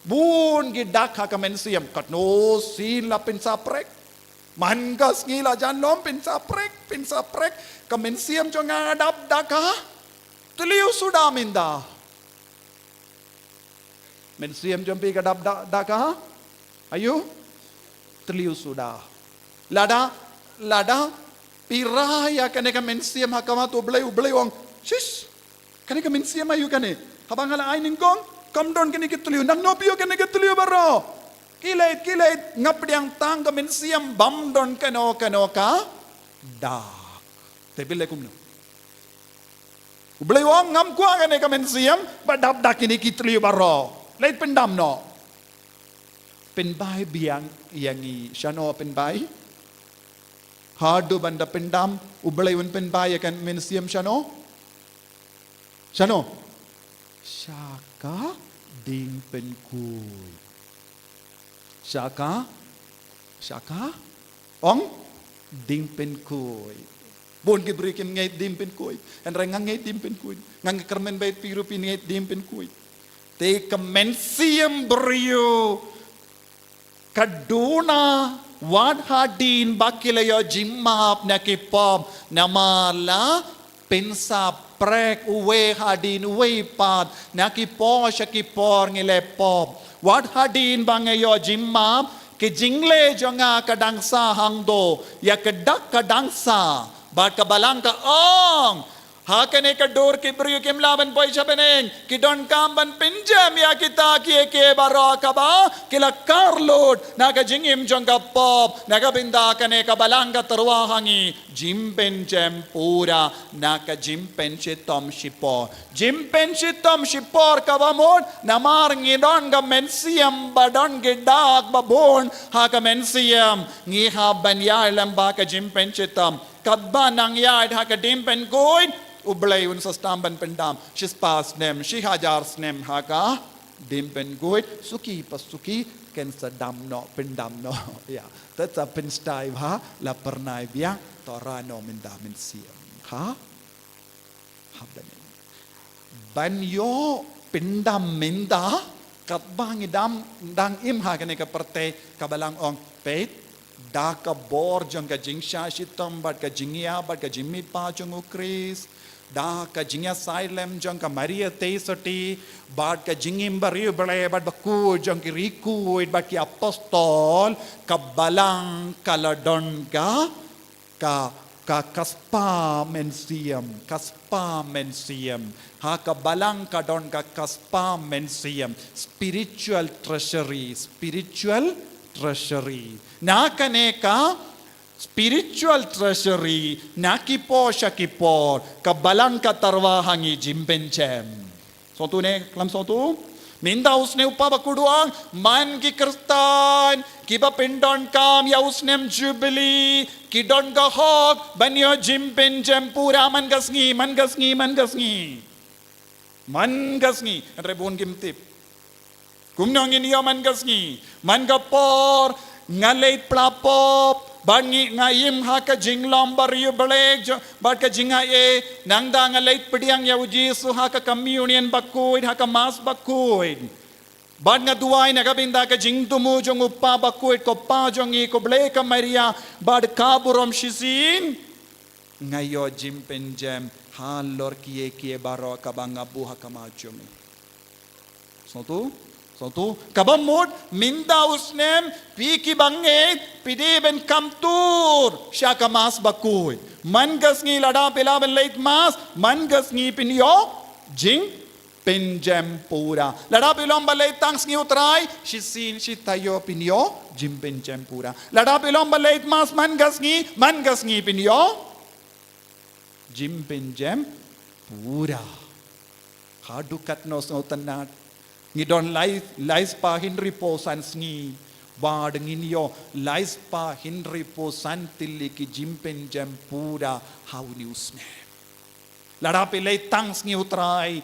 bun gidak ha kamensiam katno sila pinsaprek mangas ngila janom pinsaprek kamensiam jonga adap daka teliu sudah minda mensiam jompi kadap daka ayo teliu sudah lada piraya kane kamensiam hakama tu ublay wang shish kane kamensiam ayu kane habang hala ainin kong kamdon kane kitliu nang nopio kane kitliu baro kilait ngapdiang tang kamensiam bamdon kano ka dak tebile kumno ublay wang ngam kwa kane kamensiam badap dak kine kitliu baro lait pendam no penbai biang yangi shano penbai hadu banda pendam ublay un penbai kan mensiam shano shaka ding penkuy shaka ong ding penkuy bon gibri kim ngay dim penkuy en rengang ngay dim penkuy ngang kermen bait piru pin ngay dim penkuy te kemensiam beriu kaduna wad hadin bakilayo jimap nakipom namala pensa prek uwe hadin uwe pat nakipo shakipor ngilepop wad hadin bangayo jimap ke jingle jonga kadangsa hangdo ya kedak kadangsa bat kabalang ka ong hakane ka dor ke brio kem laban boy chabeneng ki don kamban pinjam ya kita ke baro kaba kila karlod naga jingim jonga pop naga binda kane ka balanga terwahangi jimpen jem pura naga jimpen chitom shipor kabamon namar ngidon ga mensiam badon gedak babon ha ka mensiam ngi ha banyar lamba ka jimpen chitom kadba nang yard ha ka dimpen goid ublay un sa stamban pendam shispas nem shihajar snem haka dimpen goit suki pasuki ken sa damno pendam no ya tetap penstai ha la pernai biang torano mendamen siam ha habane banyo pendam menda katbang idam dang im ha kane ka parte kabalang ong peit da ka bor jong ka jingsha shitam bat ka jingia bat ka jimmi pa jong ukris da ka jingya silem jong ka maria teisoti bad ka jingim bariu bale bad baku jong ki riku bad ki apostol ka balang kaladon ka kaspa mensiam ha ka balang ka don ka kaspa mensiam spiritual treasury na kaneka spiritual treasury nakipo shakipor kabalang katarwahangi jimpenchem sotu ne klam sotu minda usne upabakuduang man ki kristan kiba pindon kam ya usnem jubilee kidon ga hok banyo jimpenchem pura man gasngi rebon gimtip kumnong iniyo man gasngi man gapor ngalait plapop bangi ngayim haka jinglom bariu beleg barka jinga e nangda ngalait pediang ya uji su haka communion bakuid haka mas bakuid bad nga duai na gabinda ka jingtumu jong uppa bakuid ko pa jong i ko ble ka maria bad kaburom shisin ngayo jimpenjem halor kie baro kabanga buha kamajumi sotu kabamod minda usnem piki banget pideben kamtur syaka mas bakuy mangas ngi lada pelaben late mas mangas ngi pinyo jing penjem pura lada pilom balay tangs ngi utray shisin shitayo pinyo jim penjem pura lada pilom balay mas mangas ngi pinyo jim penjem pura hadukat nos notanat ngidon lais pa hinri po sansngi bad nginyo lais pa hinri po santili ki jimpen jam pura hauni usne lada pe lay tangs ngi utray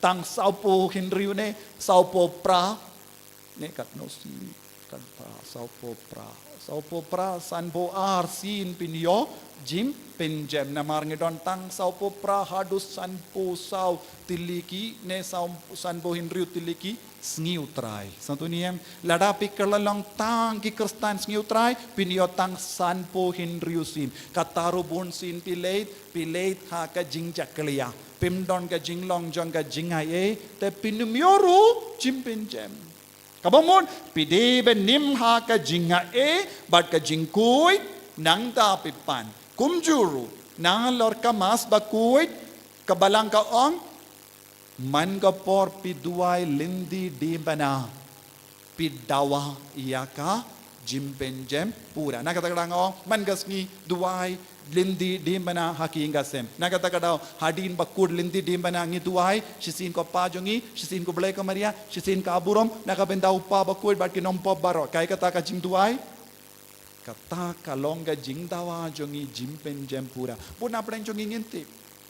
tang sau po hinriu ne sau po pra ne kat no si kat pra sau po pra san bo ar sin pinyo jim penjem na mar ngidon tang sau po pra hadus san po sau tiliki ne sau san bo hinriu tiliki sngiu trai santo niem lada pikala long tang ki kristan sngiu trai pinyo tang san po hinriu sin kataru bun sin pileit ha ka jingja klia pimdon ka jinglong jong ka jingai e te pinumyoru jim penjem kabamon pide ben nim ha ka jinga e bat ka jingkui nang da pipan kumjuru nang lor ka mas bakui kabalang ka ong man ka por piduai lindi di bana pidawa iyaka jimpenjem pura nakatagdang ong man gasni duai lindi di bana hakinga sem nakatagdaw hadin bakud lindi di bana ngi duai shisin ko pajongi shisin ko blay ko maria shisin ka aburom nakabenda upa bakud bat kinom pop baro kai kata ka jing duai kata kalonga jing dawa jongi jimpenjem pura puna apne jongi nginti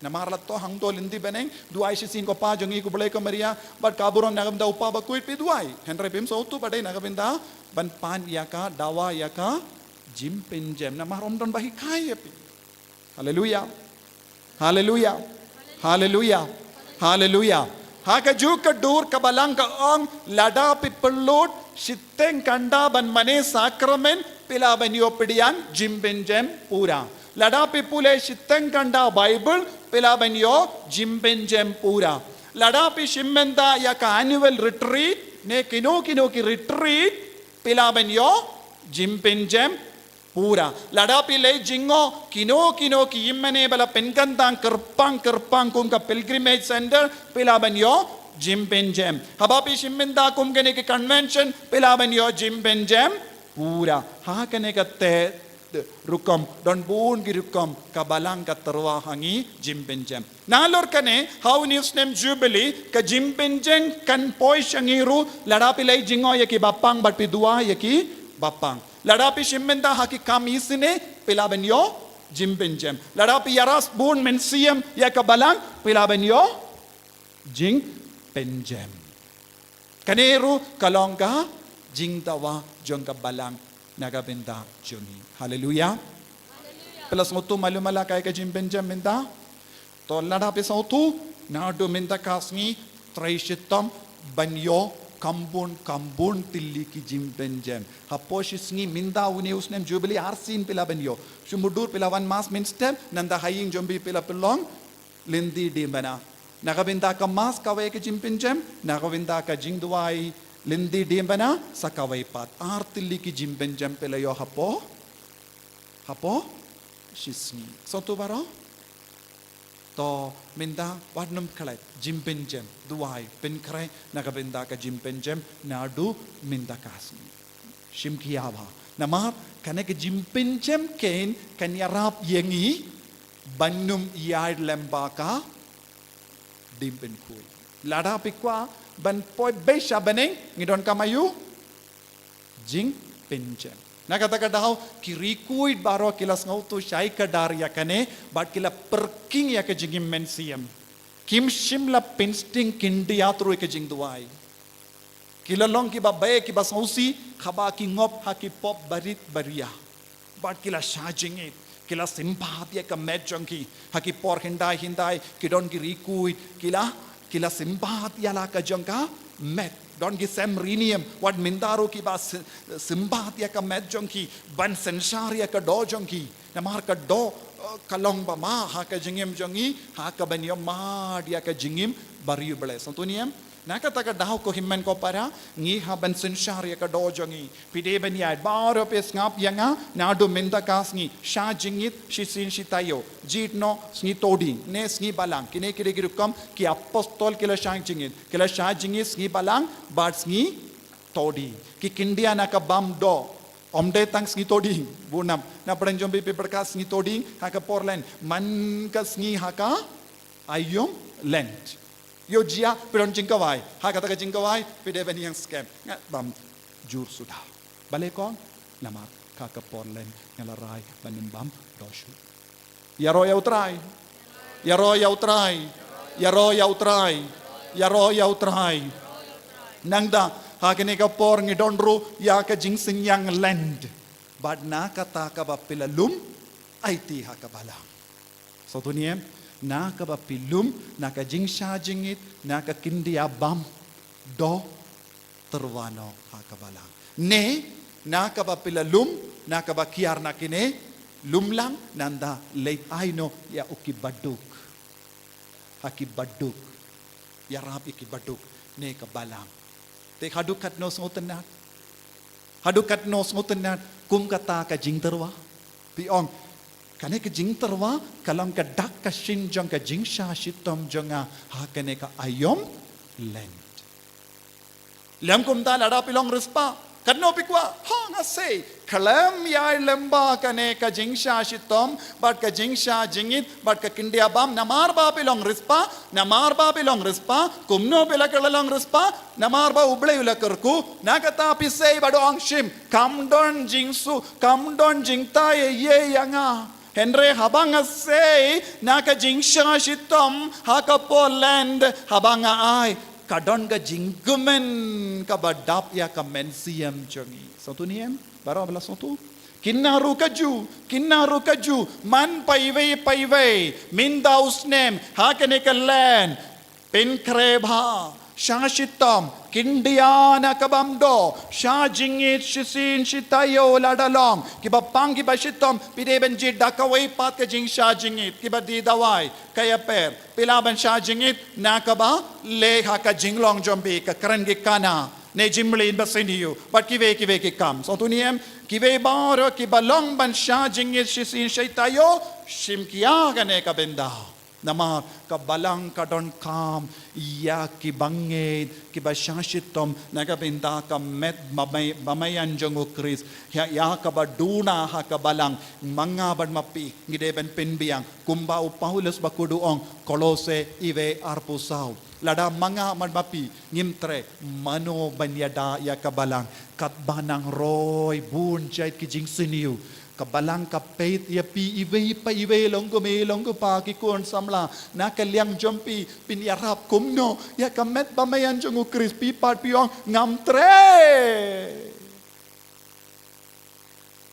namarlat to hang to lindi beneng duai shisin ko pa jongi ko blay ko maria bat kaburon nakabenda upa bakud pi duai henry pim so tu badai nakabenda ban pan yaka dawa yaka jimpenjem namarom don bahi kai api hallelujah hallelujah hallelujah hallelujah haka juk dur kabalang ka ong lada pipelot shiteng kanda ban mane sakramen pila banyo pidian jimpenjem pura lada pipule shiteng kanda bible pila banyo jimpenjem pura lada pi shimmenda yaka annual retreat ne kino ki retreat pila banyo jimpenjem pura ladapi le jingo kino ki immane bala penkantang kerpang kum ka pilgrimage center pilabanyo jimpenjem habapi shimmenda kum gene ki convention pilabanyo jimpenjem pura ha kene ka te rukom don bun gi rukom kabalang ka terwa hangi jimpenjem nalor kane how news name jubilee ka jimpenjem kan poi shangiru ladapi le jingo yaki bapang bat pidua yaki bapang ladapi shimmenda haki kam isine pilabenyo jimpenjem ladapi yaras bun mensiam yakabalang pilabenyo jing penjem kaneru kalongka jingtawa jongka balang nagabenda joni hallelujah pelas ngotu malumala kay ka jimpenjem menta to ladapi sautu nadu menta kasni traishitam banyo kambun tilli ki jimpenjem haposhisngi minda une usnem jubilee arsin pila benyo shumudur pila wan mas minstem nanda haying jombi pila pelong lindi di bana nakabinda ka mas kawai ki jimpenjem nakabinda ka jingduai lindi di bana sakawai pat artilli ki jimpenjem pila yo hapo shisngi sotu baro to minda warnum khalai jimpenjem duai penkrai nakabenda ka jimpenjem nadu minda kasni shimkiyawa namar kanek jimpenjem ken kanyarap yengi bannum yard lembaka dimpen kui lada pikwa ban poi besha beneng ngidon kamayu jing penjem nakataka daw kirikuid baro kilas ngautu shai kadar yakane bat kila perking yak jingim mensiam kim shimla pinsting kindi atru ek jing duai kila long ki babae ki basausi khaba ki ngop haki pop barit baria bat kila shajingit kila simpatia ka medjongki haki por hindai kidon ki rikuid kila simpatia la ka jongka met don gi sem rinium wat mindaro ki bas simbatia ka medjongki ban sensaria ka dojongki namar ka do kalong ba ma ha ka jingim jongi ha ka banyom ma dia ka jingim bariu bele santuniam nakataka daw ko himmen ko para ngi ha ban sensaria ka dojongi pide ben ya baro pe ngap yanga nadu minda kasngi sha jingit shisin shitayo jitno sngi todi ne sngi balang kine kire girukam ki apostol kila shang jingit sngi balang bat sngi todi ki kindia na ka bam do omde tang sngi todi bunam na pren jombe pe perkas sngi todi ha ka porlen man ka sngi ha ka ayom lent yo jia peron jingkawai ha kata ka jingkawai pide ben yang scam ngat bam jur sudah balekon namar ka ka porlen ngalarai banim bam doshu yaro ya utrai ya ro ya utrai nangda hakene ka por ngidonru ya ka jingsing yang land bad na kata ka ba pilalum IT hakabala so tuniem na ka ba pilum na ka jingsha jingit na ka kindi abam do terwano hakabala ne na ka ba pilalum na ka ba kiar na kine lumlang nanda late aino ya ukibaduk hakibaduk ya rap ikibaduk ne ka balang te hadukat nos ngotenat hadukat nos ngotenat kum kata ka jing terwa piong kane ka jing terwa kalang ka dak ka shin jong ka jing sha shitom jonga ha kane ka ayom land lem kum ta lada pilong respa kadno pikwa ha nga say kalam ya lemba kane ka jing sha shitom bat ka jing sha jingit bat ka kindia bam namar ba pilong respa kumno pila kalalong respa namar ba uble ula kerku nakata pisay bado ang shim come don jingsu come don jingta ye yanga Henry habang say naka jingsha shitom hakapo land habang ay kadon ga jinggumen kabadap ya kamensiam jongi satu niem baro bala satu kinnaru kaju man paive minda usnem hakane land pen krebha shashitam kindiana kabamdo shajingit shisin shitayo ladalong kibapang kibashitom pidebenjid dakaway pat ka jing shajingit kibadidaway kaya per pilaban shajingit nakaba leha ka jinglong jombi ka karangikana ne jimlin basiniyo but kive kikam so tuniem kive baro kibalong ban shajingit shisin shitayo shimkiya gane kabenda nama kabalang kadon kam ya kibanged kibashashitom nagabinda ka met mamayan jongo Kris ya kabaduna ha kabalang mga ban mapi ngideben penbiang kumba Paulus bakuduong Kolose ive arpusaw lada mga mapi ngimtre mano banyada ya kabalang katbanang roy bun jait kijing siniu kabalang kapait ya pi ive long ko pa kikon samla na kalyang jompi pinyarap kumno ya kamet bamayan jongo Kris pipat piong ngamtre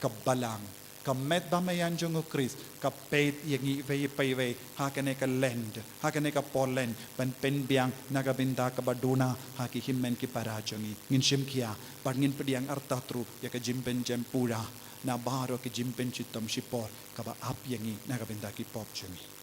kabalang kamet bamayan jongo Kris kapait yang ive hakane ka land hakane ka Poland ban penbiang nagabinda ka baduna hakihimen ki parajongi ngin shimkia pangin pediang artatru ya ka jimpen jempura na baro ki jimpen chitom shipor kaba ap yangi nagabinda ki pop chungi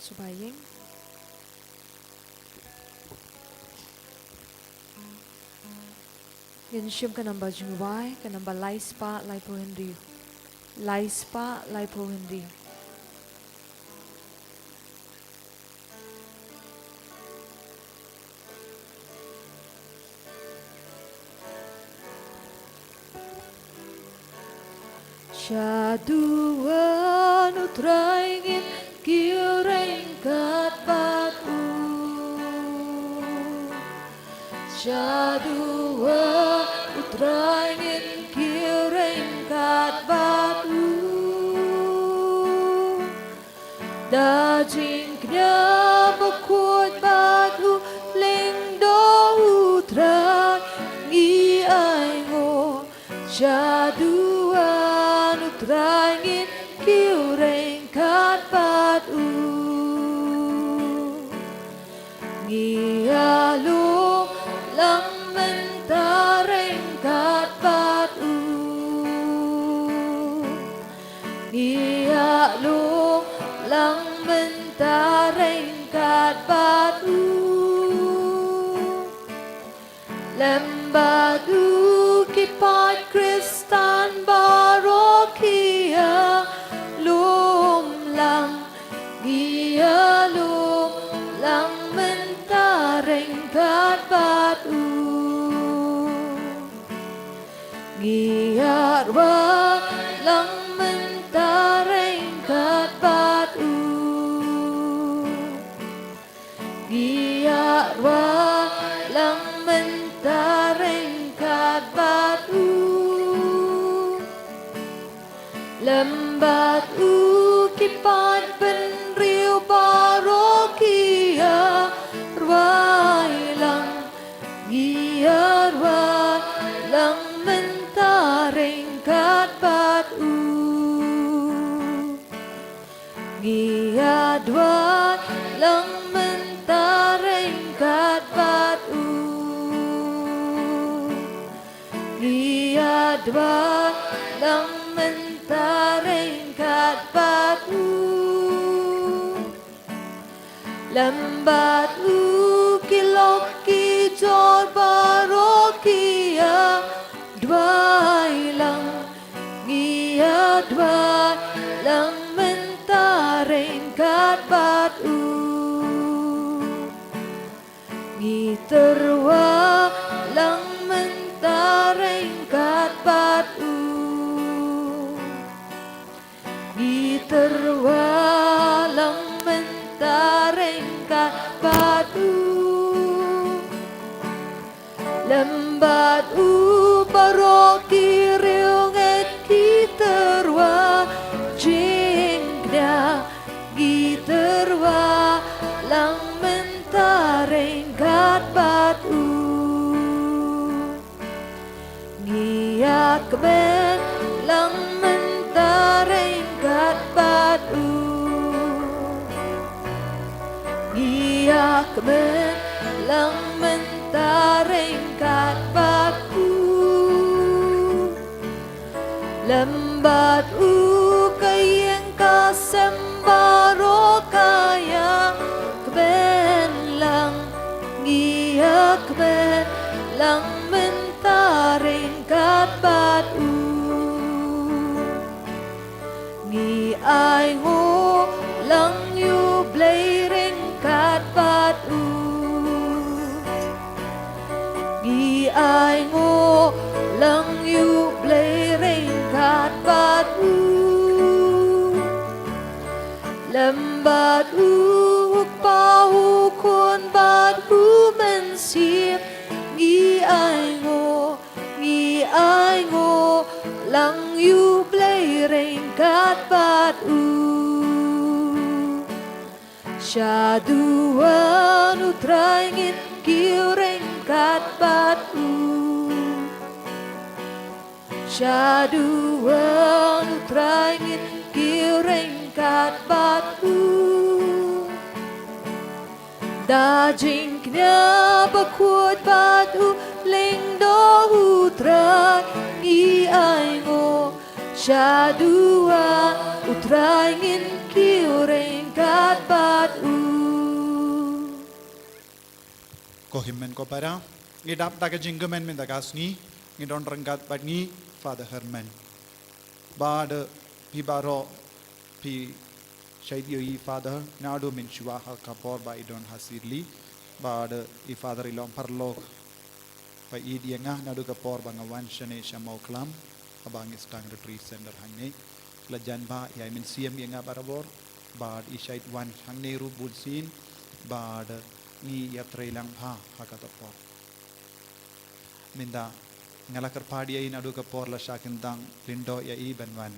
subaying. Gansyam ka namba jungway, ka namba laispa, laipo hindi. Laispa, laipo hindi. Syaduan utraingin kiurengkat batu. Syaduan utraingin kiurengkat batu. Dajingnya bekut batu lingdo utrai ngi aingo. Syaduan utraingin kiurengkat batu. Ngialung lang mentarengkat batu. Ngialung lang mentarengkat batu. Lembatu kipat Kristan barokia lumlang dia lumlang mentarengkat batu. Giarwa lang mentarengkat batu. Giarwa lang mentarengkat batu. Lembatu kipat penriu barokia ruai lang giar ruai lang mentarengkat batu. Giar ruai lang mentarengkat batu. Giar ruai lang mentarengkat batu. Lembatu kiloki jor barokia dwai lang gia dwai lang mentarengkat batu. Ngiterwa lang mentarengkat batu. Terwalang mentarengkat batu. Lembatu baroki riunget giterwa jingda giterwa lang mentarengkat batu. Ngiak ben lang mentarengkat batu. Giak ben lang mentarengkat batu. Lembatu kayeng kasembaro kaya ben lang giak ben lang mentarengkat batu. Ngi ai ngô lang yu blay rengkat batu. Ngi ai ngô lang yu blay rengkat batu. Lembatu pahu kun batu mensiap. Ngi ai ngô lang yu blay rengkat batu. Syaduan utraingin kiurengkat batu. Syaduan utraingin kiurengkat batu. Dajingnya bakut batu lingdo utrai ngi ai ngô. Jadua utraingin kiuring kat bat u. Ko himmen ko para. Ngidap daga jingamen min dagas ni. Ngidon renggat bat ni Father Herman. Bad pi baro pi shaidio I Father nadu min shua ha kapor ba idon hasirli. Bad I Father ilong parlok. Ba idianga nadu kapor ba ngawan shane shamau klam. Abang istang retreat center hangne. Lajan ba ya min siam yang barabor. Bad I shait wan hangne ru bulsin. Bad ni yatrailang ha hakatapor. Minda ngalakar padi ay nadu kapor la syakintang lindo ya I banwan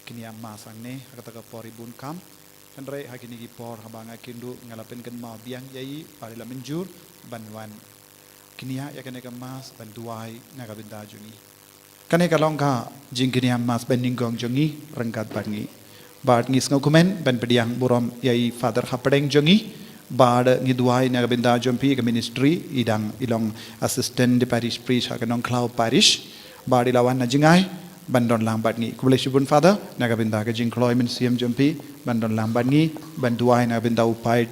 kini amma sangne hakata kapor ibun kam kanre hakini kipor habanga kindu ngalapin kan ma biang yai parila menjur banwan kini ya kene kemas banduai nagabinda jungi kane kalongka jingkini ammas beningong jungi rengkat bangi bad ngis ngokumen ban pediang burom yai Father hapadeng jungi Bad ngiduai nagabinda jompi ke ministry idang ilong assistant di parish priest hakanong cloud parish bad ilawan na jingai bandon lambat ngi kublesibun Father nagabinda ke jingkloy min siam jompi bandon lambat ngi banduai nagabinda upai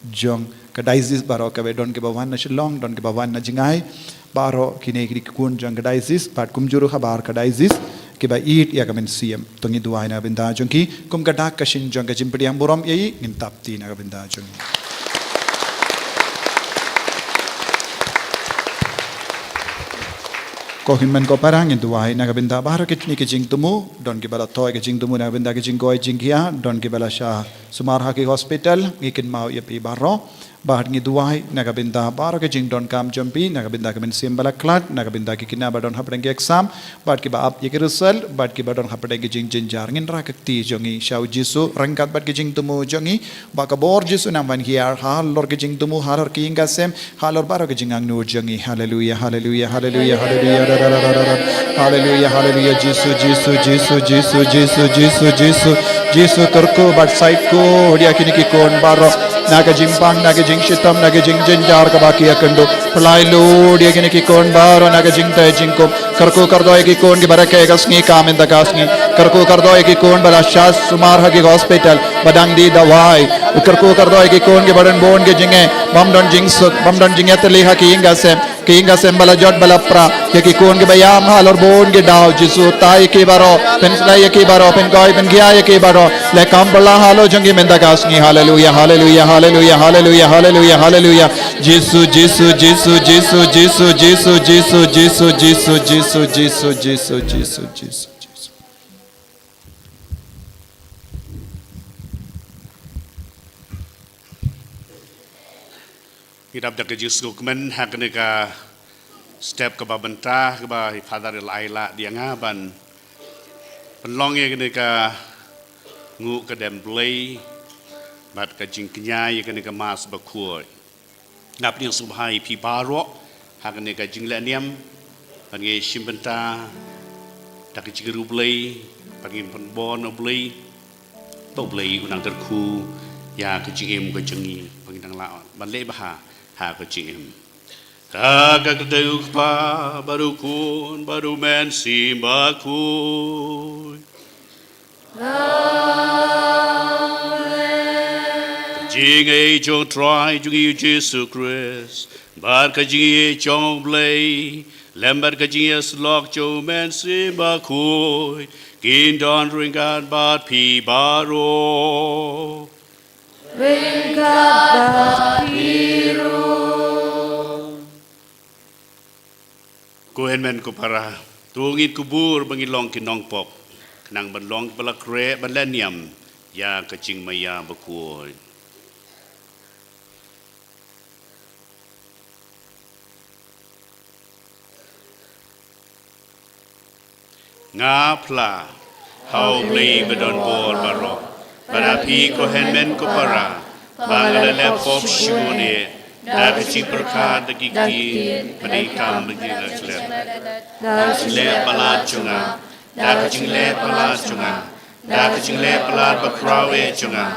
jong ke diocese baro ke bedon ke bawan na shillong don ke bawan na jingai baro kine kini kun jong ke diocese bad kumjuru khabar ke diocese ke ba eat ya kamen siam tongi duai nagabinda jongki kum kadak kashin jong ke jimpediang burom yai ngintapti nagabinda jongi ko hinman ko parang itu wahai nagabinda bahar kitni ke jing tumu don ke bala toy ke jing tumu nagabinda ke jing goy jing kia don ke bala sha sumar haki hospital ngikin mau ye pi baro bahar ngi duai nagabinda bahar ke jing don kam jampi nagabinda ke men sim bala klat nagabinda ke kina badon hapdeng ke exam bad ke ba ap ye ke result bad ke badon hapdeng ke jing jenjar ngin ra ke ti jongi shau jisu rangkat bad ke jing tumu jongi ba ka bor jisu nam ban hiar hal lor ke jing tumu halor ki inga sem halor baro ke jing ang nur jongi hallelujah hallelujah hallelujah hallelujah Hallelujah, hallelujah, Jesus, Jesus, Jesus, Jesus, Jesus, Jesus, Jesus, Jesus, kerko bat side ko, dia kini kikon baro, naga jimpang, naga jing shitam, naga jing jenjar kabaki akendo, pelai lo, dia kini kikon baro, naga jing tay jingko, kerko kardoy kikon ki barake gasngi kamen da gasngi, kerko kardoy kikon bala shas sumar hagi hospital, badang di dawai, kerko kardoy kikon ki badan bon ki jinge, bamdon jing etli haki inga sem bala jot bala pra, ye kikon ki bayam halor bon ki daw jisu tai ki baro, pen slay ki baro, pen goy pen gya ki baro, le kam bala halo jangi menda gasngi, hallelujah, hallelujah, hallelujah, hallelujah, hallelujah, hallelujah, Jesus, Jesus, Jesus, Jesus, Jesus, Jesus, Jesus, Jesus, Jesus, Jesus, Jesus, Jesus, Jesus, Jesus. Kita dah kerja dokumen hak nega step ke babentah ke bah Father Laila dia ngaban penlong ye nega ngu ke dem play bat ke jingknya ye nega mas bakuoi ngap yang subhai pi baro hak nega jinglaniam ban ye shimbenta tak jigeru play pagin penbon play to play unang terku ya ke jingem ke jengi pagin laon ban le bah ha ke jingem Kagak keduk pa baru kun baru men simbaku. Jing ai jong try jung yu Jesus Christ. Bar ka jing jong play. Lembar ka jing slok jo men simbaku. Kin don ringat bat pi baro. Ringkat bat piru. Kuhen men ku para tungit kubur bangilong kinong pok kenang banlong bala kre balaniam ya kecing maya bakuoi ngapla hau beli bedon bor baro barapi kuhen men ku para bangalele pok shune dah kecil berkat dagiki menikam begini selep selep pelat cunga dah kecil lep pelat cunga dah kecil lep pelat berkrawe cunga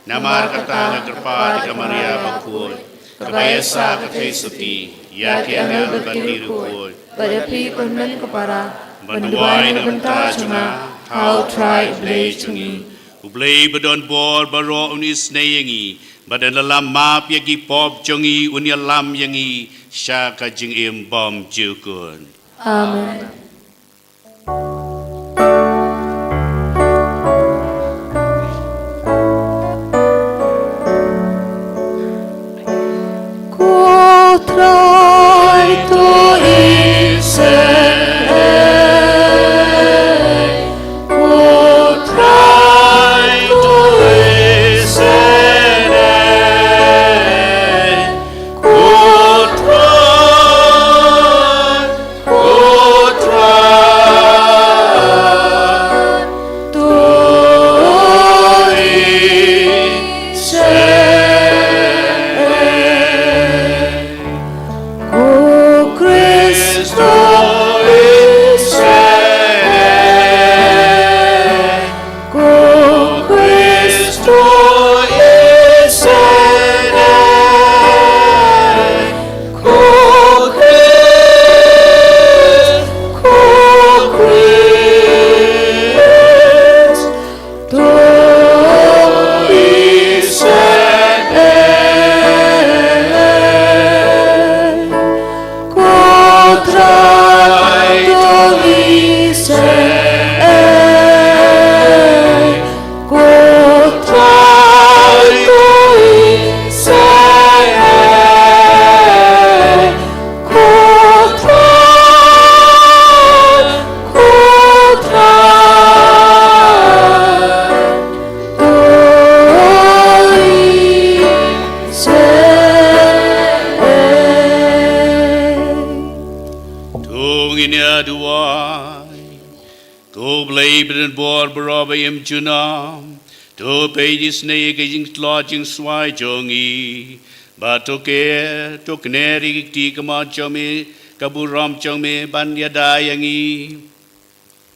namar kata ngerpa di Maria bakul kebiasa ketesuti ya kiamel bandiru kul Badapi kunmen kepara banduai bentar cunga how try blade changi. Ublay badon bor baro unis nayangi. Badan lalam map yagi pop jongi unyalam yangi. Syaka jing im bom jukun. Amen. Junam, to pages neging lodging swai jongi, but to care, to canary tikama chomi, kaburam chomi, banya dayangi.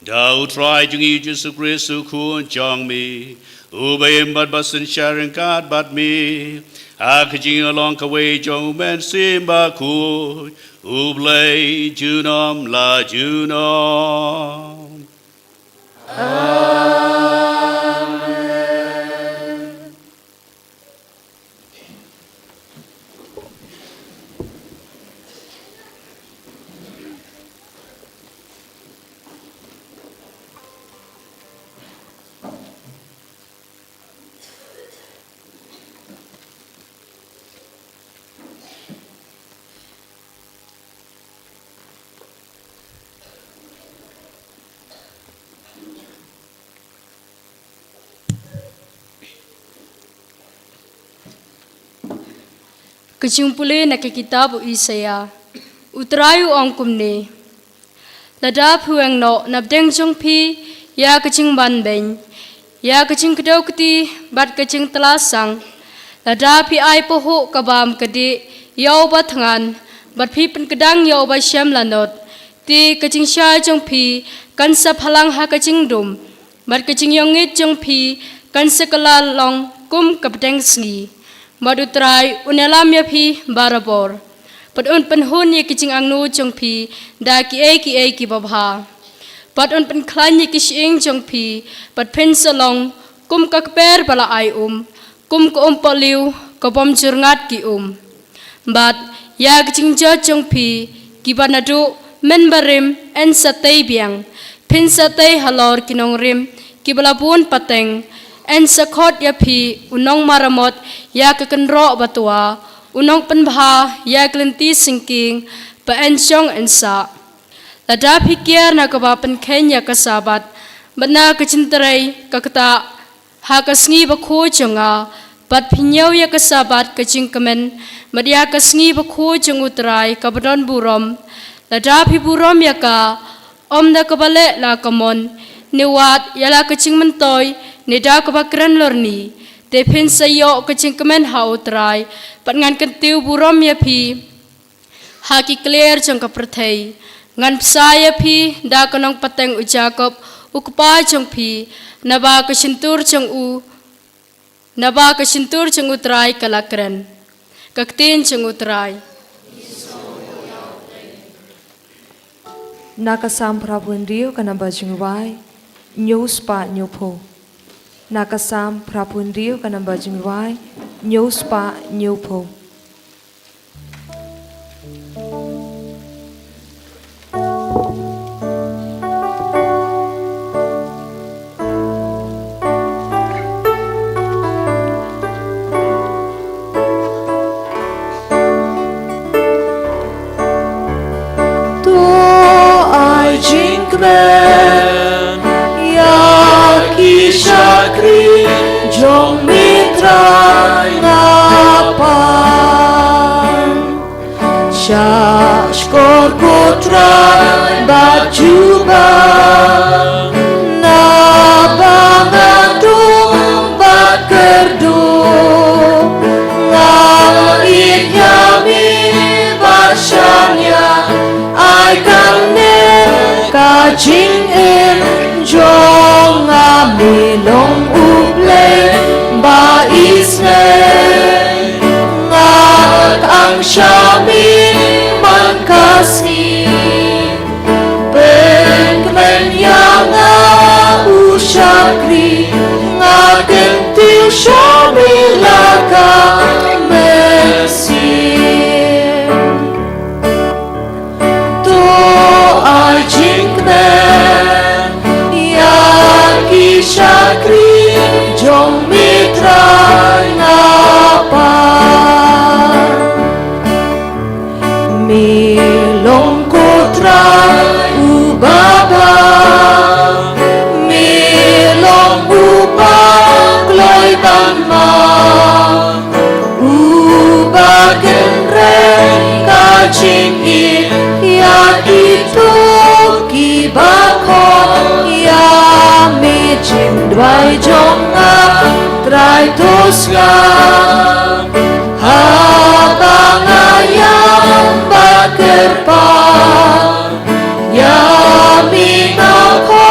Thou try jongi Jesus Christu kun chongmi, ubayim but basan sharing God but me, akajing along away jong men simba ku, ublay junam la junam. Kecumpule na ke kitab Isaya utrayu angkumne ladap huang no nabdeng jongpi ya kecing banbeng ya kecing kedau keti bat kecing telasang ladapi ai poho kabam kedi yau batngan bat pi pen kedang yau ba syam lanot ti kecing sya jongpi kan sa phalang ha kecing dum bat kecing yongit jongpi kan sekelal long kum kabdeng sngi Madutrai unelam ya pi barabor. Pat un penhun ye kicing angnu jong pi da ki e ki babha. Pat un pen klan ye kishing jong pi pat pen salong kum kakper bala ai kum ko poliu ko bom jurngat ki Bat ya kicing jo jong pi ki banadu men barim en satay biang pen satay halor kinong rim ki balabun pateng en sakot ya pi unong maramot ya kekenro batua unong penbha ya klenti singking pa en syong en sa lada pikir na kaba pen kenya kasabat bana kecinterai kakata ha kasngi bakho jonga pat phinyau ya kasabat kacing kemen madia kasngi bakho jongutrai kabadon burom lada phi burom ya ka omda kabale la kamon niwat yala kacing mentoy nida kabakran lorni te phin sayo kacing kemen hautrai pat ngan kentiu burom ya pi ha ki clear jong kaprathai ngan psaya pi da kanong pateng u jacob ukpa jong pi naba kasintur jong utrai kalakran kaktin jong utrai Nakasam Prabhu Rio kana bajing wai news pa nyopo. Nakasam prapun rio kanamba jingwai news pa nyopo. Jong mitra ngapan Syashkor putra bajuba Nabangatung bakerdu Ngait yami basyanya Aikane kajing in jong amilong ba isne ngat ang syami magkasih pengkmen yang usyakri ngagentil syami laka mesir to ay jingkmen yaki syakri jong mitra ngapan milong kutra ubaba milong upang kloy tanma ubagen ren kaching in ya itu kibako ya mi jindwai jong try to scan habang ayam bakerpan yami ako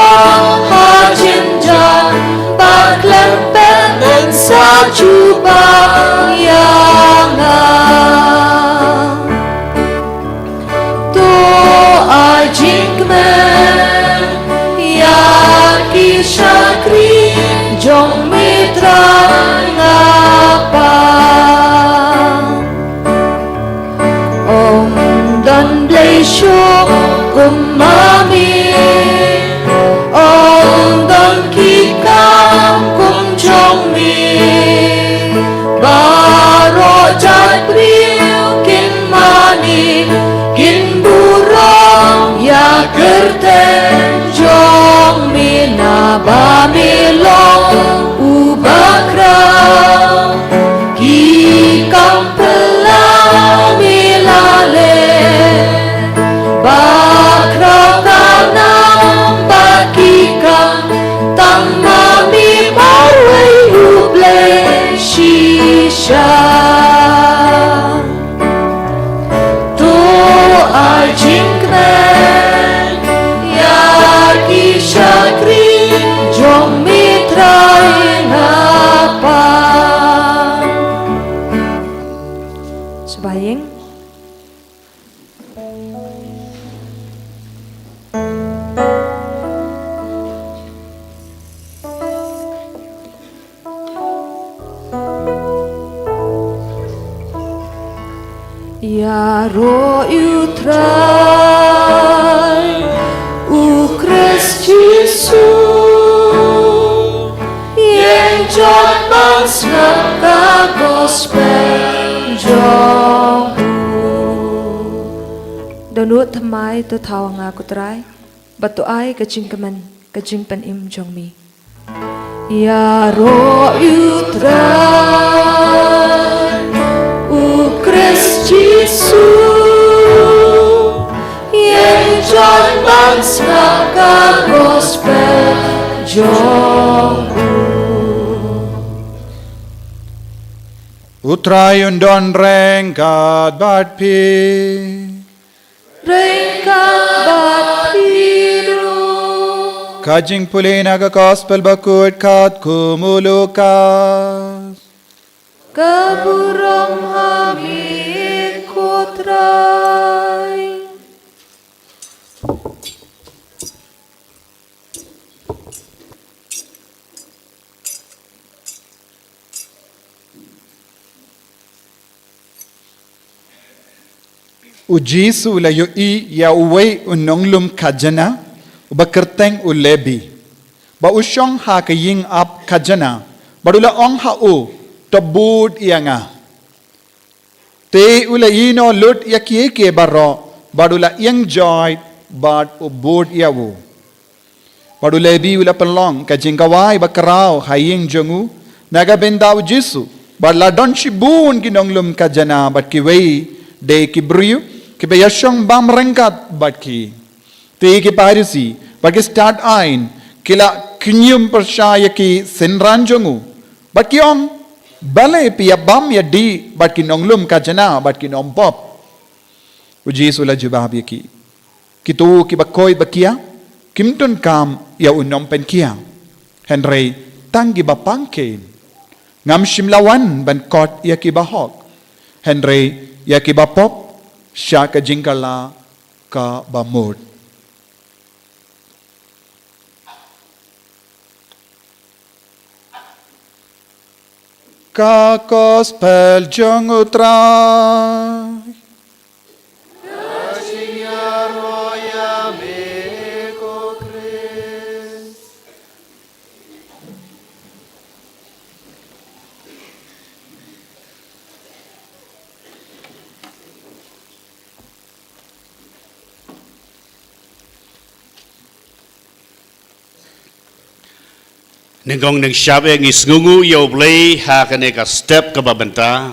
hajinjan baklempen sa jubang yangan to ay jingmen yaki syakri jong mitra ngapan Om dan blesyo kumami Om dan kikam kum jong mi Baro jat priu kin mani kin burong ya kerten jong mi nabamilong ubakrang kikam pelang milale bakrang kanang bakikang tamami marway uble shisha to ay jingkmen yaki syakri jong mitra ngapan Sebayang Ya ro utrai u Christ Jesu Yang John Banks naka gospel jong Donut thamai to thawang aku trai Batu ai kajing kemen kajing pen im jong mi Ya ro utrai u Christ Jesu Yang John Banks naka gospel jong Utrayon don rengkat bat pi Rengkat bat piru Kajing pulin aga gospel bakut kat kumulukas Keburong hami kutrai Ujisu la yoi ya uwei unonglum kajana ubakerteng ulebi. Ba usyong ha kaying ap kajana badula ong ha u tabud ianga. Te ula ino lut ya kieke baro badula yang joy bad ubud iawu. Badula bi ula pelong kajing kawai bakarau haying jongu naga bendau jisu badla don shibun kinonglum kajana bad kiwei de kibriu kibayashong bam rengkat bad ki. Te ki parisi bad ki start ain kila kinyum persyaya ki senranjongu bat ki ong balai pia bam ya di bat ki nonglum kajana bat ki nompop uji sula jubah bi ki kitu ki bakoi bakia kimton kam ya unom pen kia henry tanggi bapangken ngam shimlawan ban kot ya ki bahok henry ya ki bapop syaka jingkala ka bamud. Ka gospel jong utrai Nengong neng syabe ngis ngungu yo blei ha kene ka step ka babenta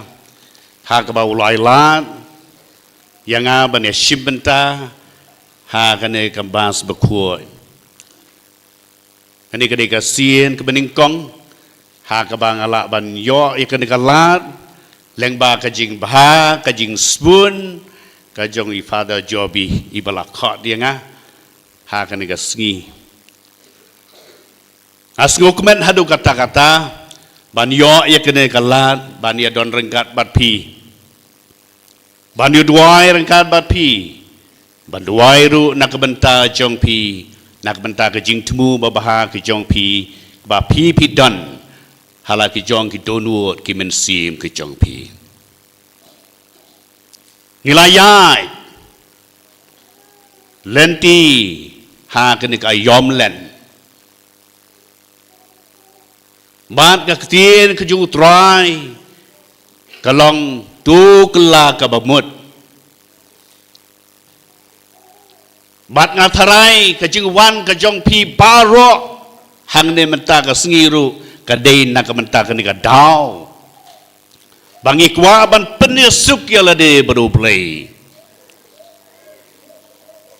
ha ka ba ulai lat yang ban ya shibenta ha kene ka bas bakuoi kene ka sien ka bening kong ha ka ba ngala ban yo ya kene ka lat leng ba ka jing ba ka jing spoon ka jong I father jobi I bala khat dia nga ha kene ka sngi Asngokumen hadu kata-kata ban yo ya kene kalat ban ya don rengkat bat pi ban yu duai rengkat bat pi ban duai ru nak benta jong pi nak benta ke jing temu babaha ke jong pi ba pi don hala ke jong ki donut ki mensim ke jong pi nilayai lenti ha kene ka yom len Mat ka ketien ke jung trai kalong tu kela ka bamut Mat ngatarai ke jing wan ke jong pi barok hang ne menta ka sengiru ka dei na ka menta ka ni ka dau bangi kwa ban penesuk ya lade baru play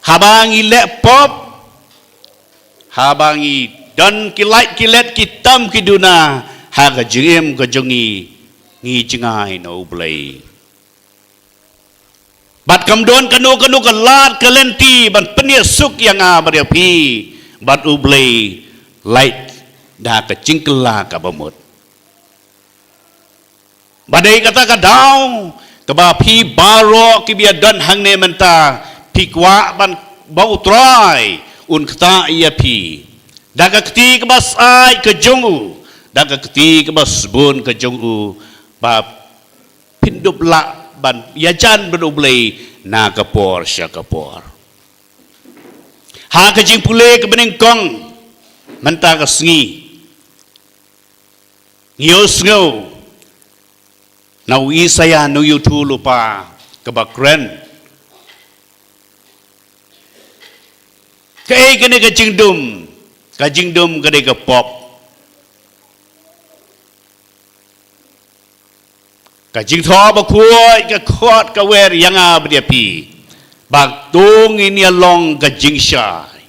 habangi lepop habangi dan kilat kitam kiduna ha ka jim ka jongi ngi jingai no blai bat kam don kanu ka lat ka lenti ban penia suk yang a baria pi bat u blai light da ka jingkela ka bamut badai kata ka daw ka ba pi baro ki bia dan hang ne menta pi kwa ban bau trai un kata ia pi daga keti ke bas ai ke jongu daga keti ke bas bun ke jongu ba pindup la ban yajan benublei na kapor sya kapor ha ke jing pule ke bening kong menta ke sengi ngios ngau na wi saya no YouTube lupa ke bakren ke kene ke jing dum Kajing dum gede ke pop Kajing tho ba kuoi ke khot ka wer yang a bdia pi bak tung ini long kajing syai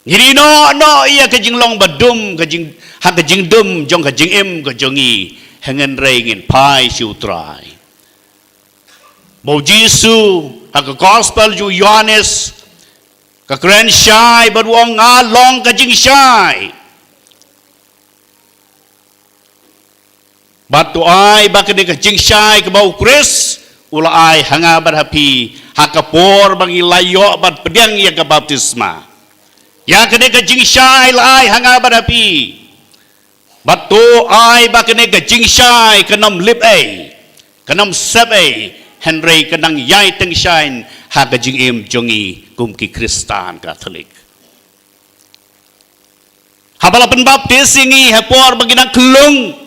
ngiri no ia kajing long badum kajing ha kajing dum jong kajing em kajongi hengen rei ngin pai siu trai Bo Jisu ha ka gospel ju Yohanes ka kren syai berwong ngalong ka jing syai batu ai bakade ka jing syai ka bau kris ula ai hanga berhapi hakapor bangi layo bat pedang ya ka baptisma ya kade ka jing syai lai hanga berhapi batu ai bakade ka jing syai kanam lip ai kanam sep ai Henry kanang yai teng shine haga jing em jongi kum ki Kristan Katolik. Habala penbaptis singi hapor baginang kelung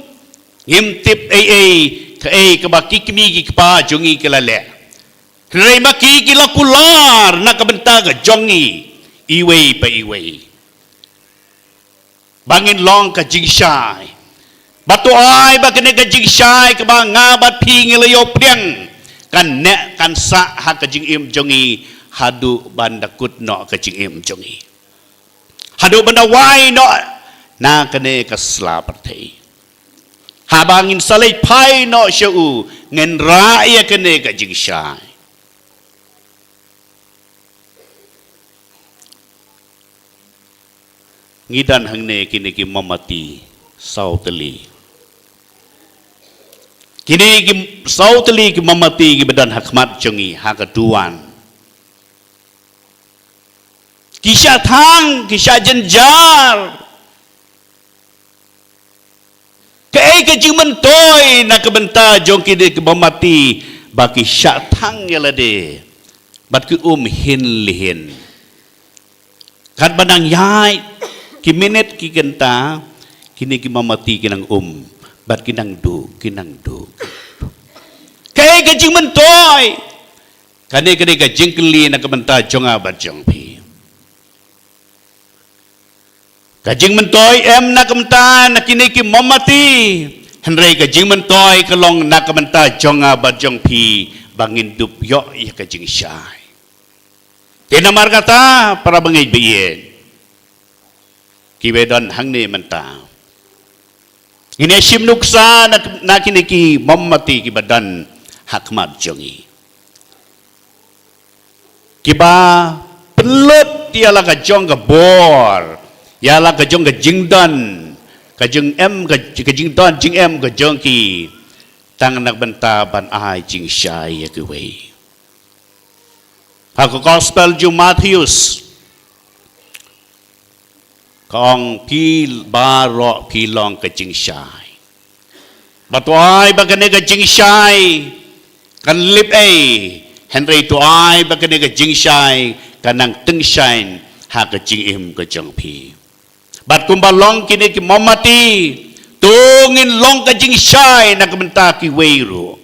ngimtip ke baki kimi ki pa jongi kelale. Henry maki kilakular nak bentaga jongi iwei pa iwei. Bangin long ka jing shai. Batu ai ba kene ka jing shai ka ba ngabat pingelayo priang. Kan nek kan sa ha ka jing im jongi hadu banda kut no ka jing im jongi. Hadu banda wai no na kene ka slapertei. Habangin salai pai no shau ngen raia kene ka jing shai. Ngidan hangne kini ki mamati sauteli. Kini ki sauteli ki mamati ki badan hakmat jongi hakaduan. Kisah thang, kisah jenjar. Kei ke jimen toy nak kebenta jong kini ki mamati baki syak thang yalade. Bat ki hin lihin. Kan badang yai ki minit ki genta kini ki mamati kinang bat kinang du kay ka jing mentoy kani ka jing keli na kabenta jonga bat jong pi ka jing mentoy na kabenta na kini ki mamati henry ka jing mentoy kalong na kabenta jonga bat jong pi bangin dup yo ya ka jing syai tinamar kata para bangay biyen kibedan hangne menta ini sim nuksa nak kini ki mamati ki badan hakmat jongi kiba pelut tiala ka jong ka bor yala ka jong ka jingdan ka jing jingdan jing em ka jong ki tang nak benta ban ai jing syai ya kuwei aku gospel ju Matius kong pi barok pi long ke jing syai batuai bagane ke jing syai kan lip Henry tuai bagane ke jing syai kanang teng syai ha ke jing im ke jong pi bat kumba long kini ki mamati tungin long ke jing syai nak benta ki weiru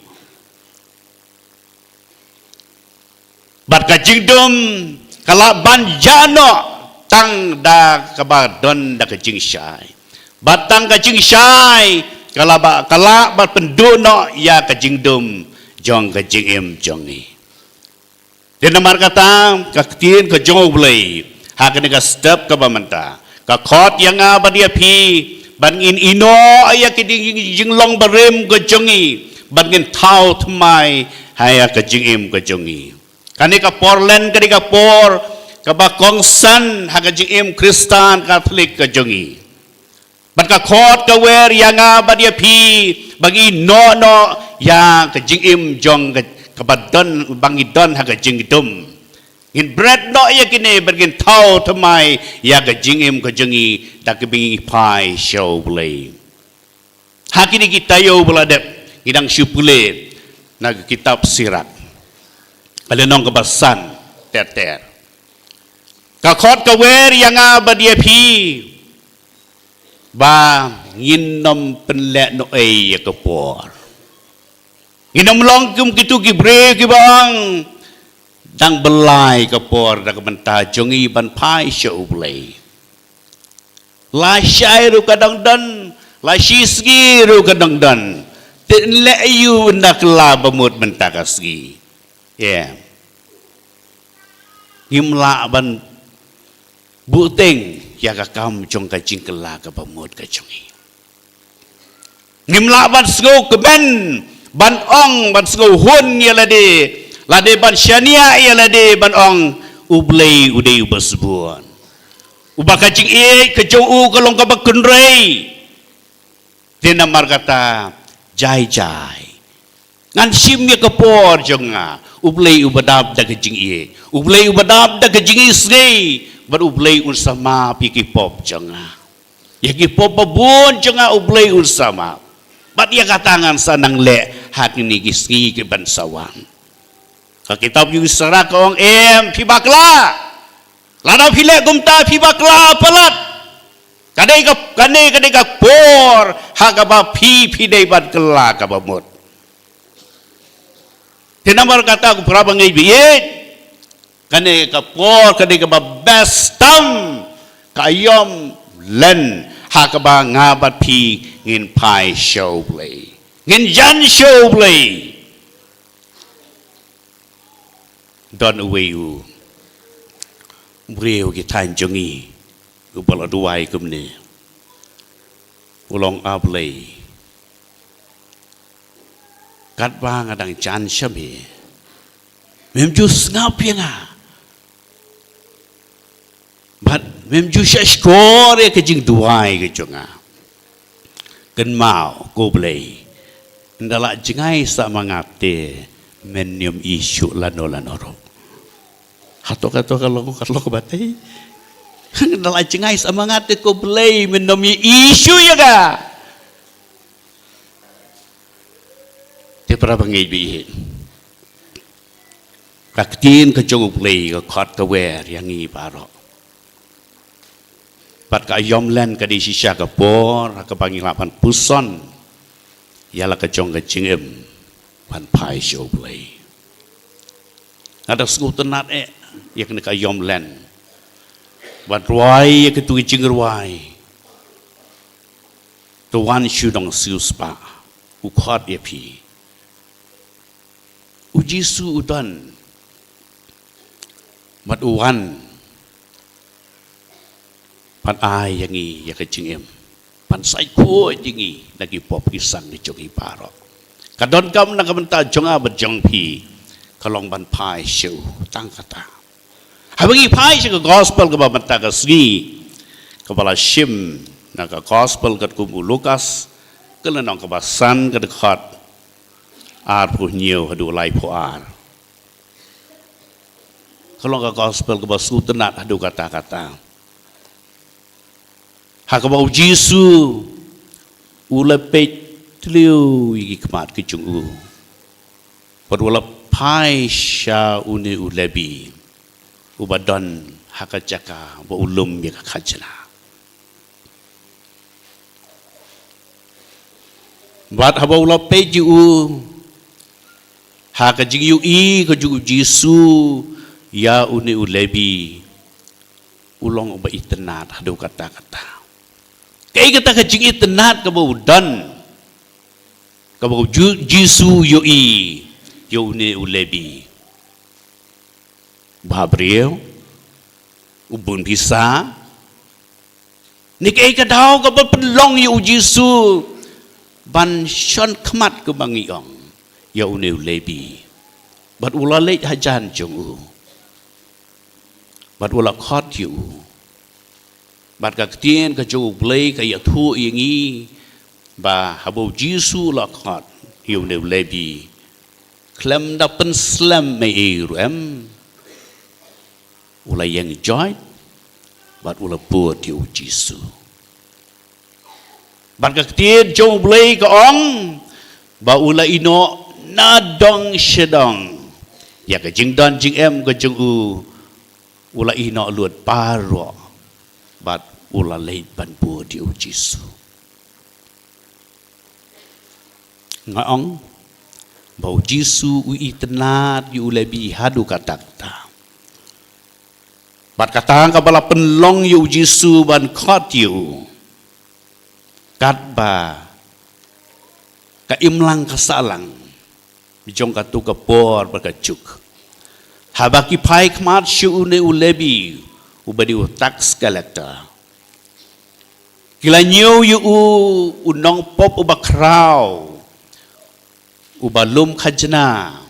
bat ka jing dum kala ban jano tang da kabadon da kajing syai batang kajing syai kala bat penduno ya kajing dum jong kajing em jongi dia namar kata kaktin ke jong blai hakane ka step ka bamanta ka khot yang abadia pi bangin ino aya kiding jing long barem ke jongi bangin thau thmai haya kajing em ke jongi kane ka porlen kane ka por kaba kongsan haga jing Kristan Katolik ka jongi bat ka khot ka wer yanga badia pi bagi no ya ka jing jong ka badon bangi don haga jing dum in bread no ya kine bergin tau thamai ya ka jing ka jongi dak bingi pai show blay hakini kita yo buladep idang syupule nag kitab sirat alenong kebasan ter ka khot ka wer yang abadia pi ba nginom penlek no ya ka por nginom long kum kitu ki bre ki bang dang belai ka por da ka benta jongi ban pai show play la syairu kadang dan la sisgiru kadang dan le yu nak la bamut benta kasgi ngimla ban buteng ya ka kam jong ka jingkela ka pamut ka jongi ngimla ban sgo ke ban ong ban sgo hun ya lade ban syania ya lade ban ong ublei udei basbuan ubaka jing ke jong u ka long ka bakunrei tena markata jai ngan sim ya ka por jonga ublei ubadab da ka jing ublei ubadab da ka jing isrei baru ublay unsama piki pop jonga yaki pop babun jonga ublay unsama bat ya katangan sanang le hak ni gisgi ke bansawan ka kitab yu sara ka ong phi bakla lada phile gumta phi bakla palat kadai ka por ha ka ba phi dei bat kala ka ba mot tinamar kata ku pra bangai biet kadai ka por kadai ka ba bestam kayom len ha ka ba ngabat phi ngin pai show play ngin jan show play don away you real ki tan jongi ubala duai kumne ulong ablay kat bang adang jan shami mem jus ngap yang but mem jus score ke jing duai ke jonga ken mau ko blay ndala jingai sa mangate menium isu lano hato kalau batai ndala jingai sa mangate ko blay menium isu ya ga te para bangai bi kaktin ke jong blay ka khat ka wer yang i paro pat ka yom len ka di sisya ka por ka pangilapan puson yala ka jong ka jingem pan pai show play ada skutenat yak ne ka yom len wat roi yak tu jing roi to wan shu dong su spa u khot ye phi u jisu udan mat u wan pan ai yang i yak jingem pan sai ko jingi lagi pop isang ni jogi paro kadon kam na kamenta jonga berjong pi kalong ban pai show tang kata habangi pai show gospel ka banta ka sgi kabala shim na ka gospel kat ku Lukas kala nong ka basan ka dekat ar pu nhiều hadu lai pu ar kalong ka gospel ka basu tenat hadu kata-kata hakabau Jisu ulepet tliu iki kemat kicung u padwala pai sha uni ulebi ubadon hakajaka ba ulum ya khajna bat habau lepet ju hakajing yu i ko ju Jisu ya uni ulebi ulong ba itenat hadu kata-kata kay kata kajing itenat ka ba udan ka ba Jisu yo i yo ne ulebi babriel ubun bisa ni kay ka daw ka ba penlong yo Jisu ban shon khmat ka bangiong yo ne ulebi bat ulale hajan jong u bat ula khot yu bat ka tien ka jo blay ka ya thu yingi ba habo Jisu la khat yu ne lebi klem da pen slam me rem ula yang joy bat ula puat yu Jisu bat ka tien jo blay ka ong ba ula ino na dong shedong ya ka jing don jing em ka jong u ula ino luat paro bat ula leit ban pu di Jisu ngaong bau Jisu u itenat yu lebi hadu katakta bat katang ka bala penlong yu Jisu ban khot yu kat ba ka imlang ka salang bijong ka tu ka por berkacuk habaki pai khmat shu ne ulebi ubadi tax collector kila nyu yu unong pop uba kraw uba lum khajna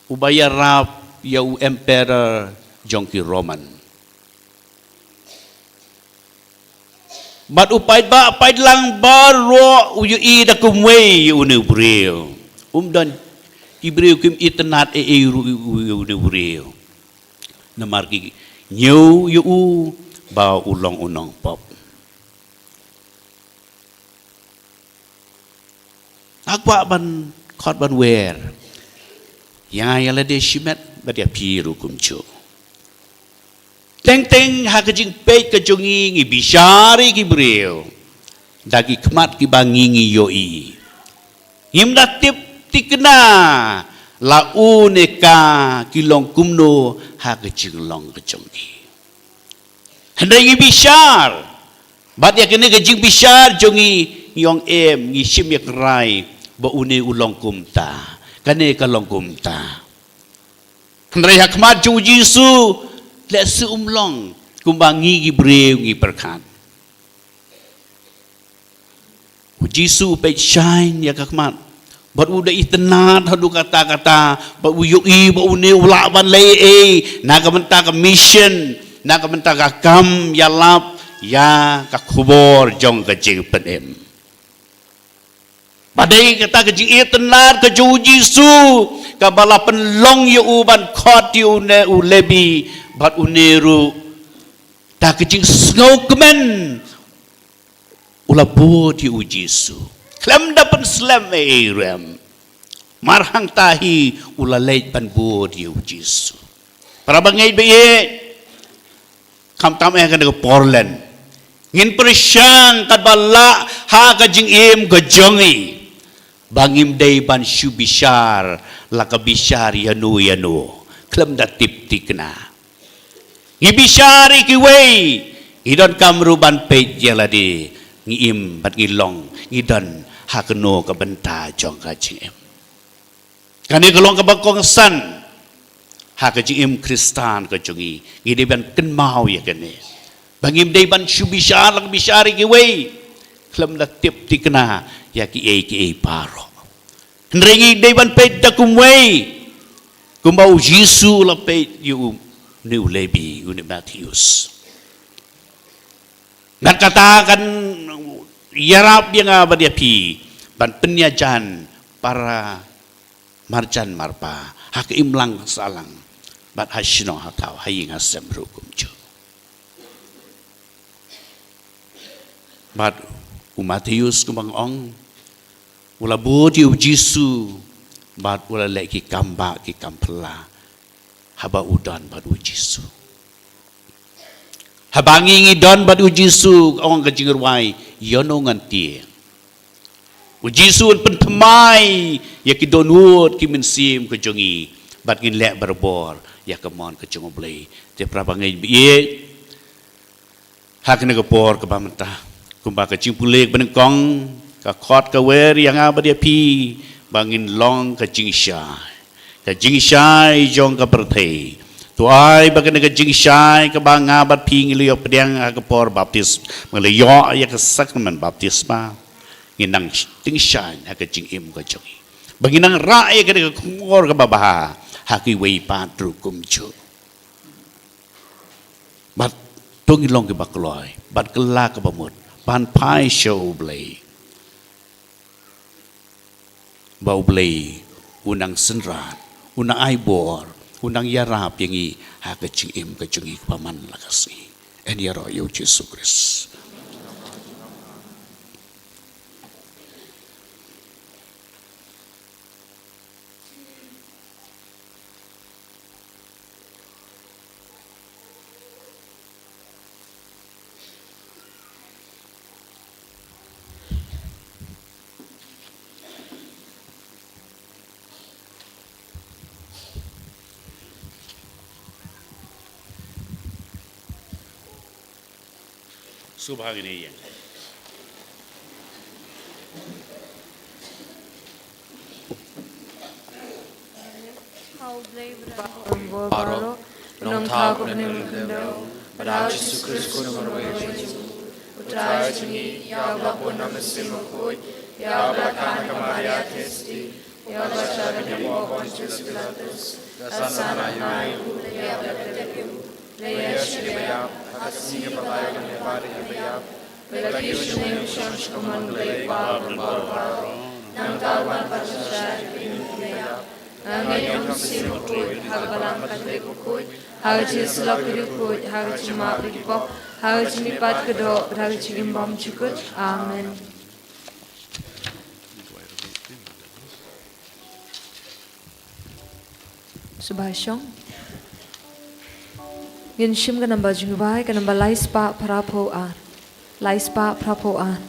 uba yarap ya u emperor jongki Roman bat upai ba pai lang baro u yu i da kumwe yu ne breu dan ibreu kim itenat ru yu ne breu namarki nyu yu ba ulong unong pop akwa ban khot ban wer yang ayala de shimet badia piru kumcho teng hakajing pe kajongi ngi bishari ki breu dagi kemat ki bangi ngi yoi himda tip tikna la uneka kilong kumno hakajing long kajongi hendak bishar badia kene kajing bishar jongi yong ngi shimyak rai ba une ulong kumta kane kalong kumta hendak hakmat ju jisu le su umlong kumbangi gi breu ngi perkan jisu pe shine ya hakmat bat uda itenat hadu kata-kata bat uyui ba une ula ban le na kamenta ka mission na kamenta ka kam ya lap ya ka khubor jong ka jing penem badai kata ka jing itenat ka ju jisu ka balapan long yu uban khot yu ne ulebi bat uneru ta ka jing snow kemen ula bod yu jisu klem dapat slam rem marhang tahi ula leit pan bod yu jisu para bangai be kam tam kan ke Portland ngin persyang kad bala ha ka jing im ka jongi bangim dei ban shubishar la ka bishar yanu klem da tip tikna ngibishari ki wei idon kamru ban pe jeladi ngim bat ngilong ngidon hakno ka benta jong ka jing im kani kelong ka bakong san ha ka jing im kristan ka jongi ngide ban ken mau ya kene bangim dei ban shubishar la ka bishari ki wei klem da tip tikna ya ki e paro nrengi dei ban pe da kumwei kumbau jisu la pe yu new lebi uni Matthews nak katakan yarap yang apa dia pi ban penyajan para marjan marpa hak imlang salang bat hasino hatau haying asem rukum ju bat Matthews kumbang ong ula bodi jisu bat ula leki kamba ki kampela haba udan bat jisu habangi ngidon bat jisu ong kajingirwai yono nganti jisu pentemai ya ki donut ki mensim ke jongi bat ngin lek berbor ya kemon ke jongoblei te prabangai ye hak ne ke por ke pamenta kumba ka cimpulek benengkong ka khot ka wer yang apa dia pi bangin long ka jingshai jong ka perthei tu ai bagan ka jingshai ka banga bat pi ngilio pedang ka por baptis ngilio ya ka sakramen baptisma nginang tingshai ka jingim ka jongi banginang rae ka ka ngor ka babaha haki wei patru kumju bat tungi long ka bakloi bat kela ka bamut pan pai show blay bau blay unang senrat unang aibor unang yarap yang i ha kecing kecungi paman lakasi en yaro yo Jesus Christ subhagini yang Baro nong tha ko ne ndo para Jesus Christ ko no ro utrai chini ya ba ko na mesimo ko ya ba kan ka Maria testi ya ba cha ne mo ko Jesus Pilatus asana nai ya ba te le shri ya asini ba ba ne ba de ya bela kishne shams command le ba baro nang tawan pa sa ya ngayon sino ko hagalang kadre ko ko hagchi slok ko hagchi ma ko hagchi mi pat ko do hagchi imbam chukut amen Subhashong. Ngin shim ka namba jingbai ka namba laispa prapo ar. Laispa prapo ar.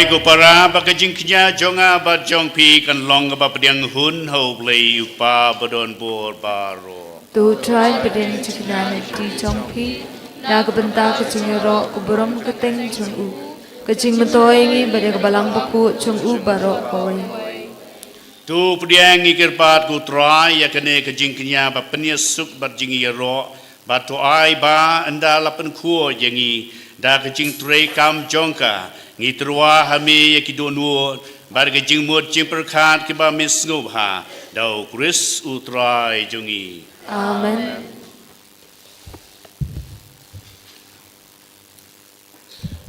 Ko para bakajing knya jonga ba jong pi kan long ba pediang hun ho play upa badon bor baro. Tu try pedin cikna ti chong pi. Na ka benta ka chingero ko borom ka teng chung u. Ka ching matoy ngi bade ka balang baku chung u baro koi. Tu pediang ikir pat ku try ya kene kajing knya ba penia suk ba jing ro ba to ai ba anda lapen kuo jengi da kajing tray kam jongka ngi trua hami yakidonu bar kajing mut jing perkhat ke ba mis ngub ha dau Chris utrai jungi. Amen.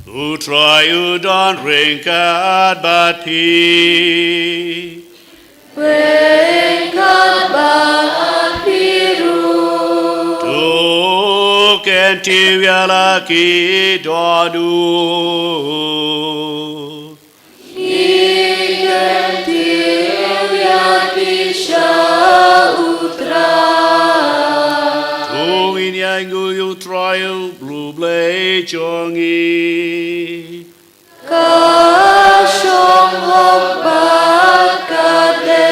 Utrai udon ringkat bati. Ringkat batiru. Tu kenti laki dodu. Kenti laki utra. Tu ini anggu utrai blue blade jongi. Kashong hokbat kade.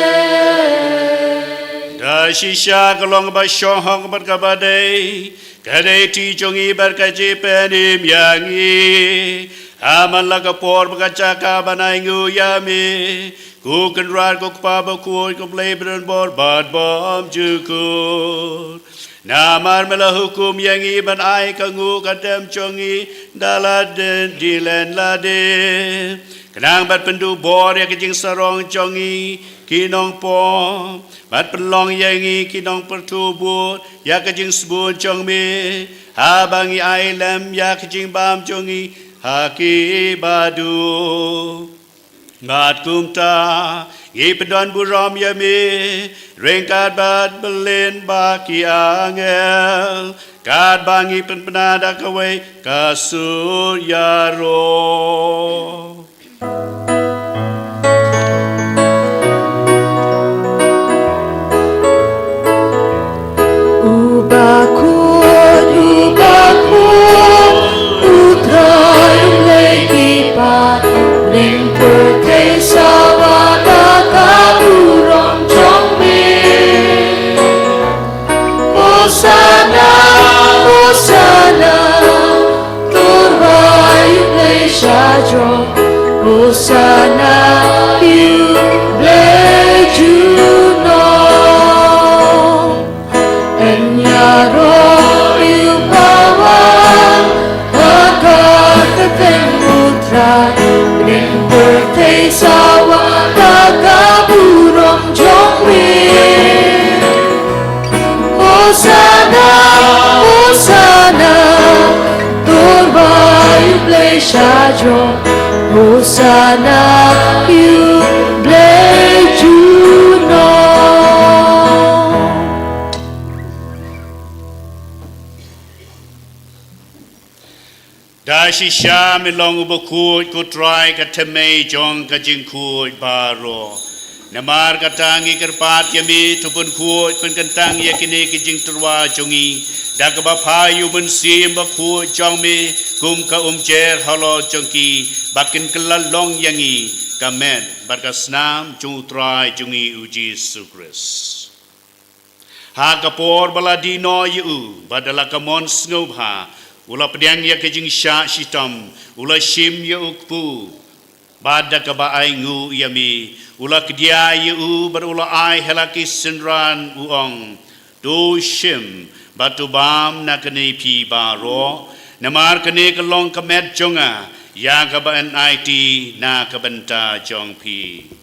Dashisha kalong ba shong hong bat kabade. Kade ti jongi berkaji penim yangi. Aman laga por bagacaka banai ngu yami. Ku kenrar ku kpaba kuoi ku plebran bor bad bom jukur. Namar mela hukum yang iban ai kangu kadem chongi daladen dilen lade. Kenang bat pendu bor ya kejing sarong chongi kinong pom. Bat pelong yangi kinong pertubut ya kejing sebut chongmi. Habangi ai lem ya kejing bam chongi haki badu. Ngat kumta ipedon buram yami rengkat bat belin baki angel kad bangi penada kawe kasur yaro. Ubakut utrayung lekipa ring pertei sawada kaburong chongme. Hosana, Hosana, turbayung lei shajong. Hosana, you bless you know. Enyaro you bawa agak ketemutra ring pertei sawa kakaburong jongwe. Hosana, Hosana, turbayu play shajo. Hosana, you bless you know. Dashisha milong ubakut kutrai kateme jong kajing kut baro. Namar katangi kerpat yami tupun kut penkentang yakini kajing terwa jongi. Dakaba payu bensim bakut jongmi kum ka umjer halo jongki bakin kelalong yangi kamen barkasnam jutrai jongi uji sukres. Ha kapor baladino yu badala kamon snubha. Ula pediang ya kejing syak shitam, ula shim ya ukpu, bada kaba ai ngu yami, ula kedia ya berula ai helaki senran uong, do shim batu bam nakani pi baro, namar kene kelong kemet jonga, ya kaba an IT na kabenta jong pi.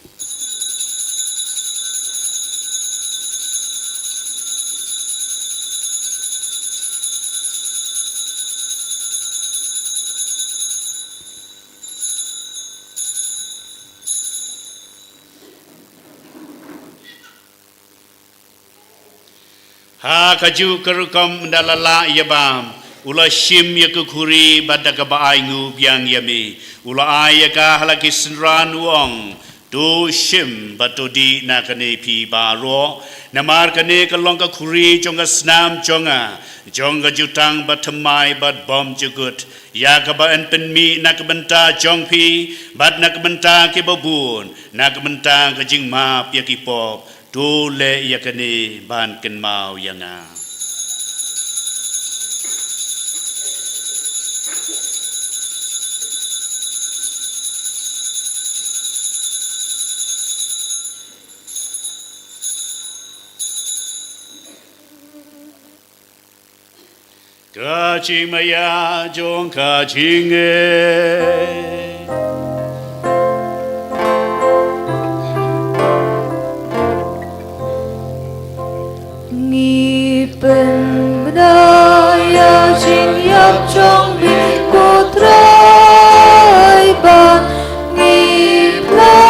Ha kaju kerukam dalala yabam ula shim yakukuri badaka baingu biang yami ula ayaka halaki senran uong do shim batodi nakane pi baro namar kane kalong ka kuri jonga snam jonga jonga jutang batamai bat bom jugut yakaba en penmi nakabenta jongpi bat nakabenta kibabun nakabenta kajing map yakipop Dole yakani ban ken mau yanga. Kaching maya jong kaching Pen bedaya jing yap chong bi ko trai ba ngipla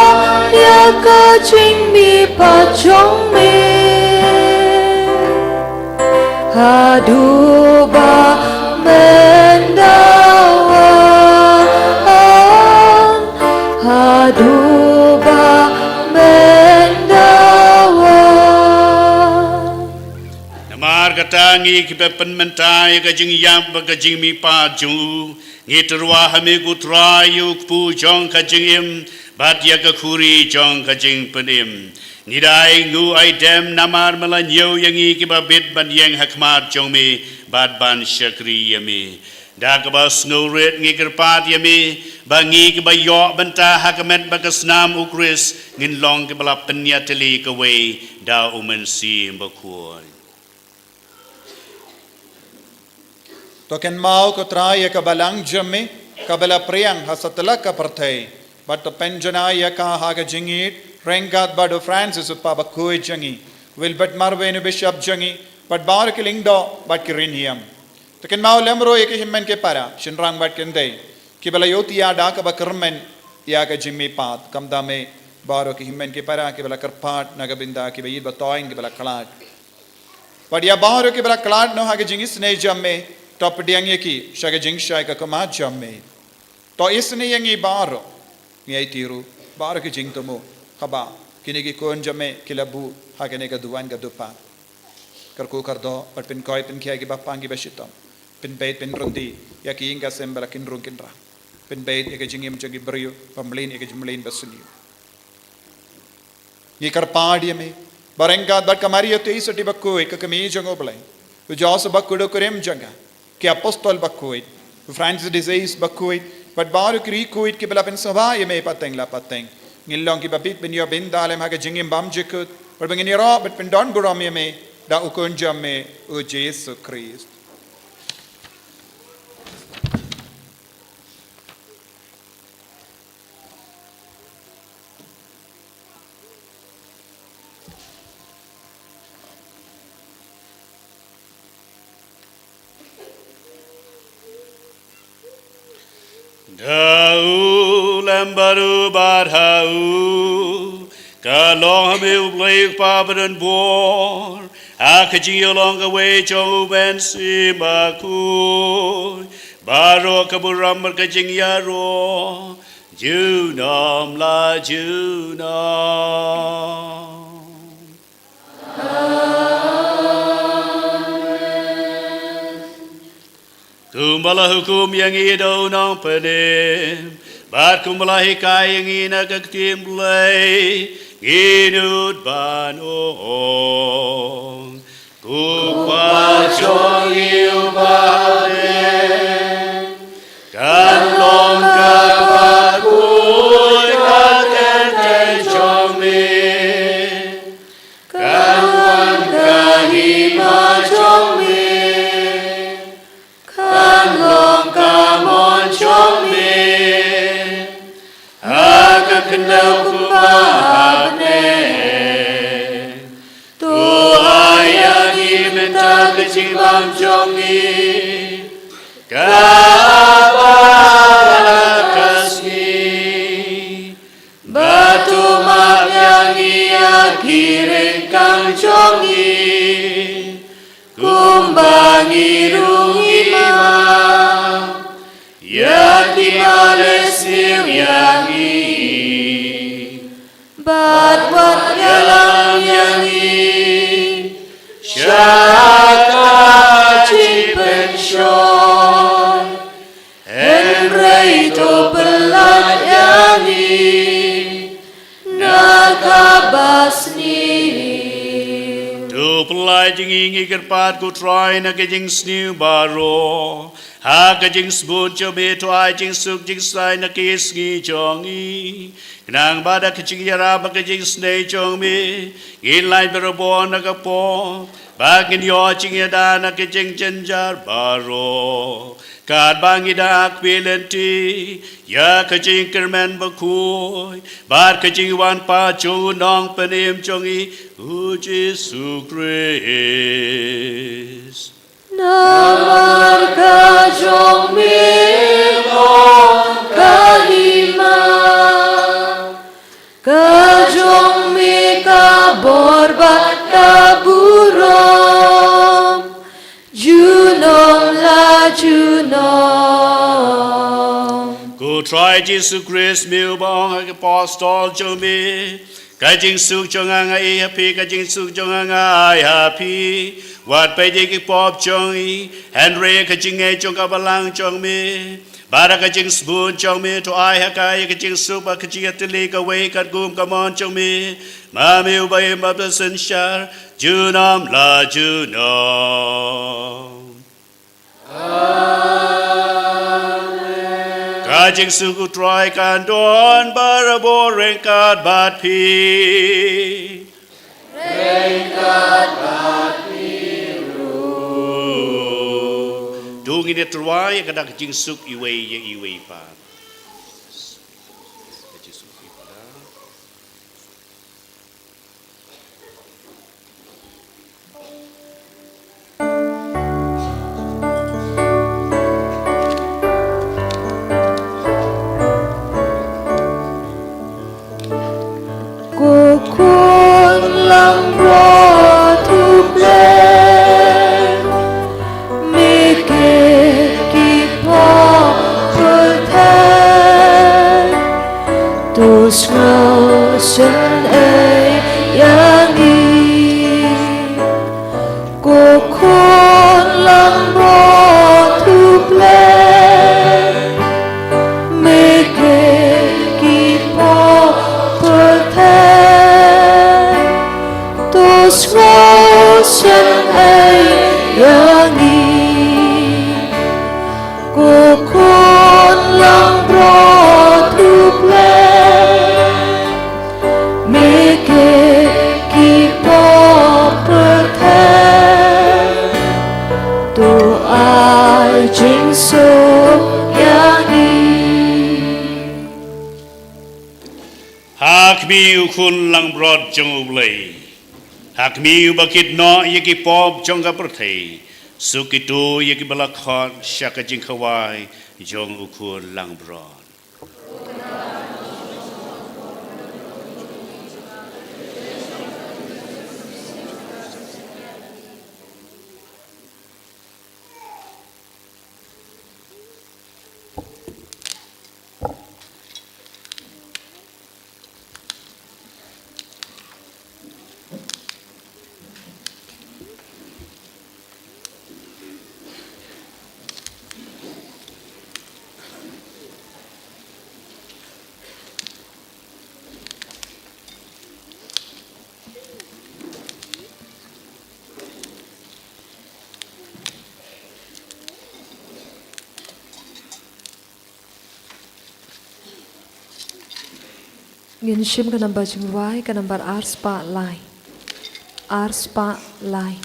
ya ka jing bi pa chong me hadu ba mendawa hadu ba mendawa Namar kata ngi ki pen mentai ka jing yam ba ka jing mi pa ju ngi terwa hame ku trayu pu jong ka jing im bat ya ka khuri jong ka jing penim ni dai ngu ai dem namar malan yo yang ngi ki ba bit ban yang hakmat jong mi bat ban shakri yami da ka ba snow red ngi kerpat yami ba ngi ki ba yo banta hakamet ba ka snam ukris ngin long ki ba penya teli ka we da umen si ba kuoi Token mau ko trai ka balang jamme ka bala priang hasatla ka parthai but the penjana ya ka ha ka jingit rengat bado Francis pa ba koi jangi will but marve no bishop jangi but bar ke lingdo but ke rinhiam token mau lemro ek himmen ke para shinrang but kendai ki bala yoti ya da ka ba kermen ya ka jimmi pat kam da me baro ke himmen ke para ke bala karpat nagabinda ke bayid ba toing ke bala kalat but ya baro ke bala kalat no ha ke jingis ne jamme top diang ki shaga jing shai ka kama jamme to isne yangi baro ngai tiru baro ki jing tomo khaba kini ki kon jamme kilabu ha kene ka duan ka dupa kar ko kar do pat pin koi pin kia ki bapang ki bashitam pin bait pin rundi ya ki inga sembala kin rung kin ra pin bait e ka jing im jagi brio pamlin e ka jumlin basuni ni kar paadi me barenga bat kamari yo 23 bakko ek kami jango blai to jos bakkudo kurem janga que apostol bakuit Francis disease bakuit but baru kri kuit ki bela pen sabha ye me pateng la pateng ngilong ki babit ben yo ben dalem ha ke jingim bam jikut but ben ni ro but pen don guram ye me da ukon jam me o Jesus Christ Dau lambaru badhau kalong hame ublay pabadan bor akaji along away jo ben simaku baro kaburam kajing yaro junam la junam Kumbala hukum yang ido nang penim bat kumbala hikai yang ina kaktim blay inut ban ong kupal chong iu bade kan long kapakuy kaken ten chong mi kan wan kahima chong mi Kenal kumahane tu ayani mental kecil bang jongi kabala kasni batu mak yang ia kiring kang jongi kumbangi rungi ma ya timalesiu yangi But what yalang yangi Shaka chipensyon Enreito pelat yangi Nakabasni Tu pelai jingi kerpat ku try na kejing sniu baro Ha kejing sebut cobe tu ai jing suk jing sai na kisgi jongi Nang bada kecing yara ba kecing snei chong mi in lai berbo na kapo bagin yo ching yada na kecing cenjar baro kad bangi dak pilenti ya kecing kermen bakui bar kecing wan pa chu nong penim chongi u Jesu Christ Namar ka jong mi on kalima Kajong mi kaborbat kaburom Junom la junom Ku try Jesus Christ mi bong apostol jomi Kajing suk jong angai happy kajing suk jong angai happy วัดไปยิงปอบจงอีแฮนเรย์กจิงเงจงกับลังจงมีบารักจิงสบูนจงมีตัวไอฮักไอกจิงสุบกจิงติลีกเวกัดกุมกมอนจงมีมามิวใบมาเป็นสัญชาจูนอมลาจูนอมกาจิงสุกุตรายการดอนบาระโบเรงกาดบาดพีดูงินตรวายกระดักจิงสุกอีเวยอีเวยปานกูควรลังรอทุกเลมีเกกี่พ่อเพื่อแทนตูสเงาฉันเอ๋ยอย่างนี้กูควรลังรอทุกเลมีเกกี่พ่อเพื่อแทนตูสเงาฉันเอ๋ยอย่างนี้กูควรลังรอทุกเลมีเกกี่พ่อเพื่อแทนตัวอายจิงสุขอย่างนี้ หากมีคุณลังบรอดจงอุเลยหากมีบักิดนอยกิปอบจงกับประเทศสุกิตูยกิบลักขอดชักจิงขวายจงอุคุณลังบรอดNgin shim ka number jingwai ka number R spa line. R spa line.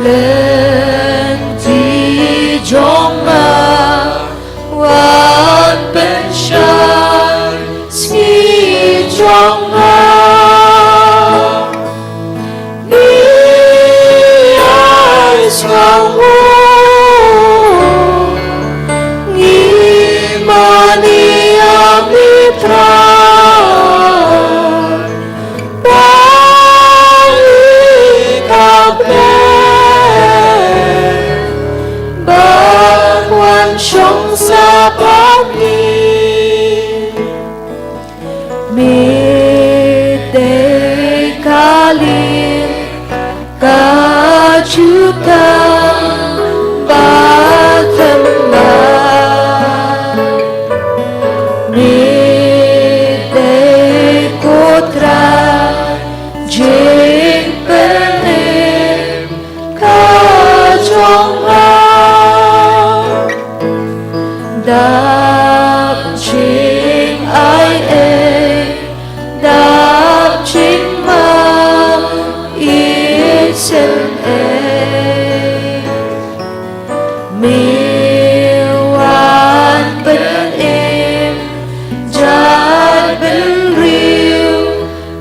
lênที่จงมาวันเป็นฉันที่จงมามีSwamu Ngimani Amitra Balikabne Bangwan Shong Sabani Midday Kalim Kajuta Bathamba Midday Kotra Jing Penim Kajonga Dap Jing Ai E Dap Jing Ma Sen Miwan bên em Trái bên riêu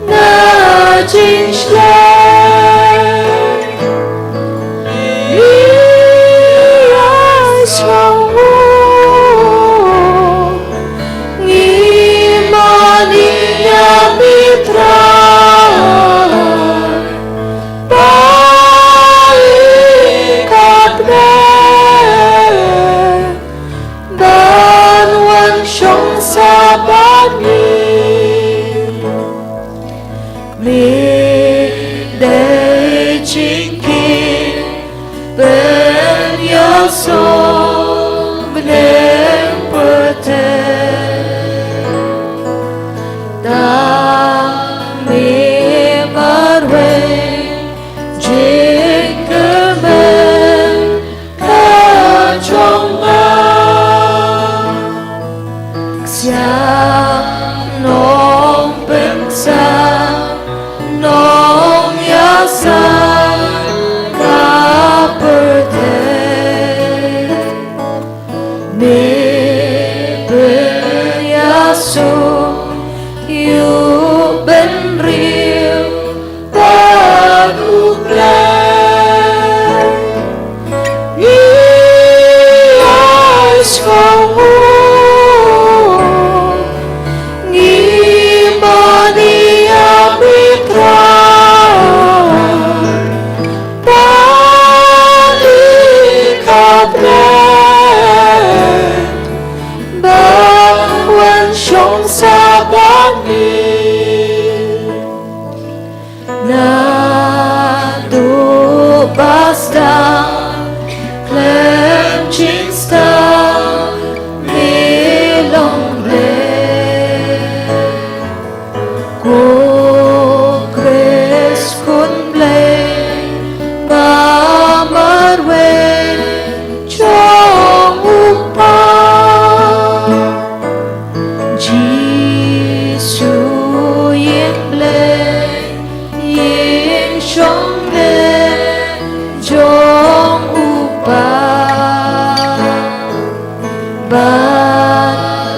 Na chính lên Ý ai sao ngô Nghi mà đi nhà mitra Midday Chinkin Ben Yaso Ben Perte Da Mi Marwe Jinkermen Kachonga Xiang Nong Ben Sa Nong Yasa Kaperte Ben Yasu Yu Ben Riu Bagu Plan Yes Kamu Ngimani Amitra Balikabne Bangwan Shong Sabani Nadu Basta Clem Chingsta Milong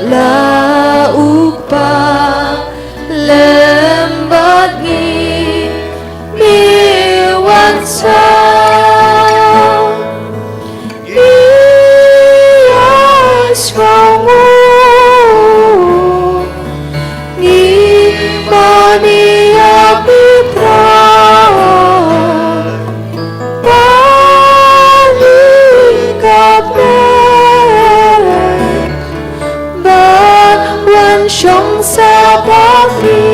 La upa lembat ngi miwan sa Iyas kamu ngimani amitra Balikabne Shong Sabani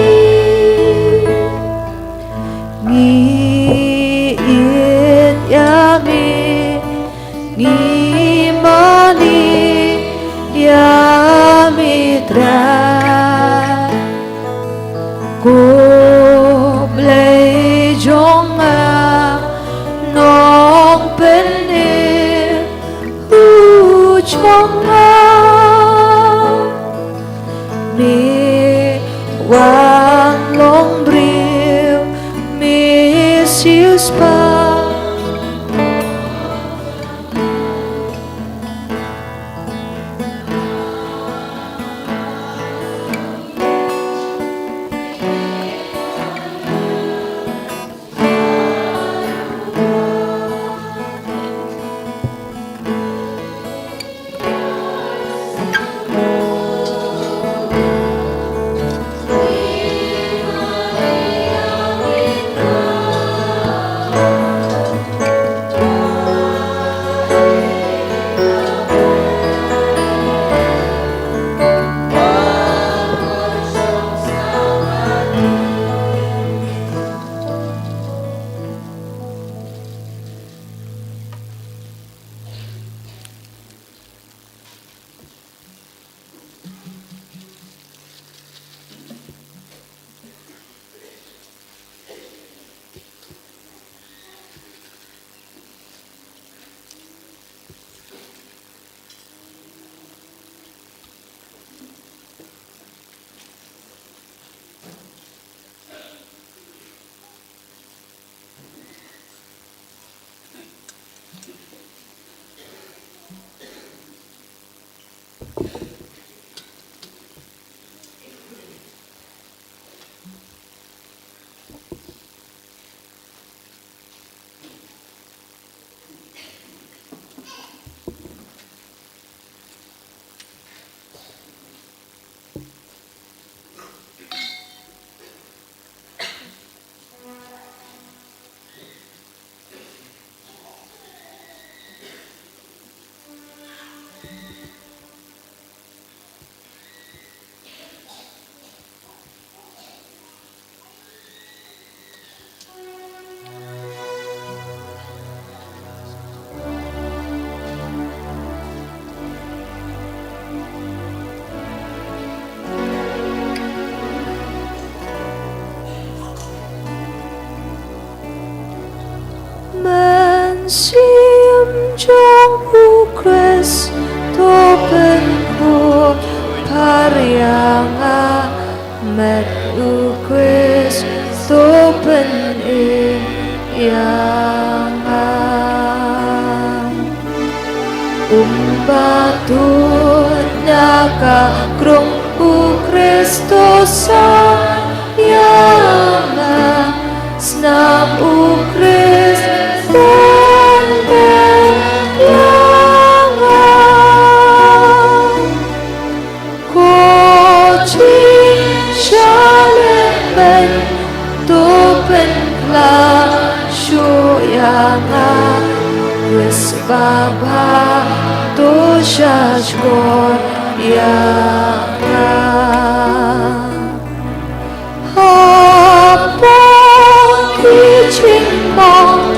Ngi it yami Ngi mani yamitra Ko blei jonga Nong penir Ujonga Mi wan long briu mi sius pa Batut nakakrong u Kristus sayanga snap u Kristus benyanga ko chi shale ben to ben kla shu yanga wis baba to shashkor yanga Apa kiching mong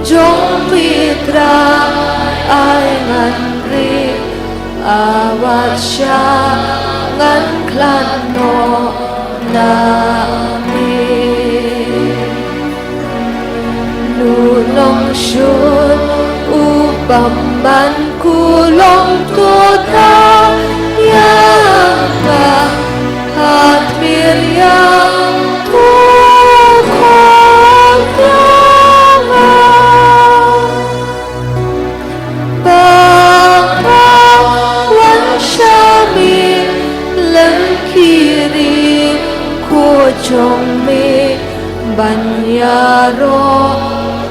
jong mitra ay nganri awat siya ngan klano namin Nulong syun upang man kulong tuta yang at miryang tukong yaman Bakawan syami lengkiri kujong mi banyaro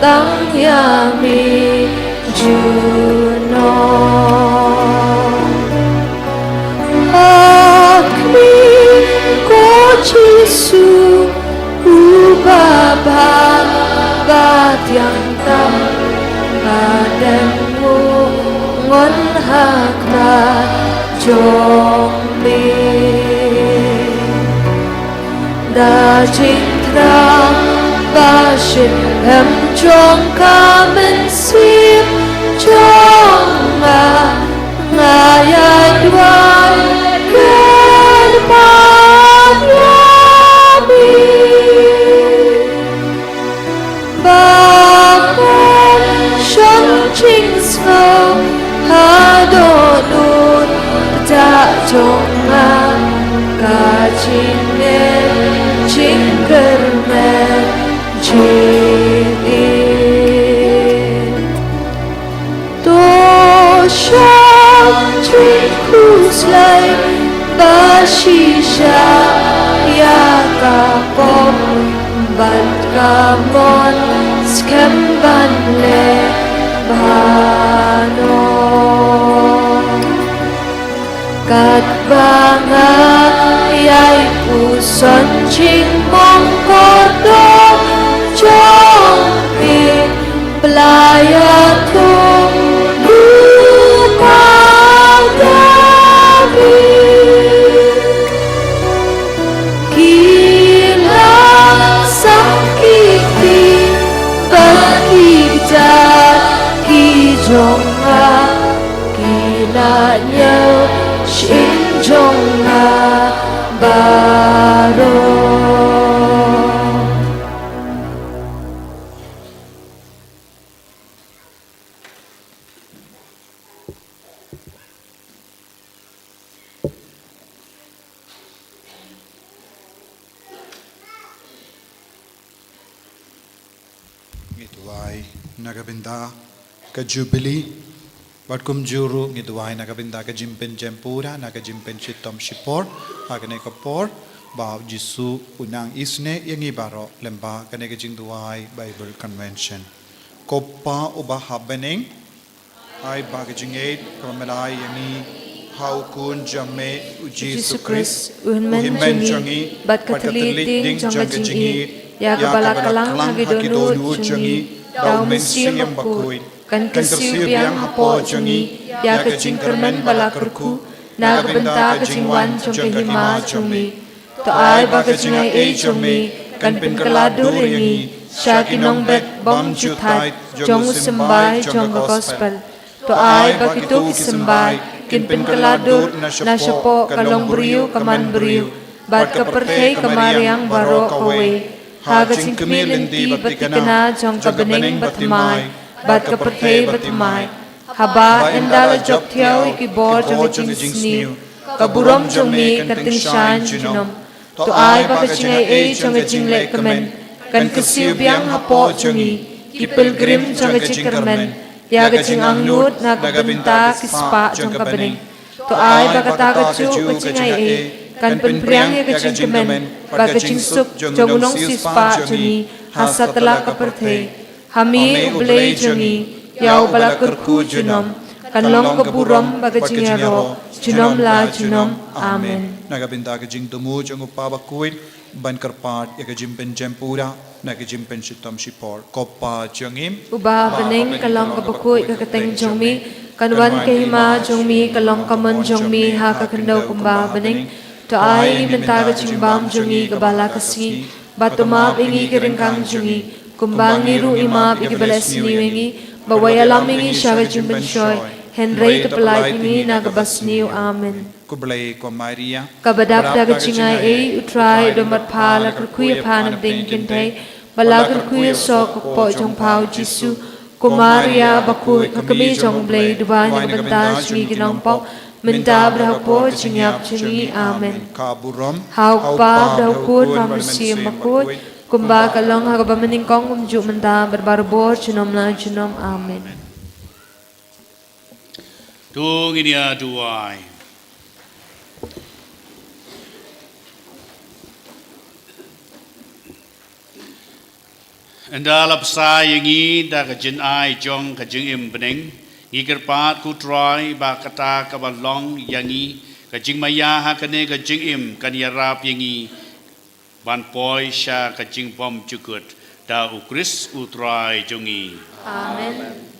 tang yami juno Akmi ko Jisu ubaba batyang tam badanmu ngon hakna jongmi da jintra bashin hem jong kamen sip jonga ngayat wan kerman yami bakal shang ching snow hadonun ta jonga kajine jingkermen jingin to shang ching kuslay bashisha yakapom bant kamon skemban le bano kat banga yai puson ching mong kodok jong pi playa tung Jonga kila nhau shin jonga baro Ngituai nagabinda ka Jubilee Watkum Juru ngituai nagabinda ka Jimpen Jempura naga Jimpen Chitom Shipor agane kapor ba Jisu unang isne yangi baro lemba kane ka Jingduai Bible Convention Koppa uba habening ay ba ka Jingate kamelai yangi haukun jamme Jesus Christ unmen jungi bat katolik ding jonga jingi ya kabalakalang hagidonu jungi daw mensiyam bakuin kan kasiu biang hapo jungi ya kajingkermen balakurku na kabenta kajingwan jong kahima jongmi to ay ba kajingay ay jongmi kan pinkaladur yangi siya kinong bet bom jutay jong usambay jong gospel to ay ba kito kisambay kin pinkaladur na siya po kalong beriu kaman beriu bat kapertay kamariang baro kawe hagajing kumilindi batikana jong kabening batmay bat kapertay batmay haba endala jok thiaw ikibor jong jing sniu kaburom jong mi kating shan jinom to ay ba kachingay ay jong jing le kamen kan kasiu biang hapo jongi ki pilgrim jong jing kermen ya kajing angnut nagabenta kispa jong kabening. To ay bagata kaju kajing ay kan penpriang ya kajing kemen bagajing sup jong unong sispa jongi hasatala kaperthe hami ublei jongi yau balakurku junom kan long keburom bagajing ero junom la junom amen. Nagabinda kajing tumu jong upabakuin ban karpat ya kajing penjempura nagajing penshitom shipor kopa jongim Uba bening kalong kabakui kakateng jongmi kanwan kahima jongmi kalong kaman jongmi ha kakandau kumba bening to ai menta kacingbam jongi kabala kasi batuma bingi kiringkang jongi kumbang niru ima bigi balas niwengi bawayalam ingi syaga jumben shoy Henry kepelai ini nagabas niu amen. kublai ko Maria Kabadap daga cingai utrai domat pala kerkuya panam ding kintai bala kerkuya so kukpo jong pau jisu kumaria baku kakami jong blay dubanya kabanta smi ginampok minta berhapo cinyap cini amen. kaburom Hau pa berhukun mamusia makut kumba kalong hagaba meningkong kumjuk menta berbarbor junom la junom amen. Tung ini aduai. Andalap sa yangi da kajin ai jong kajing im bening ngikir pat ku troy ba kata kabalong yangi kajing maya ha kane kajing im kan yarap yangi ban poi sha kajing pom cukut da ukris utrai jongi. Amen.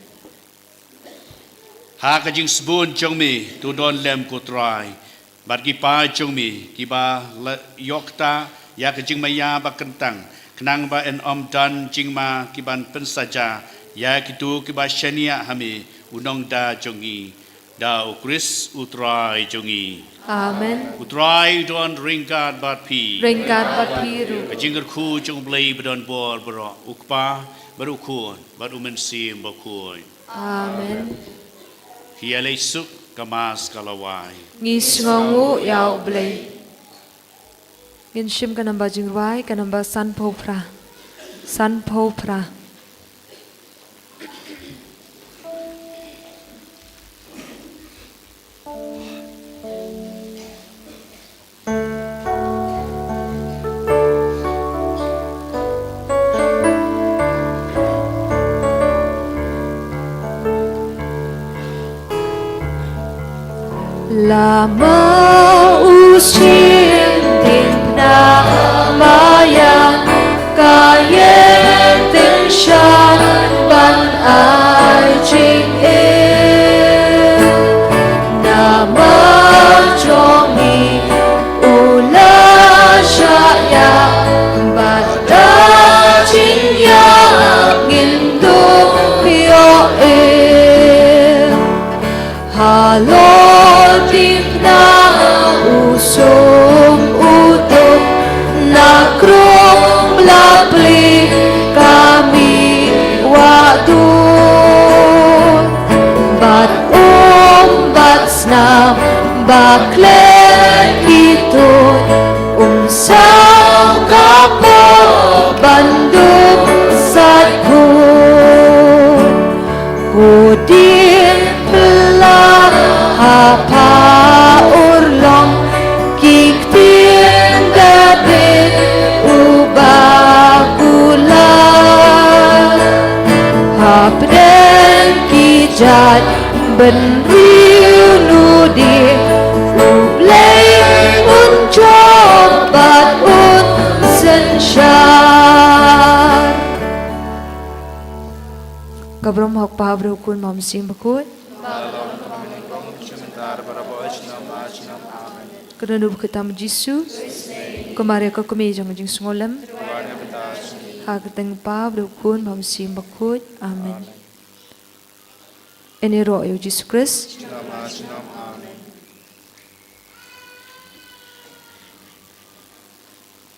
Ha kajing sebun jong mi tu don lem ku try bat ki pa jong mi ki ba yokta ya kajing maya ba kentang kenang ba en om dan jing ma ki ban pen saja ya kitu ki ba shania hami unong da jongi da ukris utrai jongi. Amen. Utrai don ringkat bat pi Ringkat papiru. kajing ku jong blei badon bor bro ukpa baru kun bat umen sim ba kun Amen. hialai suk kamas kalawai. Ngis ngongu yau blay. Ngin shim kanamba jingwai kanamba san popra. San popra. Lama usin din na mayan kayen din siya ban ay jing na majongi ula siya ya bata jing ya ngindu pio halo na usum utuk na krum lapli kami waktu bat bat snam bakle itu sang kapo bandung satkun udin pelah apa urlong kiktin gade ubakula habden kijat benriu nudi ublay uncobat un sensyar Gabrom hok pahabrukun mamsim bakut Kerana kita Yesus, kemari ke kami jangan jeng sengolam. Hak teng pa berukun mamsim bakut. Amen. Ini roh Yesus Kristus.